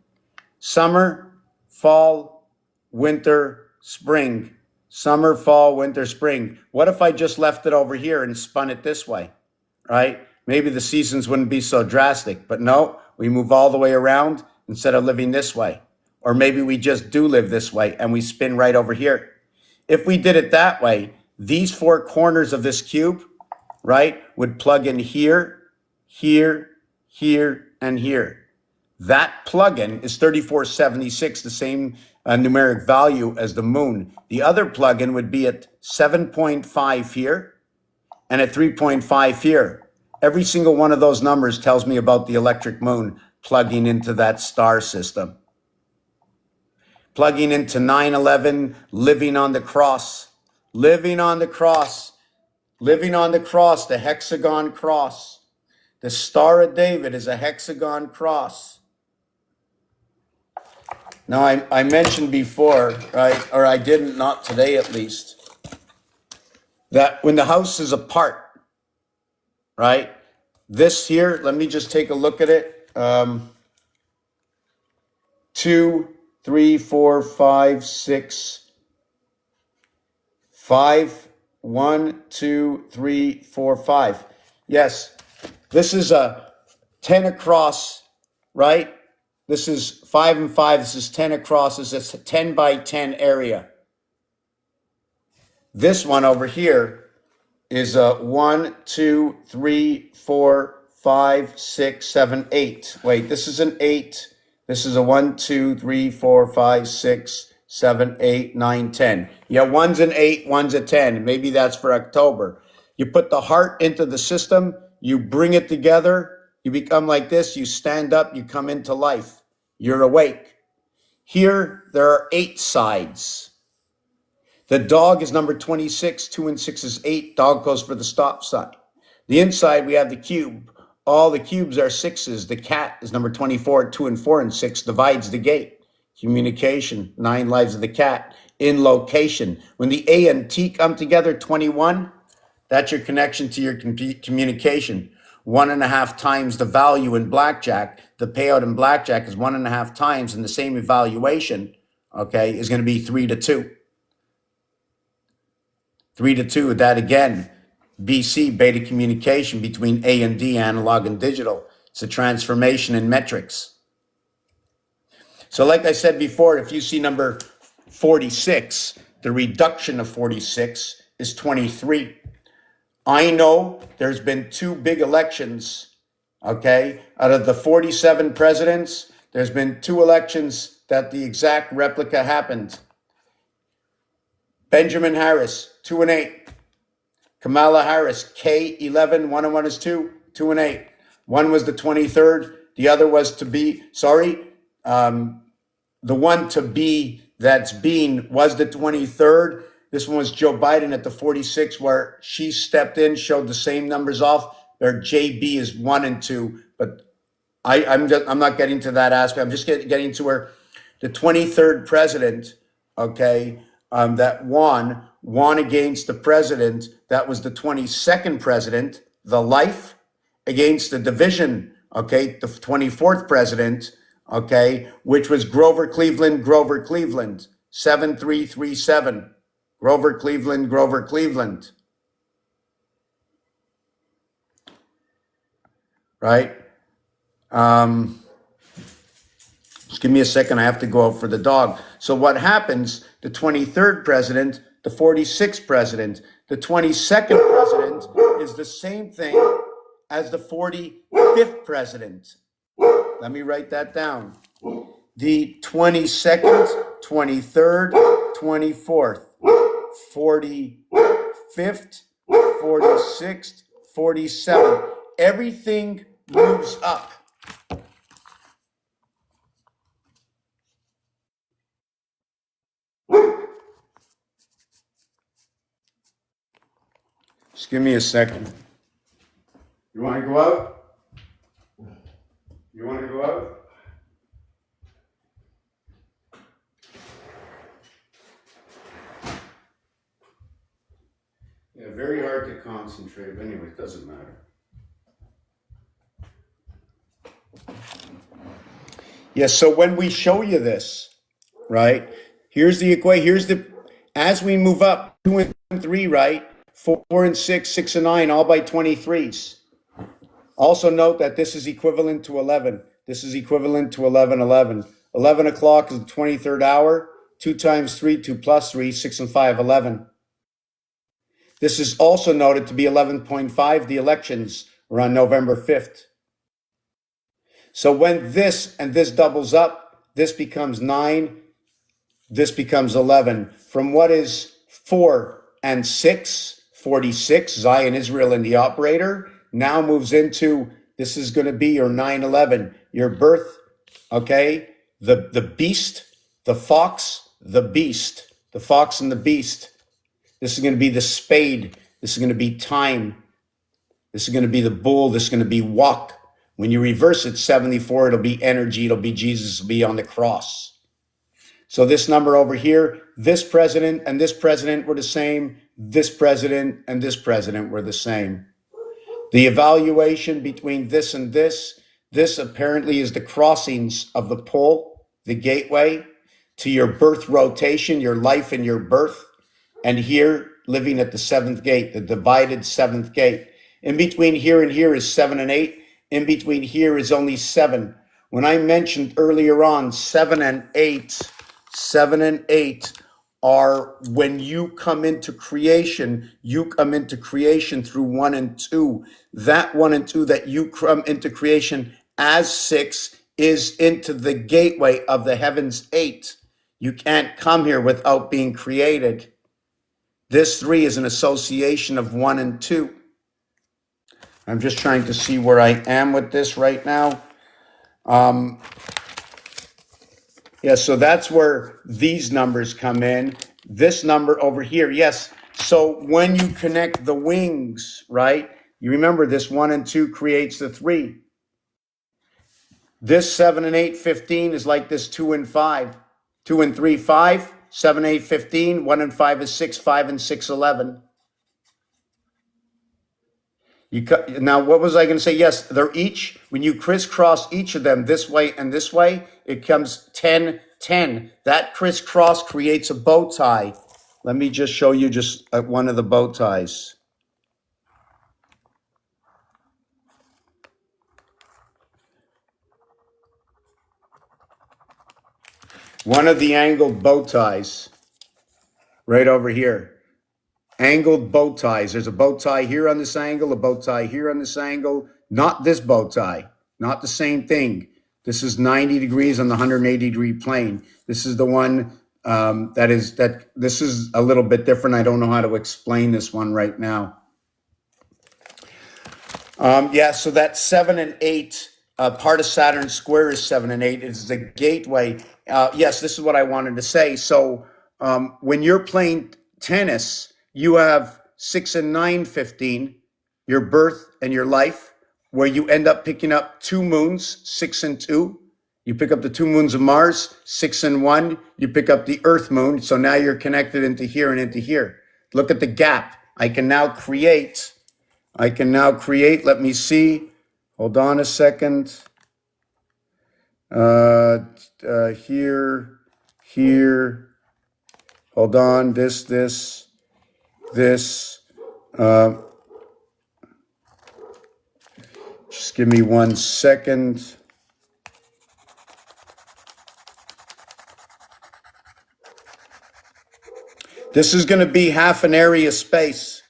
A: Summer, fall, winter, spring. Summer, fall, winter, spring. What if I just left it over here and spun it this way, right? Maybe the seasons wouldn't be so drastic, but no, we move all the way around instead of living this way. Or maybe we just do live this way and we spin right over here. If we did it that way, these 4 corners of this cube, right, would plug in here, here, here, and here. That plug-in is 3476, the same numeric value as the moon. The other plug-in would be at 7.5 here and at 3.5 here. Every single one of those numbers tells me about the electric moon plugging into that star system. Plugging into 9/11, living on the cross, living on the cross, living on the cross, the hexagon cross. The Star of David is a hexagon cross. Now, I mentioned before, right, or I didn't, not today at least, that when the house is apart, right, this here, let me just take a look at it. 2, 3, 4, 5, 6, 5, 1, 2, 3, 4, 5. Yes, this is a 10 across, right? This is 5 and 5. This is 10 across. This is a 10 by 10 area. This one over here is a 1, 2, 3, 4, 5, 6, 7, 8. Wait, this is an 8. This is a 1, 2, 3, 4, 5, 6, 7, 8, 9, 10. Yeah, one's an 8, one's a 10. Maybe that's for October. You put the heart into the system, you bring it together, you become like this, you stand up, you come into life. You're awake. Here, there are 8 sides. The dog is number 26. 2 and 6 is 8. Dog goes for the stop sign. The inside, we have the cube. All the cubes are 6s. The cat is number 24. 2 and 4 and 6 divides the gate. Communication, 9 lives of the cat. In location. When the A and T come together, 21, that's your connection to your communication. 1.5 times the value in blackjack. The payout in blackjack is 1.5 times, and the same evaluation, okay, is going to be 3 to 2. 3 to 2, that again, BC, beta communication between A and D, analog and digital. It's a transformation in metrics. So like I said before, if you see number 46, the reduction of 46 is 23. I know there's been 2 big elections, okay? Out of the 47 presidents, there's been 2 elections that the exact replica happened. Benjamin Harris, 2 and 8. Kamala Harris, K11, 1 and 1 is 2, 2 and 8. One was the 23rd. The other was to be, the one to be that's been was the 23rd. This one was Joe Biden at the 46, where she stepped in, showed the same numbers off. Their JB is 1 and 2, but I'm not getting to that aspect. I'm just getting to where the 23rd president, okay, that won against the president that was the 22nd president, the life, against the division, okay, the 24th president, okay, which was Grover Cleveland, 7337. Grover Cleveland. Right? Just give me a second. I have to go out for the dog. So what happens, the 23rd president, the 46th president, the 22nd president is the same thing as the 45th president. Let me write that down. The 22nd, 23rd, 24th, 45th, 46th, 47th. Everything moves up. Just give me a second. You want to go out? You want to go out? Yeah, very hard to concentrate. But anyway, it doesn't matter. Yes, so when we show you this, right, here's the equation. As we move up, 2 and 3, right, 4 and 6, 6 and 9, all by 23s. Also note that this is equivalent to 11. This is equivalent to 11, 11. 11 o'clock is the 23rd hour. 2 times 3, 2 plus 3, 6 and 5, 11. This is also noted to be 11.5. The elections were on November 5th. So when this and this doubles up, this becomes 9, this becomes 11. From what is 4 and 6, 46, Zion, Israel, and the operator, now moves into, this is going to be your 9/11, your birth, okay? The beast, the fox, the beast, the fox and the beast. This is going to be the spade. This is going to be time. This is going to be the bull. This is going to be walk. When you reverse it, 74, it'll be energy. It'll be Jesus will be on the cross. So this number over here, this president and this president were the same. This president and this president were the same. The evaluation between this and this apparently is the crossings of the pole, the gateway to your birth rotation, your life and your birth. And here, living at the 7th gate, the divided 7th gate. In between here and here is 7 and 8. In between here is only 7. When I mentioned earlier on 7 and 8 are when you come into creation, you come into creation through 1 and 2. That 1 and 2 that you come into creation as 6 is into the gateway of the heavens 8. You can't come here without being created. This 3 is an association of 1 and 2. I'm just trying to see where I am with this right now. Yeah, so that's where these numbers come in. This number over here, yes. So when you connect the wings, right, you remember this 1 and 2 creates the 3. This 7 and 8, 15 is like this 2 and 5. 2 and 3, 5. 7, 8, 15. 1 and 5 is 6. 5 and 6, 11. Now, what was I going to say? Yes, they're each, when you crisscross each of them this way and this way, it comes 10, 10. That crisscross creates a bow tie. Let me just show you just one of the bow ties. One of the angled bow ties right over here. Angled bow ties. There's a bow tie here on this angle, a bow tie here on this angle. Not this bow tie, not the same thing. This is 90 degrees on the 180 degree plane. This is the one this is a little bit different. I don't know how to explain this one right now. Yeah, so that 7 and 8, part of Saturn's square is 7 and 8. It's the gateway. Yes, this is what I wanted to say. So when you're playing tennis, you have 6 and 9, 15, your birth and your life, where you end up picking up 2 moons, 6 and 2. You pick up the 2 moons of Mars, 6 and 1. You pick up the Earth moon. So now you're connected into here and into here. Look at the gap. I can now create, let me see. Hold on a second. Here. Hold on, this. Just give me 1 second. This is going to be half an area space.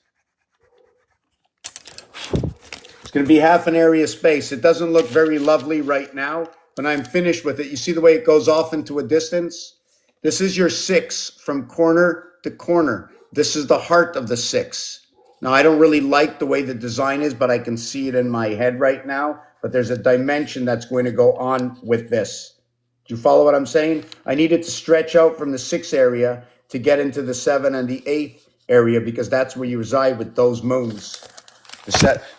A: It's going to be half an area space. It doesn't look very lovely right now, but I'm finished with it. You see the way it goes off into a distance? This is your 6 from corner to corner. This is the heart of the 6. Now, I don't really like the way the design is, but I can see it in my head right now. But there's a dimension that's going to go on with this. Do you follow what I'm saying? I needed to stretch out from the 6 area to get into the 7 and the 8 area because that's where you reside with those moons.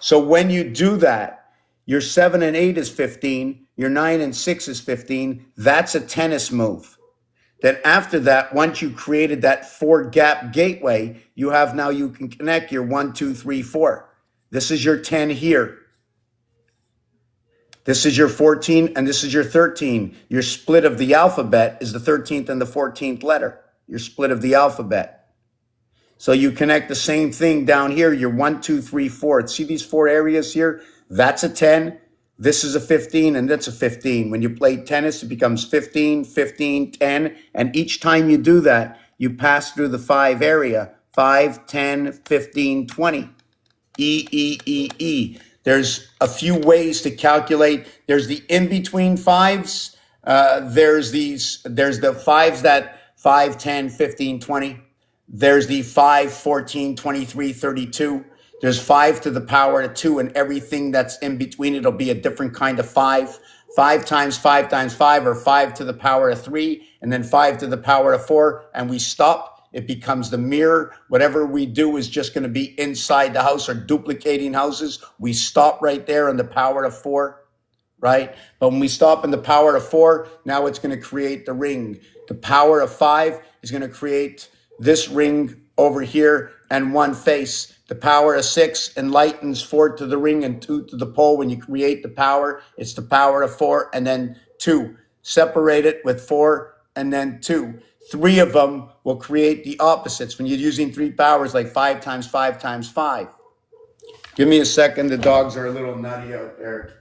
A: So when you do that, your 7 and 8 is 15, your 9 and 6 is 15. That's a tennis move. Then after that, once you created that 4 gap gateway, you can connect your 1, 2, 3, 4. This is your 10 here. This is your 14 and this is your 13. Your split of the alphabet is the 13th and the 14th letter. Your split of the alphabet. So you connect the same thing down here. Your 1, 2, 3, 4. See these 4 areas here? That's a 10. This is a 15 and that's a 15. When you play tennis, it becomes 15, 15, 10. And each time you do that, you pass through the 5 area. 5, 10, 15, 20. E, E, E, E. There's a few ways to calculate. There's the in-between 5s. There's the 5s that 5, 10, 15, 20. There's the 5, 14, 23, 32. There's 5 to the power of 2, and everything that's in between it'll be a different kind of 5. 5 times 5 times 5, or 5 to the power of 3, and then 5 to the power of 4, and we stop. It becomes the mirror. Whatever we do is just going to be inside the house or duplicating houses. We stop right there in the power of 4, right? But when we stop in the power of 4, now it's going to create the ring. The power of 5 is going to create this ring over here and 1 face. The power of 6 enlightens 4 to the ring and 2 to the pole. When you create the power, it's the power of 4 and then 2. Separate it with 4 and then 2. 3 of them will create the opposites when you're using 3 powers, like 5 times 5 times 5. Give me a second. The dogs are a little nutty out there.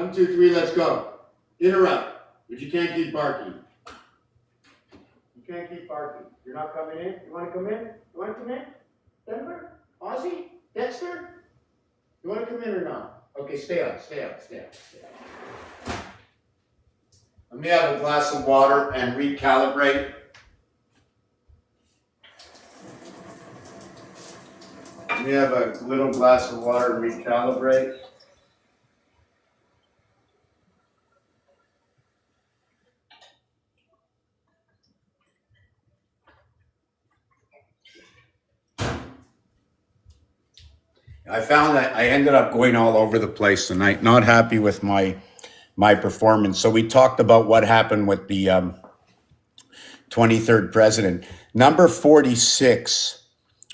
A: 1, 2, 3, let's go. Interrupt, but you can't keep barking. You can't keep barking. You're not coming in? You want to come in? You want to come in? Denver? Aussie? Dexter? You want to come in or not? Okay, stay up, stay up, stay up, stay up. Let me have a glass of water and recalibrate. Let me have a little glass of water and recalibrate. I found that I ended up going all over the place tonight, not happy with my performance. So we talked about what happened with the 23rd president. Number 46,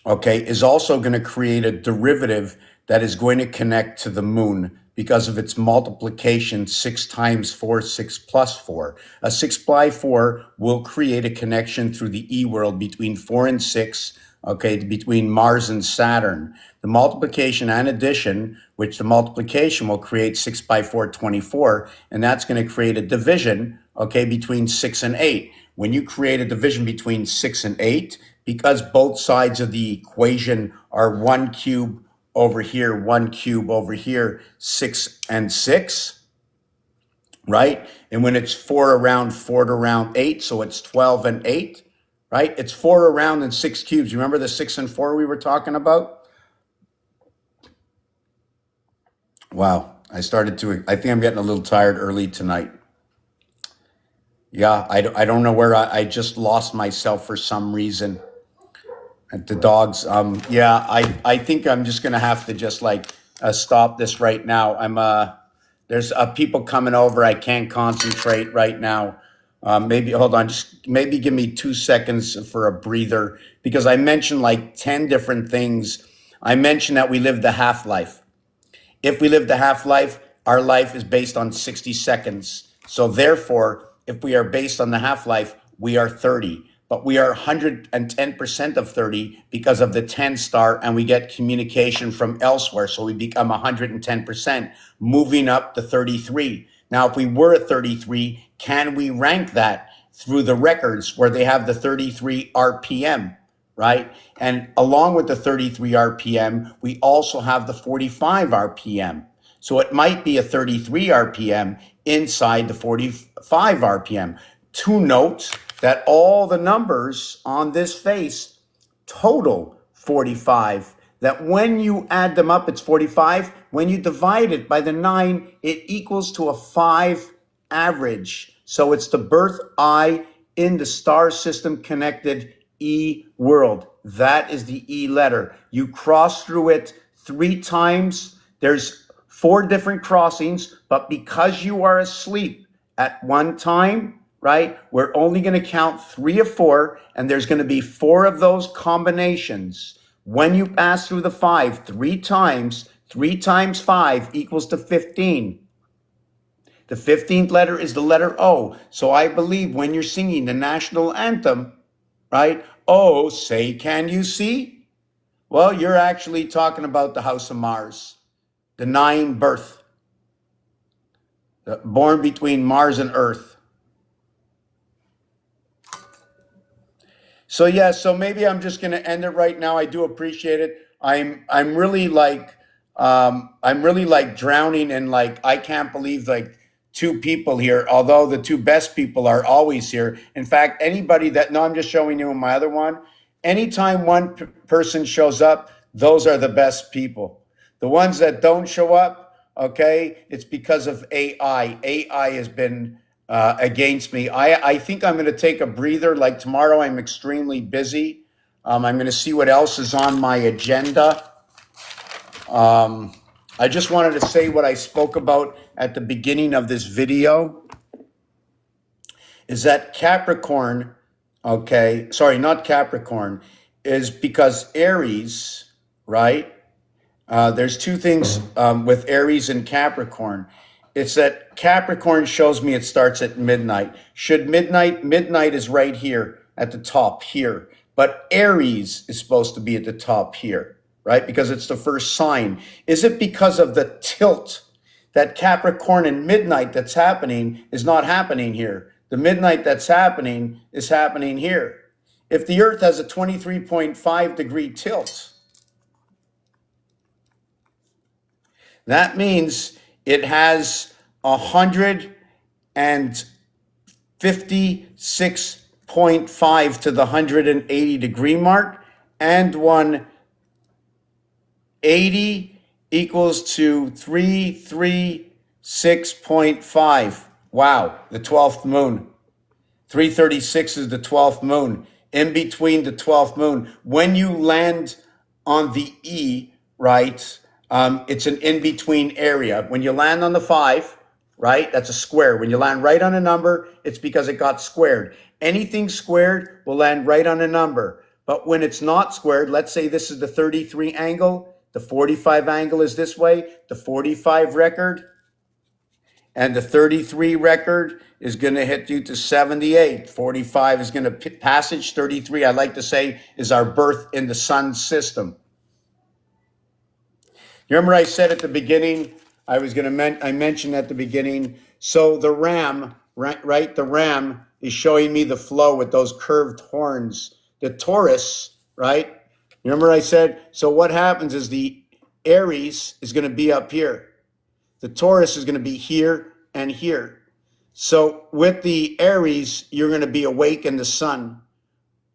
A: okay, is also going to create a derivative that is going to connect to the moon because of its multiplication, 6 times 4, 6 plus 4. A 6 by 4 will create a connection through the E world between 4 and 6, okay, between Mars and Saturn. The multiplication and addition, which the multiplication will create 6 by 4, 24, and that's going to create a division, okay, between 6 and 8. When you create a division between 6 and 8, because both sides of the equation are 1 cube over here, 1 cube over here, 6 and 6, right? And when it's 4 around 8, so it's 12 and 8, right? It's 4 around and 6 cubes. You remember the 6 and 4 we were talking about? Wow, I think I'm getting a little tired early tonight. Yeah, I don't know where I just lost myself for some reason. At the dogs, yeah, I think I'm just gonna have to just like stop this right now. There's people coming over. I can't concentrate right now. Maybe hold on, just maybe give me 2 seconds for a breather because I mentioned like 10 different things. I mentioned that we live the half-life. If we live the half-life, our life is based on 60 seconds. So therefore, if we are based on the half-life, we are 30. But we are 110% of 30 because of the 10 star, and we get communication from elsewhere. So we become 110%, moving up to 33. Now, if we were at 33, can we rank that through the records where they have the 33 RPM? Right? And along with the 33 RPM, we also have the 45 RPM. So it might be a 33 RPM inside the 45 RPM. To note that all the numbers on this face total 45. That when you add them up, it's 45. When you divide it by the 9, it equals to a 5 average. So it's the birth eye in the star system connected E world. That is the E letter. You cross through it 3 times. There's 4 different crossings, but because you are asleep at one time, right, we're only going to count 3 of 4, and there's going to be 4 of those combinations. When you pass through the 5 3 times, 3 times 5 equals to 15. The 15th letter is the letter O. So I believe when you're singing the national anthem, right? Oh, say, can you see? Well, you're actually talking about the house of Mars, the 9 birth, born between Mars and Earth. So yeah, so maybe I'm just going to end it right now. I do appreciate it. I'm really like drowning in like I can't believe like 2 people here, although the 2 best people are always here. In fact, anybody that no, I'm just showing you in my other one. Anytime one person shows up, those are the best people. The ones that don't show up, okay, it's because of AI. AI has been against me. I think I'm going to take a breather. Like tomorrow, I'm extremely busy. I'm going to see what else is on my agenda. I just wanted to say what I spoke about at the beginning of this video is that Capricorn, okay, sorry, not Capricorn, is because Aries, right? There's 2 things with Aries and Capricorn. It's that Capricorn shows me it starts at midnight. Midnight is right here at the top here. But Aries is supposed to be at the top here, right? Because it's the first sign. Is it because of the tilt that Capricorn and midnight that's happening is not happening here. The midnight that's happening is happening here. If the Earth has a 23.5 degree tilt, that means it has 156.5 to the 180 degree mark, and 180 equals to 336.5. Wow, the 12th moon. 336 is the 12th moon. In between the 12th moon, when you land on the E, right, it's an in-between area. When you land on the 5, right, that's a square. When you land right on a number, it's because it got squared. Anything squared will land right on a number. But when it's not squared, let's say this is the 33 angle, the 45 angle is this way, the 45 record, and the 33 record is going to hit you to 78. 45 is going to passage. 33, I like to say, is our birth in the sun system. You remember I said at the beginning, I mentioned at the beginning, so the ram, right? The ram is showing me the flow with those curved horns. The Taurus, right? You remember I said, so what happens is the Aries is going to be up here. The Taurus is going to be here and here. So with the Aries, you're going to be awake in the sun.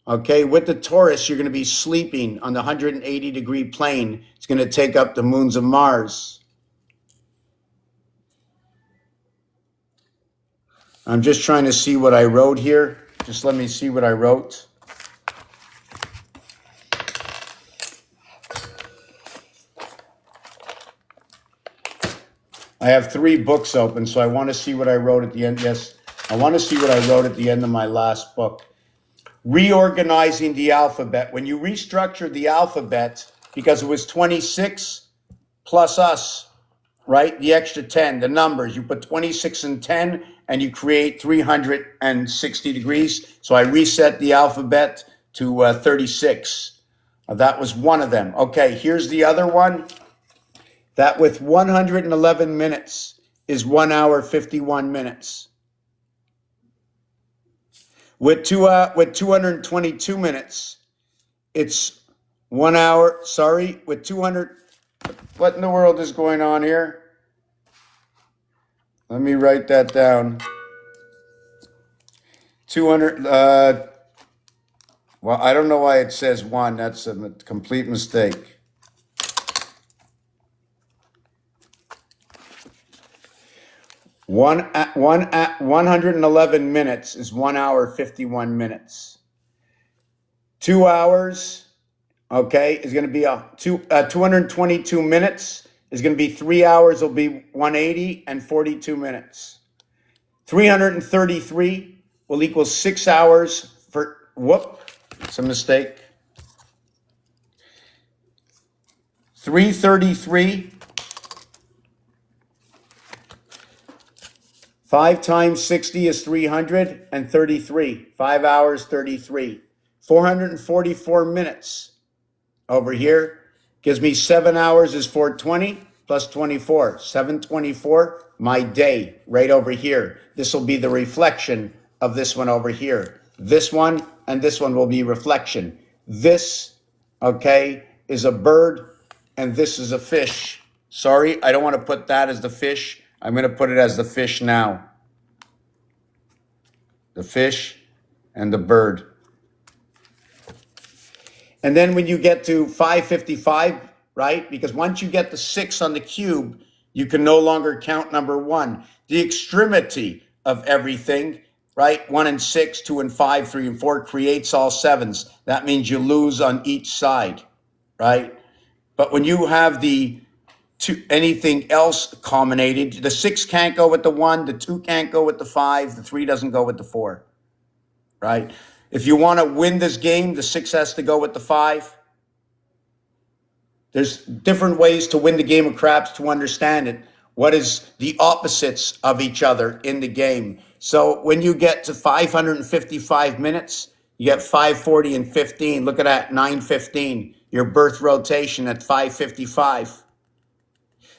A: Okay, with the Taurus, you're going to be sleeping on the 180 degree plane. It's going to take up the moons of Mars. I'm just trying to see what I wrote here. Just let me see what I wrote. I have 3 books open, so I want to see what I wrote at the end. Yes, I want to see what I wrote at the end of my last book. Reorganizing the alphabet. When you restructure the alphabet, because it was 26 plus us, right? The extra 10, the numbers. You put 26 and 10, and you create 360 degrees. So I reset the alphabet to 36. That was one of them. Okay, here's the other one. That with 111 minutes is 1 hour, 51 minutes. With 222 minutes, it's 1 hour, sorry, with 200, what in the world is going on here? Let me write that down. 200, well, I don't know why it says 1. That's a complete mistake. 111 minutes is 1 hour, 51 minutes. 2 hours, okay, is going to be 222 minutes is going to be 3 hours, will be 180 and 42 minutes. 333 will equal 6 hours for, it's a mistake. 333, 5 times 60 is 333. 5 hours, 33. 444 minutes over here gives me 7 hours is 420 plus 24. 724, my day right over here. This will be the reflection of this one over here. This one and this one will be reflection. This, okay, is a bird and this is a fish. Sorry, I don't want to put that as the fish. I'm going to put it as the fish now. The fish and the bird. And then when you get to 555, right? Because once you get the 6 on the cube, you can no longer count number 1. The extremity of everything, right? 1 and 6, 2 and 5, 3 and 4 creates all 7s. That means you lose on each side, right? But when you have the anything else culminated, the 6 can't go with the 1, the 2 can't go with the 5, the 3 doesn't go with the 4, right? If you want to win this game, the 6 has to go with the 5. There's different ways to win the game of craps to understand it. What is the opposites of each other in the game? So when you get to 555 minutes, you get 540 and 15. Look at that, 9:15. Your birth rotation at 555.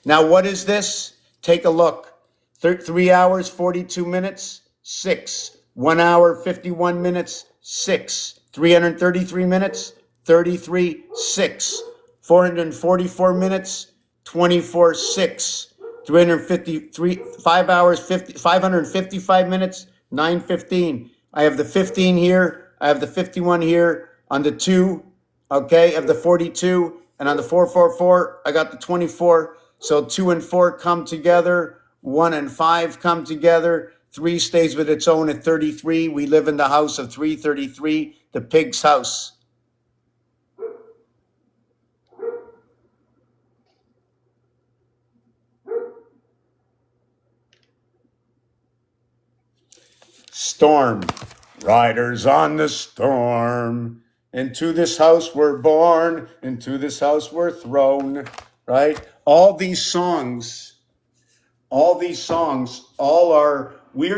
A: Now, what is this? Take a look. 3 hours, 42 minutes, 6. 1 hour, 51 minutes, 6. 333 minutes, 33, 6. 444 minutes, 24, 6. 353, 5 hours, 555 minutes, 9:15. I have the 15 here. I have the 51 here on the 2. Okay, of the 42, and on the 444, I got the 24. So 2 and 4 come together, 1 and 5 come together, 3 stays with its own at 33. We live in the house of 333, the pig's house. Storm, riders on the storm. Into this house we're born, into this house we're thrown, right? All these songs, we're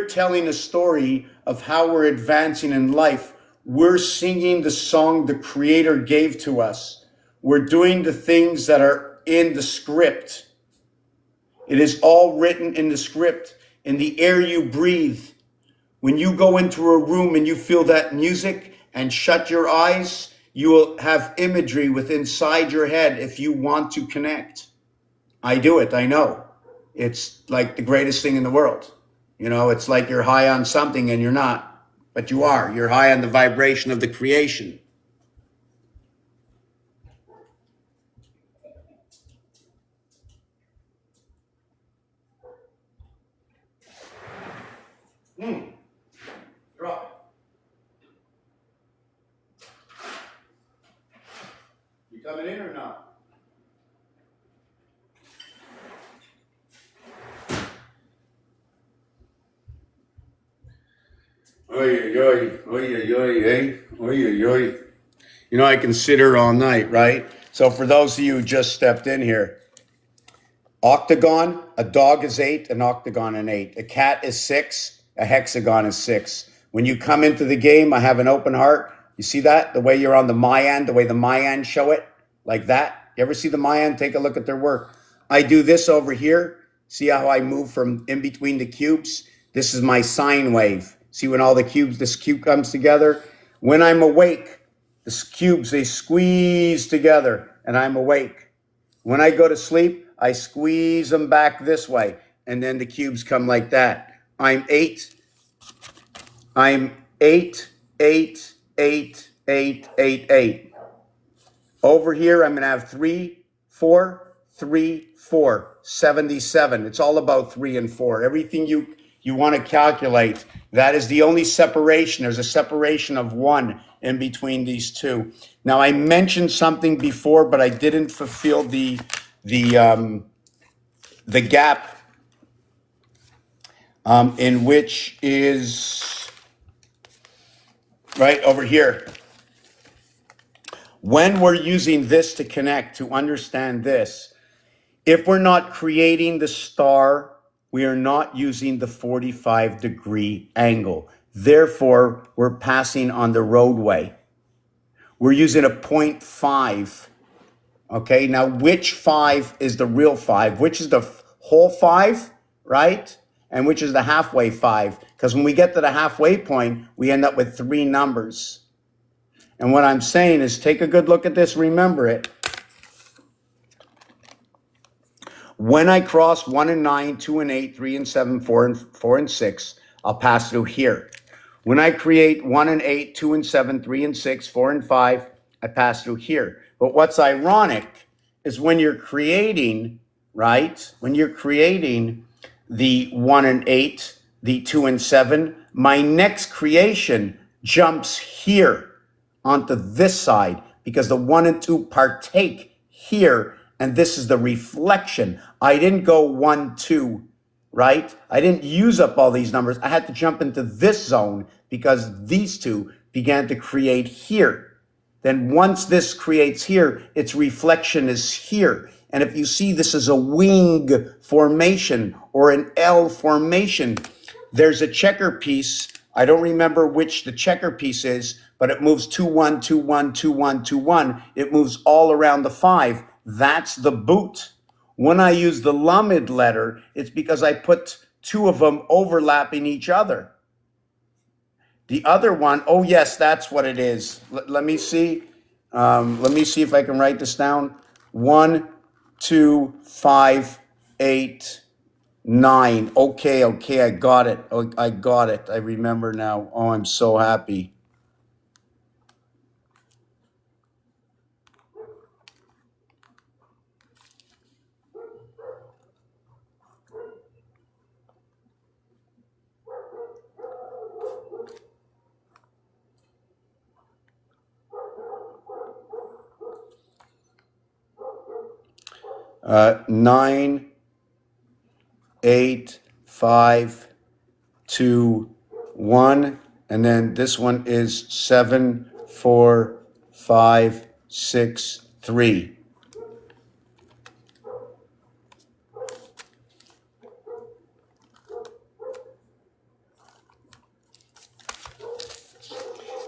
A: telling a story of how we're advancing in life. We're singing the song the Creator gave to us. We're doing the things that are in the script. It is all written in the script. In the air you breathe, when you go into a room and you feel that music and shut your eyes, you will have imagery within inside your head if you want to connect. I do it, I know. It's like the greatest thing in the world. You know, it's like you're high on something and you're not, but you are. You're high on the vibration of the creation. Drop. You coming in or not? Oy, oy, oy, oy, eh? Oy, oy. You know, I can sit here all night, right? So for those of you who just stepped in here, octagon, a dog is 8, an octagon an 8. A cat is 6, a hexagon is 6. When you come into the game, I have an open heart. You see that? The way you're on the Mayan, the way the Mayan show it, like that. You ever see the Mayan? Take a look at their work. I do this over here. See how I move from in between the cubes? This is my sine wave. See when all the cubes, this cube comes together? When I'm awake, the cubes, they squeeze together and I'm awake. When I go to sleep, I squeeze them back this way and then the cubes come like that. I'm 8. I'm 8, 8, 8, 8, 8, 8. Over here, I'm going to have 3, 4, 3, 4, 77. It's all about 3 and 4. Everything you want to calculate, that is the only separation. There's a separation of 1 in between these two. Now, I mentioned something before, but I didn't fulfill the gap in which is right over here. When we're using this to connect, to understand this, if we're not creating the star, we are not using the 45-degree angle. Therefore, we're passing on the roadway. We're using a 0.5. Okay, now which 5 is the real 5? Which is the whole 5, right? And which is the halfway 5? Because when we get to the halfway point, we end up with 3 numbers. And what I'm saying is take a good look at this, remember it. When I cross 1 and 9, 2 and 8, 3 and 7, 4 and 6, I'll pass through here. When I create 1 and 8, 2 and 7, 3 and 6, 4 and 5, I pass through here. But what's ironic is when you're creating, right? When you're creating the 1 and 8, the 2 and 7, my next creation jumps here onto this side because the 1 and 2 partake here, and this is the reflection. I didn't go 1, 2, right? I didn't use up all these numbers. I had to jump into this zone because these two began to create here. Then once this creates here, its reflection is here. And if you see this is a wing formation or an L formation, there's a checker piece. I don't remember which the checker piece is, but it moves 2, 1, 2, 1, 2, 1, 2, 1. It moves all around the 5. That's the boot. When I use the lamed letter, it's because I put two of them overlapping each other. The other one, oh yes, that's what it is. Let me see. Let me see if I can write this down. 1, 2, 5, 8, 9. Okay, I got it. Oh, I got it. I remember now. Oh, I'm so happy. Nine, 8, 5, 2, 1. And then this one is 7, 4, 5, 6, 3.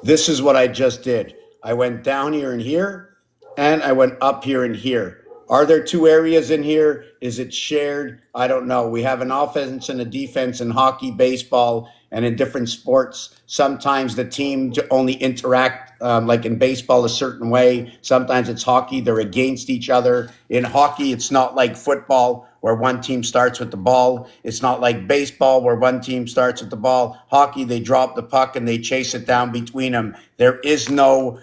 A: This is what I just did. I went down here and here, and I went up here and here. Are there two areas in here? Is it shared? I don't know. We have an offense and a defense in hockey, baseball, and in different sports. Sometimes the team only interact, like in baseball, a certain way. Sometimes it's hockey, they're against each other. In hockey, it's not like football where one team starts with the ball. It's not like baseball where one team starts with the ball. Hockey, they drop the puck and they chase it down between them. There is no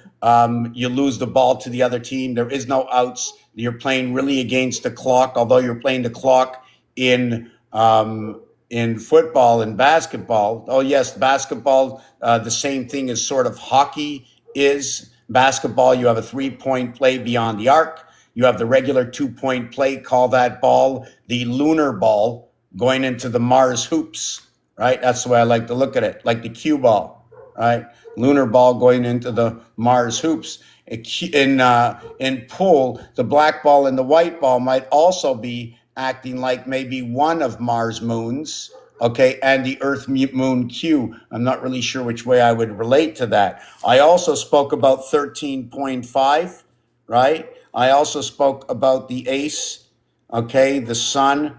A: you lose the ball to the other team. There is no outs. You're playing really against the clock, although you're playing the clock in football and basketball. Oh yes, basketball, the same thing as sort of hockey is. Basketball, you have a 3-point play beyond the arc. You have the regular 2-point play, call that ball the lunar ball going into the Mars hoops, right? That's the way I like to look at it, like the cue ball, right? Lunar ball going into the Mars hoops. In pool, the black ball and the white ball might also be acting like maybe one of Mars moons, okay, and the Earth moon Q. I'm not really sure which way I would relate to that. I also spoke about 13.5, right? I also spoke about the ace, okay, the sun.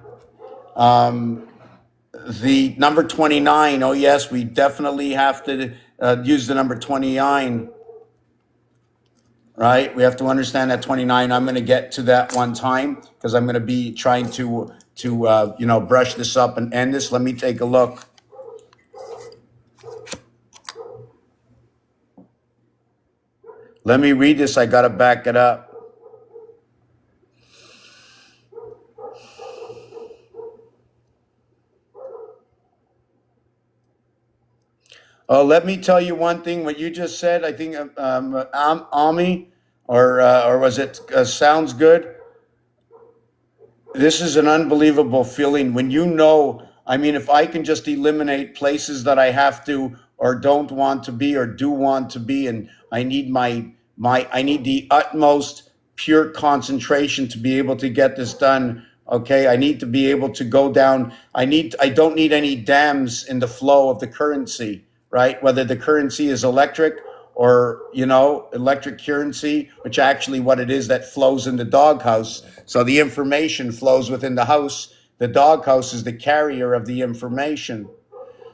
A: The number 29, oh yes, we definitely have to use the number 29, right? We have to understand that 29. I'm going to get to that one time because I'm going to be trying to brush this up and end this. Let me take a look. Let me read this. I got to back it up. Let me tell you one thing. What you just said, I think, Ami, or was it sounds good? This is an unbelievable feeling when you know. I mean, if I can just eliminate places that I have to or don't want to be or do want to be, and I need I need the utmost pure concentration to be able to get this done. Okay, I need to be able to go down. I don't need any dams in the flow of the currency, right? Whether the currency is electric or electric currency, which actually what it is that flows in the doghouse. So the information flows within the house. The doghouse is the carrier of the information.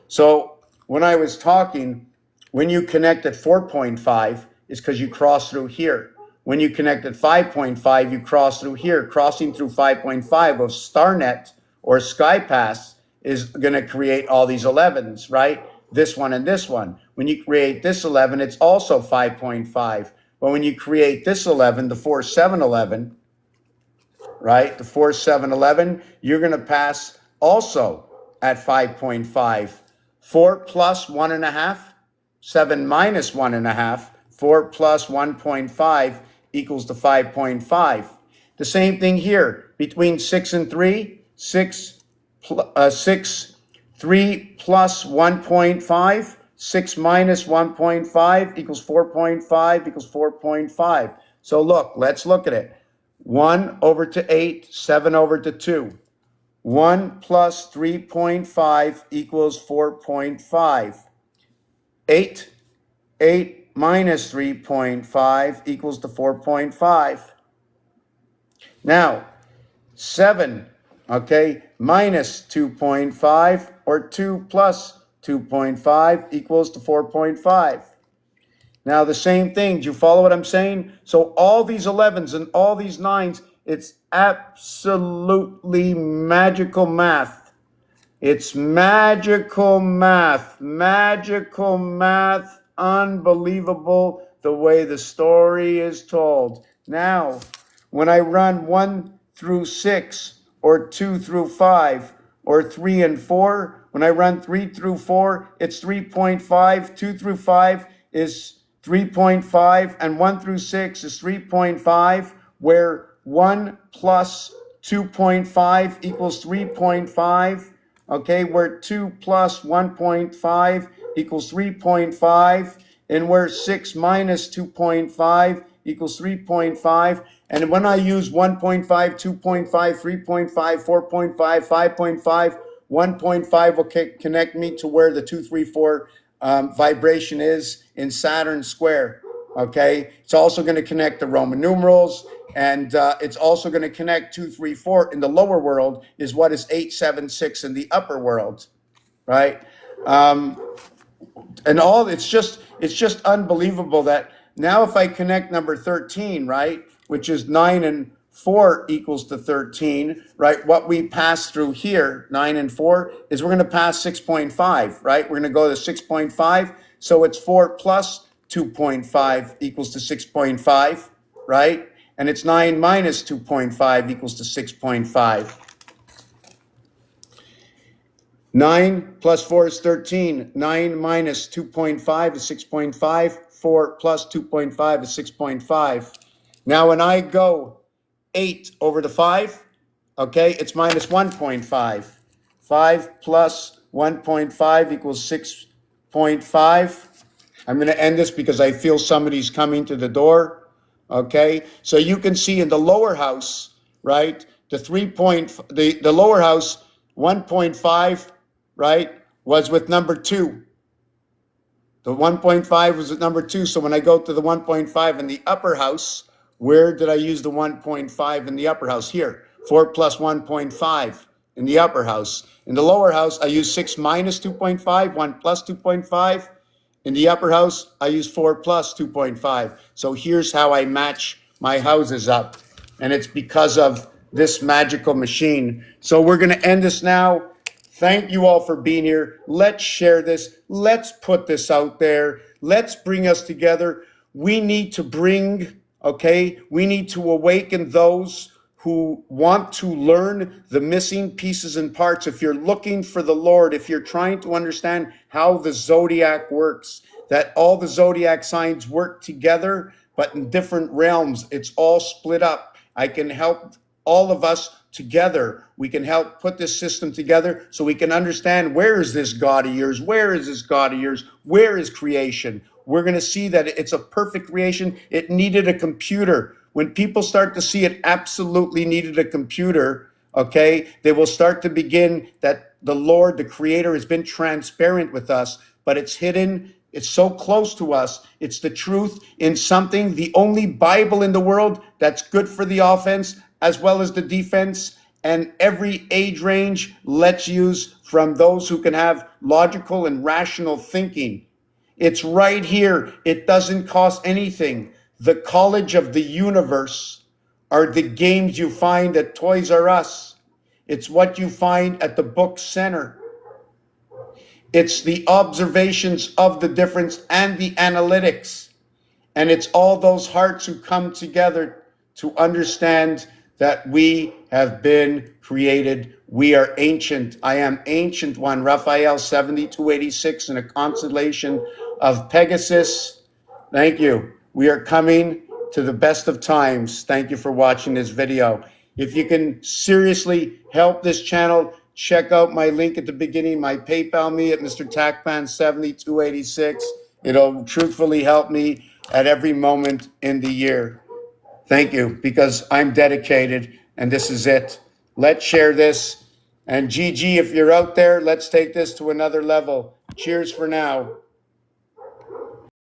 A: So when I was talking, when you connect at 4.5, it's because you cross through here. When you connect at 5.5, you cross through here. Crossing through 5.5 of StarNet or SkyPass is going to create all these 11s, right? This one and this one. When you create this 11, it's also 5.5. But when you create this 11, the 4711, right? The 4711, you're going to pass also at 5.5. 4 plus 1.5, 7 minus 1.5, 4 plus 1.5 equals to 5.5. The same thing here between 6 and 3, 3 plus 1.5, 6 minus 1.5 equals 4.5 equals 4.5. So look, let's look at it. 1 over to 8, 7 over to 2. 1 plus 3.5 equals 4.5. 8 minus 3.5 equals to 4.5. Now, 7, okay, minus 2.5, or 2 plus 2.5 equals to 4.5. Now the same thing, do you follow what I'm saying? So all these 11s and all these 9s, it's absolutely magical math. It's magical math, unbelievable the way the story is told. Now, when I run 1 through 6, or 2 through 5, or 3 and 4, when I run 3 through 4, it's 3.5, 2 through 5 is 3.5, and 1 through 6 is 3.5, where 1 plus 2.5 equals 3.5. Okay, where 2 plus 1.5 equals 3.5, and where 6 minus 2.5 equals 3.5. And when I use 1.5, 2.5, 3.5, 4.5, 5.5, 1.5 will connect me to where the 234 vibration is in Saturn square. Okay, it's also going to connect the Roman numerals, and it's also going to connect 234 in the lower world is what is 876 in the upper world, right? And all it's just unbelievable that now if I connect number 13, right, which is 9 and 4 equals to 13, right? What we pass through here, 9 and 4, is we're going to pass 6.5, right? We're going to go to 6.5, so it's 4 plus 2.5 equals to 6.5, right? And it's 9 minus 2.5 equals to 6.5. 9 plus 4 is 13. 9 minus 2.5 is 6.5. 4 plus 2.5 is 6.5. Now when I go 8 over to 5, okay, it's minus 1.5. 5 plus 1.5 equals 6.5. I'm going to end this because I feel somebody's coming to the door. Okay, so you can see in the lower house, right, the lower house 1.5, right, was with number 2. The 1.5 was with number 2. So when I go to the 1.5 in the upper house, where did I use the 1.5 in the upper house? Here, 4 plus 1.5 in the upper house. In the lower house, I use 6 minus 2.5, 1 plus 2.5. In the upper house, I use 4 plus 2.5. So here's how I match my houses up. And it's because of this magical machine. So we're going to end this now. Thank you all for being here. Let's share this. Let's put this out there. Let's bring us together. We need to we need to awaken those who want to learn the missing pieces and parts. If you're looking for the Lord, if you're trying to understand how the zodiac works, that all the zodiac signs work together, but in different realms, it's all split up. I can help all of us together. We can help put this system together so we can understand, where is this God of yours? Where is this God of yours? Where is creation? We're going to see that it's a perfect creation. It needed a computer. When people start to see it absolutely needed a computer, okay, they will start to begin that the Lord, the Creator, has been transparent with us, but it's hidden. It's so close to us. It's the truth in something, the only Bible in the world that's good for the offense as well as the defense, and every age range lets use from those who can have logical and rational thinking. It's right here. It doesn't cost anything. The College of the Universe are the games you find at Toys R Us. It's what you find at the Book Center. It's the observations of the difference and the analytics. And it's all those hearts who come together to understand that we have been created. We are ancient. I am ancient one, Raphael 7286, in a constellation of Pegasus. Thank you. We are coming to the best of times. Thank you for watching this video. If you can seriously help this channel, check out my link at the beginning, my PayPal me at Mr. Tacpan 7286. It'll truthfully help me at every moment in the year. Thank you, because I'm dedicated, and this is it. Let's share this. And Gigi, if you're out there, let's take this to another level. Cheers for now.